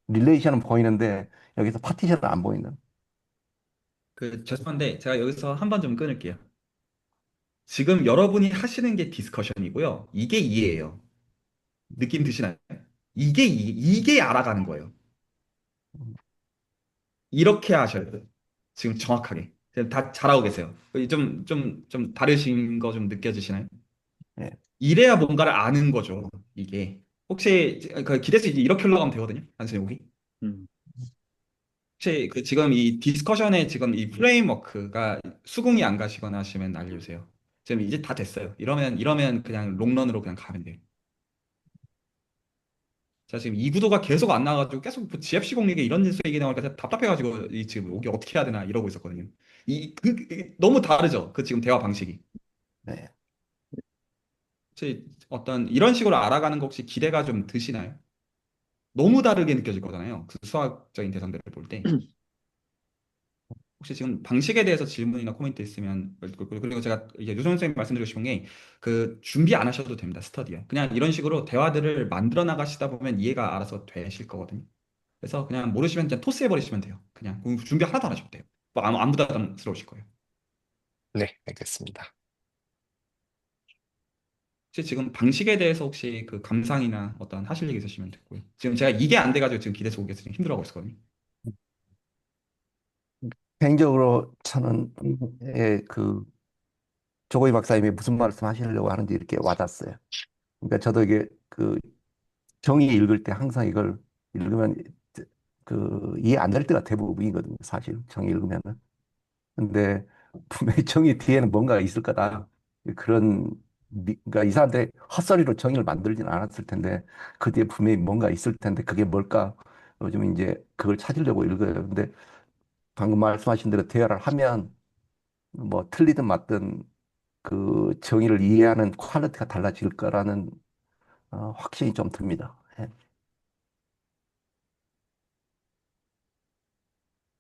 릴레이션은 보이는데 여기서 파티션은 안 보이는. 죄송한데 제가 여기서 한 번 좀 끊을게요. 지금 여러분이 하시는 게 디스커션이고요. 이게 이해예요. 느낌 드시나요? 이게 알아가는 거예요. 이렇게 하셔야 돼요. 지금 정확하게. 지금 다 잘하고 계세요. 좀 다르신 거 좀 느껴지시나요? 예. 이래야 뭔가를 아는 거죠. 이게. 혹시 그 기대수 이제 이렇게 올라가면 되거든요. 단순히 여기. 음. 혹시 그 지금 이 디스커션의 지금 이 프레임워크가 수긍이 안 가시거나 하시면 알려주세요. 지금 이제 다 됐어요. 이러면 그냥 롱런으로 그냥 가면 돼요. 제가 지금 이 구도가 계속 안 나와가지고 계속 뭐 GFC 공략에 이런 뉴스 얘기 나오니까 제가 답답해가지고 지금 여기 어떻게 해야 되나 이러고 있었거든요. 너무 다르죠. 그 지금 대화 방식이. 네. 혹시 어떤 이런 식으로 알아가는 거 혹시 기대가 좀 드시나요? 너무 다르게 느껴질 거잖아요. 그 수학적인 대상들을 볼 때. 혹시 지금 방식에 대해서 질문이나 코멘트 있으면 그리고 제가 이제 유선 선생님 말씀드리고 싶은 게 그 준비 안 하셔도 됩니다. 스터디에. 그냥 이런 식으로 대화들을 만들어 나가시다 보면 이해가 알아서 되실 거거든요. 그래서 그냥 모르시면 그냥 토스해 버리시면 돼요. 그냥 준비 하나도 안 하셔도 돼요. 뭐 아무 안 부담스러우실 거예요. 네, 알겠습니다. 혹시 지금 방식에 대해서 혹시 그 감상이나 어떤 하실 얘기 있으시면 듣고요. 지금 제가 이게 안 돼가지고 지금 기대 속에서 지금 힘들어하고 있었거든요. 개인적으로 저는 그 조고희 박사님이 무슨 말씀 하시려고 하는지 이렇게 와닿았어요. 그러니까 저도 이게 그 정의 읽을 때 항상 이걸 읽으면 그 이해 안 될 때가 대부분이거든요. 사실 정의 읽으면은. 근데 분명히 정의 뒤에는 뭔가가 있을 거다. 그런 그러니까 이 사람들이 헛소리로 정의를 만들지는 않았을 텐데 그 뒤에 분명히 뭔가 있을 텐데 그게 뭘까? 요즘 이제 그걸 찾으려고 읽어요. 근데 방금 말씀하신 대로 대화를 하면 뭐 틀리든 맞든 그 정의를 이해하는 퀄리티가 달라질 거라는 확신이 좀 듭니다. 예.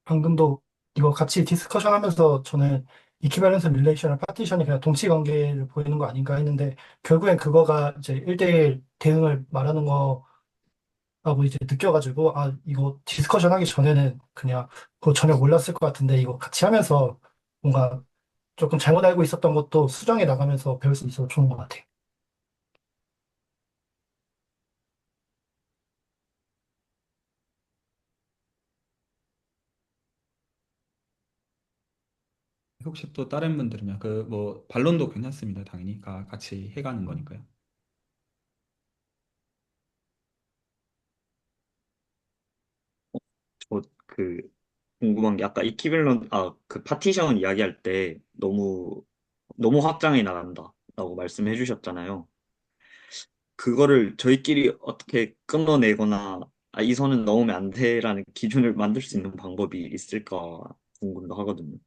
방금도 이거 같이 디스커션 하면서 저는 이퀴밸런스 릴레이션을 파티션이 그냥 동치 관계를 보이는 거 아닌가 했는데 결국엔 그거가 이제 1대1 대응을 말하는 거라고 이제 느껴가지고 아 이거 디스커션 하기 전에는 그냥 그거 전혀 몰랐을 것 같은데 이거 같이 하면서 뭔가 조금 잘못 알고 있었던 것도 수정해 나가면서 배울 수 있어서 좋은 것 같아요. 혹시 또 다른 분들은요? 그 뭐 반론도 괜찮습니다. 당연히 같이 해가는 거니까요. 저 그 궁금한 게 아까 그 파티션 이야기할 때 너무 확장이 나간다라고 말씀해 주셨잖아요. 그거를 저희끼리 어떻게 끊어내거나 이 선은 넣으면 안 돼라는 기준을 만들 수 있는 방법이 있을까 궁금도 하거든요.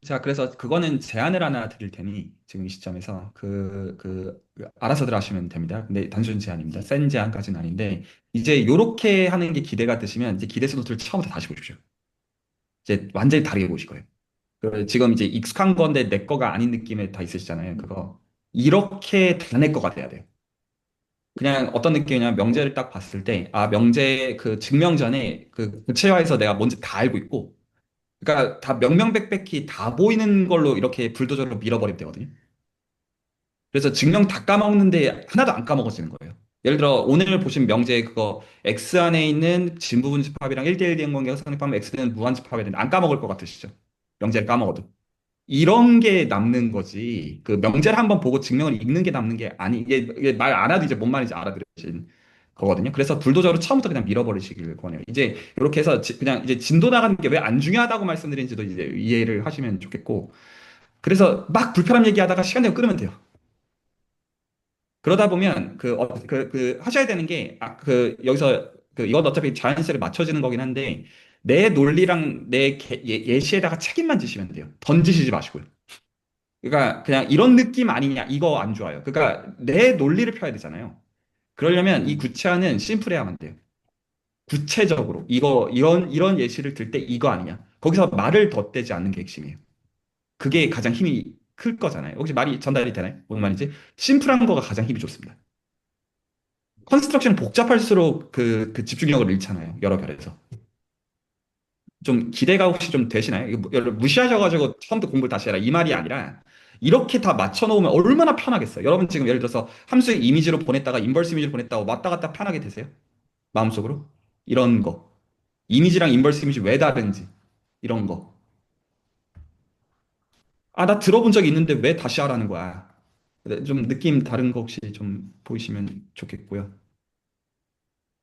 자, 그래서 그거는 제안을 하나 드릴 테니 지금 이 시점에서 알아서들 하시면 됩니다. 근데 단순 제안입니다. 센 제안까지는 아닌데 이제 요렇게 하는 게 기대가 되시면 이제 기대 수노트를 처음부터 다시 보십시오. 이제 완전히 다르게 보실 거예요. 지금 이제 익숙한 건데 내 거가 아닌 느낌에 다 있으시잖아요. 그거 이렇게 다 내 거가 돼야 돼요. 그냥 어떤 느낌이냐면 명제를 딱 봤을 때 명제 그 증명 전에 그 구체화해서 내가 뭔지 다 알고 있고 그러니까 다 명명백백히 다 보이는 걸로 이렇게 불도저로 밀어버리면 되거든요. 그래서 증명 다 까먹는데 하나도 안 까먹어지는 거예요. 예를 들어 오늘 보신 명제 그거 X 안에 있는 진부분 집합이랑 1대1 대응 관계가 성립하면 X는 무한 집합이 되는데 안 까먹을 것 같으시죠? 명제를 까먹어도. 이런 게 남는 거지. 그 명제를 한번 보고 증명을 읽는 게 남는 게 아니, 이게 말 안 해도 이제 뭔 말인지 알아들으신 거거든요. 그래서 불도저로 처음부터 그냥 밀어버리시길 권해요. 이제 이렇게 해서 그냥 이제 진도 나가는 게 왜 안 중요하다고 말씀드린지도 이제 이해를 하시면 좋겠고. 그래서 막 불편한 얘기하다가 시간 되고 끊으면 돼요. 그러다 보면 하셔야 되는 게, 여기서 이건 어차피 자연스레 맞춰지는 거긴 한데, 내 논리랑 내 예시에다가 책임만 지시면 돼요. 던지시지 마시고요. 그러니까 그냥 이런 느낌 아니냐, 이거 안 좋아요. 그러니까 내 논리를 펴야 되잖아요. 그러려면 이 구체화는 심플해야만 돼요. 구체적으로 이런 예시를 들 때 이거 아니냐. 거기서 말을 덧대지 않는 게 핵심이에요. 그게 가장 힘이 클 거잖아요. 혹시 말이 전달이 되나요? 뭔 말인지? 심플한 거가 가장 힘이 좋습니다. 컨스트럭션이 복잡할수록 그 집중력을 잃잖아요. 여러 결에서. 좀 기대가 혹시 좀 되시나요? 이거 무시하셔가지고 처음부터 공부를 다시 해라. 이 말이 아니라 이렇게 다 맞춰놓으면 얼마나 편하겠어요. 여러분 지금 예를 들어서 함수의 이미지로 보냈다가 인버스 이미지로 보냈다고 왔다 갔다 편하게 되세요? 마음속으로? 이런 거. 이미지랑 인버스 이미지 왜 다른지. 이런 거. 아, 나 들어본 적 있는데 왜 다시 하라는 거야. 좀 느낌 다른 거 혹시 좀 보이시면 좋겠고요.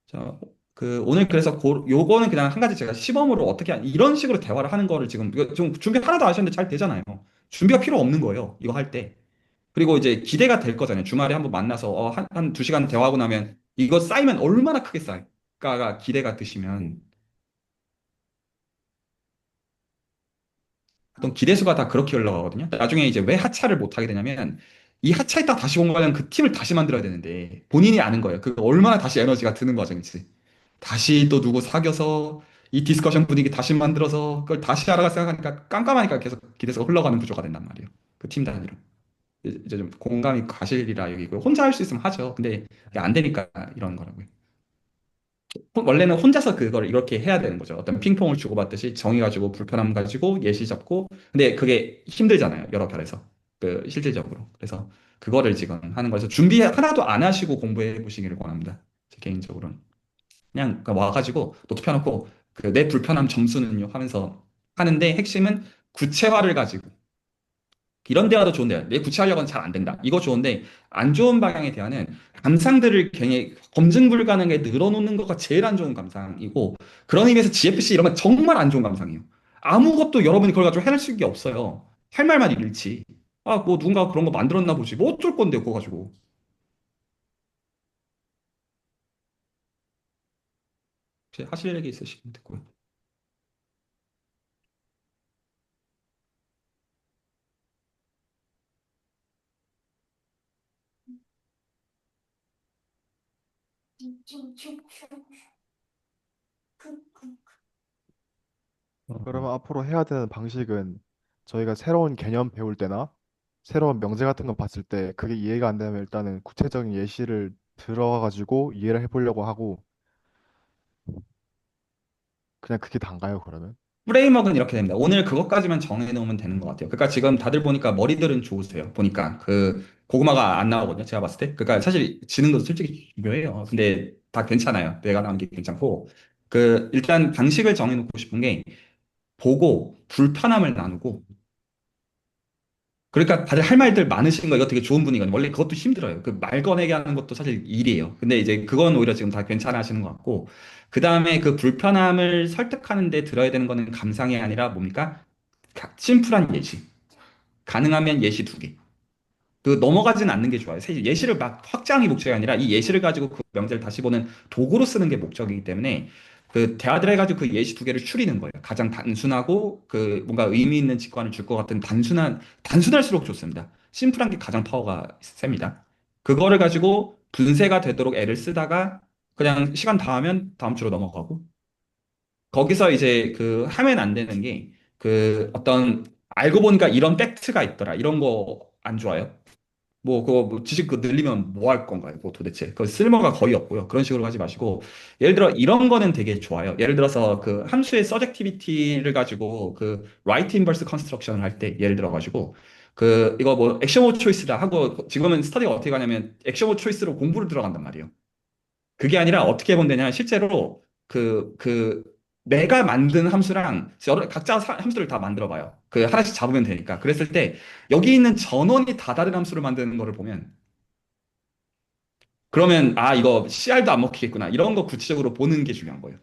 자, 오늘 그래서 요거는 그냥 한 가지 제가 시범으로 어떻게 이런 식으로 대화를 하는 거를 지금 이거 좀 준비 하나도 안 하셨는데 잘 되잖아요. 준비가 필요 없는 거예요. 이거 할 때. 그리고 이제 기대가 될 거잖아요. 주말에 한번 만나서 한 2시간 대화하고 나면 이거 쌓이면 얼마나 크게 쌓일까가 기대가 드시면 어떤 기대수가 다 그렇게 올라가거든요. 나중에 이제 왜 하차를 못 하게 되냐면 이 하차했다 다시 공부하려면 그 팀을 다시 만들어야 되는데 본인이 아는 거예요. 그 얼마나 다시 에너지가 드는 과정인지. 다시 또 누구 사귀어서 이 디스커션 분위기 다시 만들어서 그걸 다시 알아가 생각하니까 깜깜하니까 계속 기대서 흘러가는 구조가 된단 말이에요. 그 팀 단위로. 이제 좀 공감이 가실이라 여기고 혼자 할 수 있으면 하죠. 근데 이게 안 되니까 이런 거라고요. 원래는 혼자서 그걸 이렇게 해야 되는 거죠. 어떤 핑퐁을 주고받듯이 정의 가지고 불편함 가지고 예시 잡고. 근데 그게 힘들잖아요. 여러 결에서. 실질적으로. 그래서 그거를 지금 하는 거에서 준비 하나도 안 하시고 공부해 보시기를 권합니다. 제 개인적으로는. 그냥 와가지고 노트 펴놓고 내 불편함 점수는요 하면서 하는데 핵심은 구체화를 가지고 이런 대화도 좋은데요. 내 구체화력은 잘 안 된다. 이거 좋은데 안 좋은 방향의 대화는 감상들을 괜히 검증 불가능하게 늘어놓는 거가 제일 안 좋은 감상이고 그런 의미에서 GFC 이런 건 정말 안 좋은 감상이에요. 아무것도 여러분이 그걸 가지고 해낼 수 있는 게 없어요. 할 말만 잃지. 아, 뭐 누군가 그런 거 만들었나 보지. 뭐 어쩔 건데 그거 가지고. 혹시 하실 얘기 있으시면 듣고요. 그러면 앞으로 해야 되는 방식은 저희가 새로운 개념 배울 때나 새로운 명제 같은 거 봤을 때 그게 이해가 안 되면 일단은 구체적인 예시를 들어가지고 이해를 해보려고 하고 그냥 그게 단가요, 그러면? 프레임워크는 이렇게 됩니다. 오늘 그것까지만 정해놓으면 되는 것 같아요. 그러니까 지금 다들 보니까 머리들은 좋으세요. 보니까 고구마가 안 나오거든요. 제가 봤을 때. 그러니까 사실 지는 것도 솔직히 중요해요. 근데 다 괜찮아요. 내가 나온 게 괜찮고. 일단 방식을 정해놓고 싶은 게 보고 불편함을 나누고 그러니까 다들 할 말들 많으신 거 이거 되게 좋은 분이거든요. 원래 그것도 힘들어요. 그 말 꺼내게 하는 것도 사실 일이에요. 근데 이제 그건 오히려 지금 다 괜찮아 하시는 것 같고 그 다음에 그 불편함을 설득하는 데 들어야 되는 거는 감상이 아니라 뭡니까? 심플한 예시. 가능하면 예시 2개. 넘어가지는 않는 게 좋아요. 사실 예시를 막 확장이 목적이 아니라 이 예시를 가지고 그 명제를 다시 보는 도구로 쓰는 게 목적이기 때문에 대화들 해가지고 그 예시 2개를 추리는 거예요. 가장 단순하고 뭔가 의미 있는 직관을 줄 것 같은 단순할수록 좋습니다. 심플한 게 가장 파워가 셉니다. 그거를 가지고 분쇄가 되도록 애를 쓰다가 그냥 시간 다 하면 다음 주로 넘어가고 거기서 이제 하면 안 되는 게 어떤 알고 보니까 이런 팩트가 있더라. 이런 거 안 좋아요. 뭐 그거 뭐 지식 그 늘리면 뭐 할 건가요? 뭐 도대체 그 쓸모가 거의 없고요. 그런 식으로 하지 마시고 예를 들어 이런 거는 되게 좋아요. 예를 들어서 그 함수의 서젝티비티를 가지고 그 라이트 인버스 컨스트럭션을 할 때 예를 들어 가지고 그 이거 뭐 액션 오브 초이스다 하고 지금은 스터디가 어떻게 가냐면 액션 오브 초이스로 공부를 들어간단 말이에요. 그게 아니라 어떻게 본다냐 실제로 그 내가 만든 함수랑 여러 각자 함수를 다 만들어 봐요. 그 하나씩 잡으면 되니까. 그랬을 때 여기 있는 전원이 다 다른 함수를 만드는 거를 보면 그러면 아 이거 CR도 안 먹히겠구나. 이런 거 구체적으로 보는 게 중요한 거예요.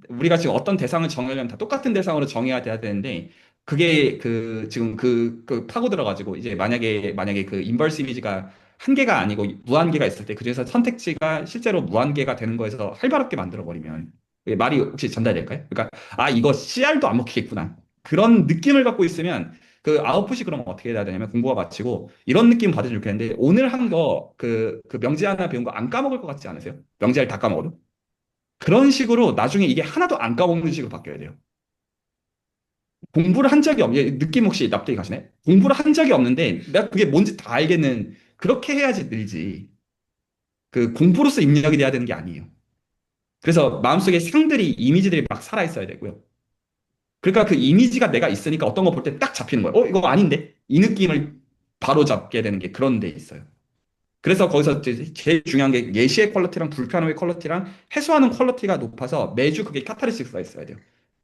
우리가 지금 어떤 대상을 정하려면 다 똑같은 대상으로 정해야 돼야 되는데 그게 그 지금 그 파고 들어가지고 이제 만약에 그 인버스 이미지가 한 개가 아니고 무한개가 있을 때 그중에서 선택지가 실제로 무한개가 되는 거에서 활발하게 만들어 버리면 이게 말이 혹시 전달될까요? 그러니까 아 이거 CR도 안 먹히겠구나 그런 느낌을 갖고 있으면 그 아웃풋이 그러면 어떻게 해야 되냐면 공부가 마치고 이런 느낌 받으면 좋겠는데 오늘 한 거 그 명제 하나 배운 거 안 까먹을 것 같지 않으세요? 명제를 다 까먹어도? 그런 식으로 나중에 이게 하나도 안 까먹는 식으로 바뀌어야 돼요. 공부를 한 적이 느낌 혹시 납득이 가시네? 공부를 한 적이 없는데 내가 그게 뭔지 다 알겠는 그렇게 해야지 늘지. 그 공부로서 입력이 돼야 되는 게 아니에요. 그래서 마음속에 상들이 이미지들이 막 살아 있어야 되고요. 그러니까 그 이미지가 내가 있으니까 어떤 거 볼 때 딱 잡히는 거예요. 이거 아닌데? 이 느낌을 바로 잡게 되는 게 그런 데 있어요. 그래서 거기서 이제 제일 중요한 게 예시의 퀄리티랑 불편함의 퀄리티랑 해소하는 퀄리티가 높아서 매주 그게 카타르시스가 있어야 돼요.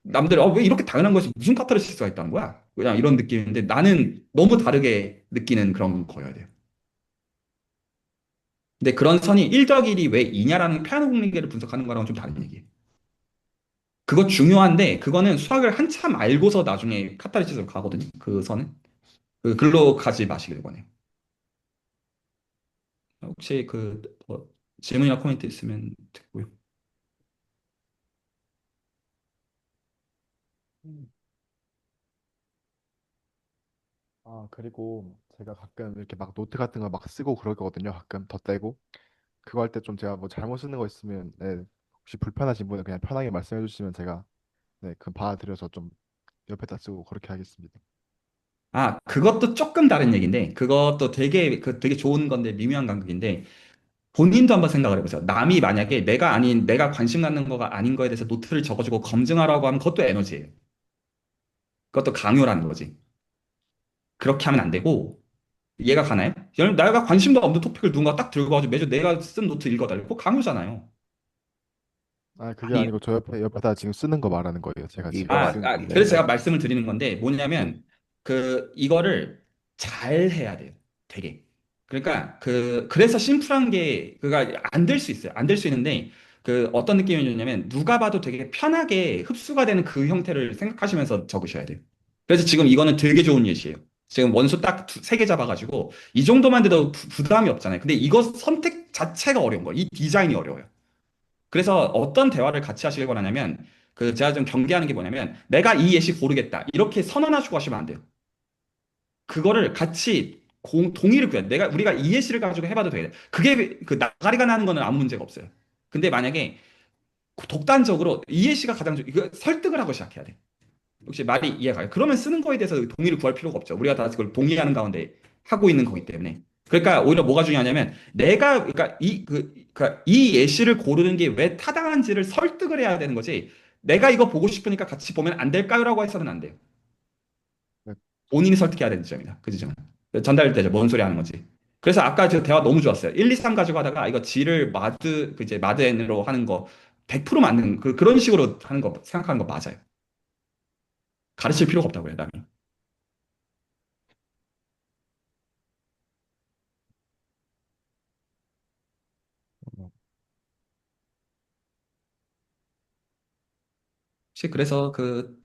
남들 왜 이렇게 당연한 것이 무슨 카타르시스가 있다는 거야? 그냥 이런 느낌인데 나는 너무 다르게 느끼는 그런 거여야 돼요. 근데 그런 선이 1 더하기 1이 왜 2냐라는 피아노 공리계를 분석하는 거랑은 좀 다른 얘기예요. 그거 중요한데 그거는 수학을 한참 알고서 나중에 카타르시스로 가거든요. 그 선은. 글로 가지 마시길 권해요. 혹시 뭐 질문이나 코멘트 있으면 듣고요. 그리고 제가 가끔 이렇게 막 노트 같은 거 막 쓰고 그러거든요. 가끔 덧대고. 그거 할 때 좀 제가 뭐 잘못 쓰는 거 있으면 네, 혹시 불편하신 분은 그냥 편하게 말씀해 주시면 제가 네, 그 받아들여서 좀 옆에다 쓰고 그렇게 하겠습니다. 그것도 조금 다른 얘기인데, 그것도 되게 좋은 건데, 미묘한 간극인데, 본인도 한번 생각을 해보세요. 남이 만약에 내가 관심 갖는 거가 아닌 거에 대해서 노트를 적어주고 검증하라고 하면 그것도 에너지예요. 그것도 강요라는 거지. 그렇게 하면 안 되고, 이해가 가나요? 여러분, 내가 관심도 없는 토픽을 누군가 딱 들고 와가지고 매주 내가 쓴 노트 읽어달라고? 그거 강요잖아요. 그게 아니에요. 아니고 저 옆에다 지금 쓰는 거 말하는 거예요. 제가 지금 이거 쓴 그래서 네. 제가 말씀을 드리는 건데, 뭐냐면, 이거를 잘 해야 돼요. 되게. 그러니까, 그래서 심플한 게, 안 될 수 있어요. 안 될 수 있는데, 어떤 느낌이 좋냐면, 누가 봐도 되게 편하게 흡수가 되는 그 형태를 생각하시면서 적으셔야 돼요. 그래서 지금 이거는 되게 좋은 예시예요. 지금 원수 딱 3개 잡아가지고, 이 정도만 돼도 부담이 없잖아요. 근데 이거 선택 자체가 어려운 거예요. 이 디자인이 어려워요. 그래서 어떤 대화를 같이 하시길 원하냐면 제가 좀 경계하는 게 뭐냐면 내가 이 예시 고르겠다 이렇게 선언하시고 하시면 안 돼요. 그거를 같이 동의를 구해야 돼. 우리가 이 예시를 가지고 해봐도 돼. 그게 그 나가리가 나는 거는 아무 문제가 없어요. 근데 만약에 독단적으로 이 예시가 이거 설득을 하고 시작해야 돼. 혹시 말이 이해가요? 그러면 쓰는 거에 대해서 동의를 구할 필요가 없죠. 우리가 다 그걸 동의하는 가운데 하고 있는 거기 때문에. 그러니까 오히려 뭐가 중요하냐면 그러니까 이 예시를 고르는 게 왜 타당한지를 설득을 해야 되는 거지. 내가 이거 보고 싶으니까 같이 보면 안 될까요?라고 해서는 안 돼요. 네. 본인이 설득해야 되는 지점이다. 그 지점은. 전달되죠. 뭔 소리 하는 건지. 그래서 아까 저 대화 너무 좋았어요. 1, 2, 3 가지고 하다가 이거 G를 이제 마드 N으로 하는 거 100% 맞는 그런 식으로 하는 거 생각하는 거 맞아요. 가르칠 필요가 없다고요, 남이. 혹시 그래서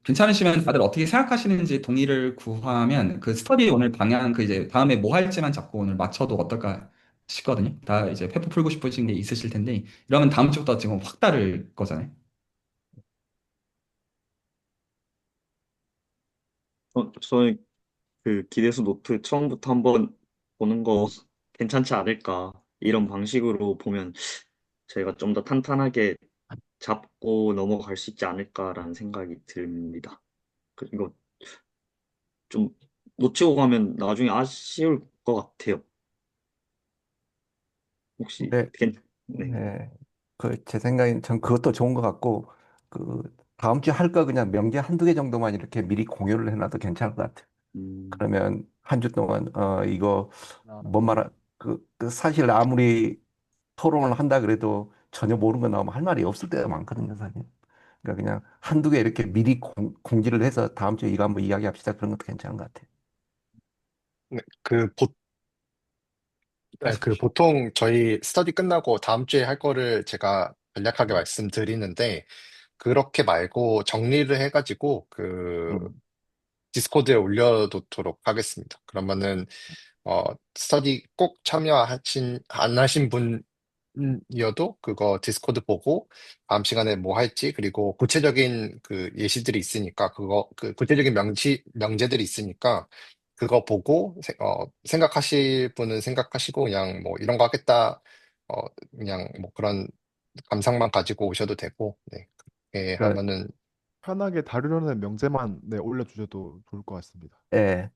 괜찮으시면 다들 어떻게 생각하시는지 동의를 구하면 스터디 오늘 방향 이제 다음에 뭐 할지만 잡고 오늘 맞춰도 어떨까 싶거든요. 다 이제 페퍼 풀고 싶으신 게 있으실 텐데 이러면 다음 주부터 지금 확 다를 거잖아요. 저는 그 기대수 노트 처음부터 한번 보는 거 괜찮지 않을까. 이런 방식으로 보면 저희가 좀 더 탄탄하게 잡고 넘어갈 수 있지 않을까라는 생각이 듭니다. 이거 좀 놓치고 가면 나중에 아쉬울 것 같아요. 혹시, 근데 네. 네, 그 제 생각엔 전 그것도 좋은 것 같고 그 다음 주에 할 거 그냥 명제 한두 개 정도만 이렇게 미리 공유를 해놔도 괜찮을 것 같아요. 음, 그러면 한 주 동안 이거 아, 뭔 말, 그 사실 아무리 토론을 한다 그래도 전혀 모르는 거 나오면 할 말이 없을 때가 많거든요, 사실. 그러니까 그냥 한두 개 이렇게 미리 공지를 해서 다음 주에 이거 한번 이야기합시다. 그런 것도 괜찮은 것 같아요. 네, 그 말씀하시죠. 보통 저희 스터디 끝나고 다음 주에 할 거를 제가 간략하게 음, 말씀드리는데, 그렇게 말고 정리를 해가지고 음. 디스코드에 올려놓도록 하겠습니다. 그러면은 스터디 꼭 안 하신 분이어도 그거 디스코드 보고 다음 시간에 뭐 할지, 그리고 구체적인 그 예시들이 있으니까 그 구체적인 명제들이 있으니까 그거 보고 생각하실 분은 생각하시고 그냥 뭐 이런 거 하겠다, 그냥 뭐 그런 감상만 가지고 오셔도 되고, 네. 그렇게 그러니까 하면은 편하게 다루려는 명제만 네, 올려주셔도 좋을 것 같습니다. 예.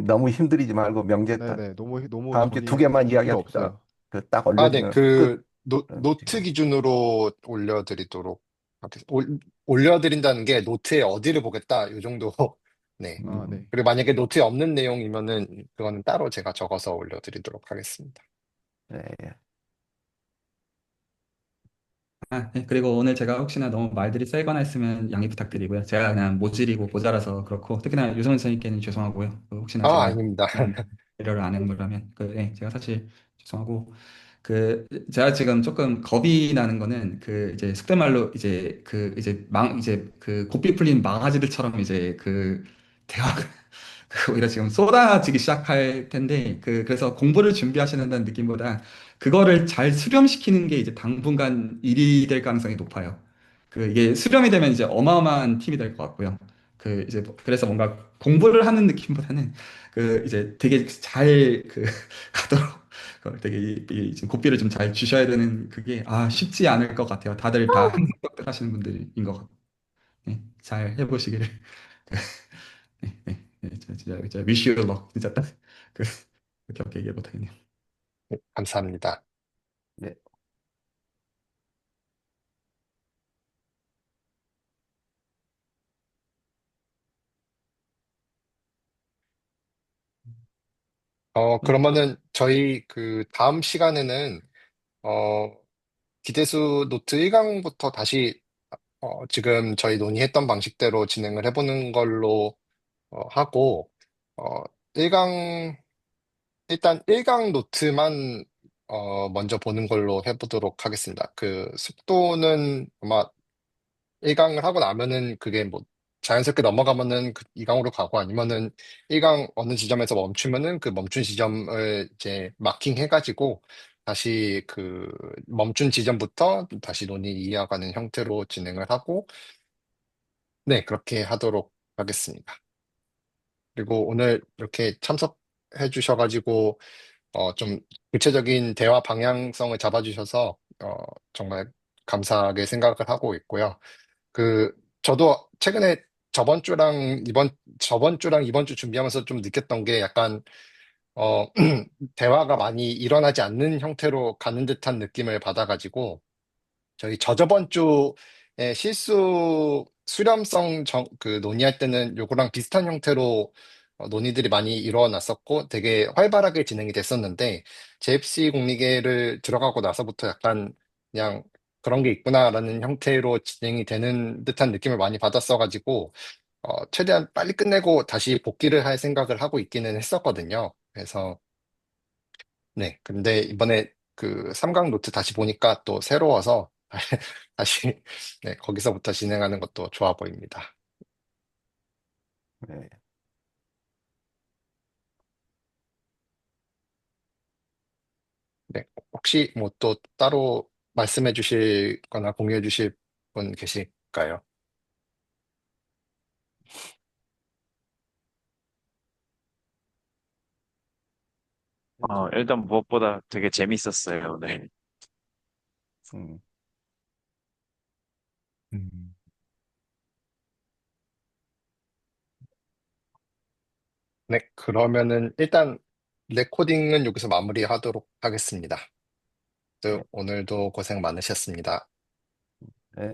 너무 힘들이지 말고 명제 네네, 너무 다음 주에 두 개만 정리할 필요 이야기합시다. 없어요. 그 딱 아, 네. 올려주면 끝. 그런 노트 식으로. 기준으로 올려드리도록 올려드린다는 게 노트에 어디를 보겠다, 요 정도. 네. 아, 네. 음, 그리고 만약에 노트에 없는 내용이면은 그거는 따로 제가 적어서 올려드리도록 하겠습니다. 네. 아, 네. 그리고 오늘 제가 혹시나 너무 말들이 세거나 했으면 양해 부탁드리고요. 제가 그냥 모질이고 모자라서 그렇고, 특히나 유성훈 선생님께는 죄송하고요. 혹시나 아, 제가 아닙니다. 배려를 안 한 거라면, 네, 제가 사실 죄송하고, 제가 지금 조금 겁이 나는 거는, 이제 속된 말로, 이제 그 고삐 풀린 망아지들처럼 이제 대화가, 오히려 지금 쏟아지기 시작할 텐데, 그래서 공부를 준비하시는 느낌보다, 그거를 잘 수렴시키는 게 이제 당분간 일이 될 가능성이 높아요. 이게 수렴이 되면 이제 어마어마한 팀이 될 것 같고요. 그래서 뭔가 공부를 하는 느낌보다는, 이제 되게 잘, 가도록, 되게 지금 고삐를 좀 잘 주셔야 되는 그게, 쉽지 않을 것 같아요. 다들 다 똑똑 하시는 분들인 것 같아요. 네, 잘 해보시기를. 네, 네, 네, 진짜 wish you luck. 진짜 딱, 그, 그렇게 얘기해 못하겠네요. 감사합니다. 네. 그러면은 저희 그 다음 시간에는 어, 기대수 노트 1강부터 다시 지금 저희 논의했던 방식대로 진행을 해보는 걸로 하고, 어, 1강, 일단 1강 노트만 먼저 보는 걸로 해보도록 하겠습니다. 그 속도는 아마 1강을 하고 나면은 그게 뭐 자연스럽게 넘어가면은 2강으로 가고, 아니면은 1강 어느 지점에서 멈추면은 그 멈춘 지점을 이제 마킹해가지고 다시 그 멈춘 지점부터 다시 논의 이어가는 형태로 진행을 하고, 네, 그렇게 하도록 하겠습니다. 그리고 오늘 이렇게 참석해 주셔가지고, 좀 구체적인 대화 방향성을 잡아주셔서, 정말 감사하게 생각을 하고 있고요. 저도 최근에 저번 주랑 이번 주 준비하면서 좀 느꼈던 게 약간, 어, 대화가 많이 일어나지 않는 형태로 가는 듯한 느낌을 받아가지고, 저희 저저번 주에 수렴성 논의할 때는 요거랑 비슷한 형태로 논의들이 많이 일어났었고 되게 활발하게 진행이 됐었는데, JFC 공리계를 들어가고 나서부터 약간 그냥 그런 게 있구나라는 형태로 진행이 되는 듯한 느낌을 많이 받았어가지고, 최대한 빨리 끝내고 다시 복귀를 할 생각을 하고 있기는 했었거든요. 그래서 네. 근데 이번에 그 삼각 노트 다시 보니까 또 새로워서 다시 네, 거기서부터 진행하는 것도 좋아 보입니다. 네. 네. 혹시 뭐 또 따로 말씀해 주실 거나 공유해 주실 분 계실까요? 일단 무엇보다 되게 재밌었어요. 네. 음, 음. 네, 그러면은 일단 레코딩은 여기서 마무리하도록 하겠습니다. 오늘도 고생 많으셨습니다.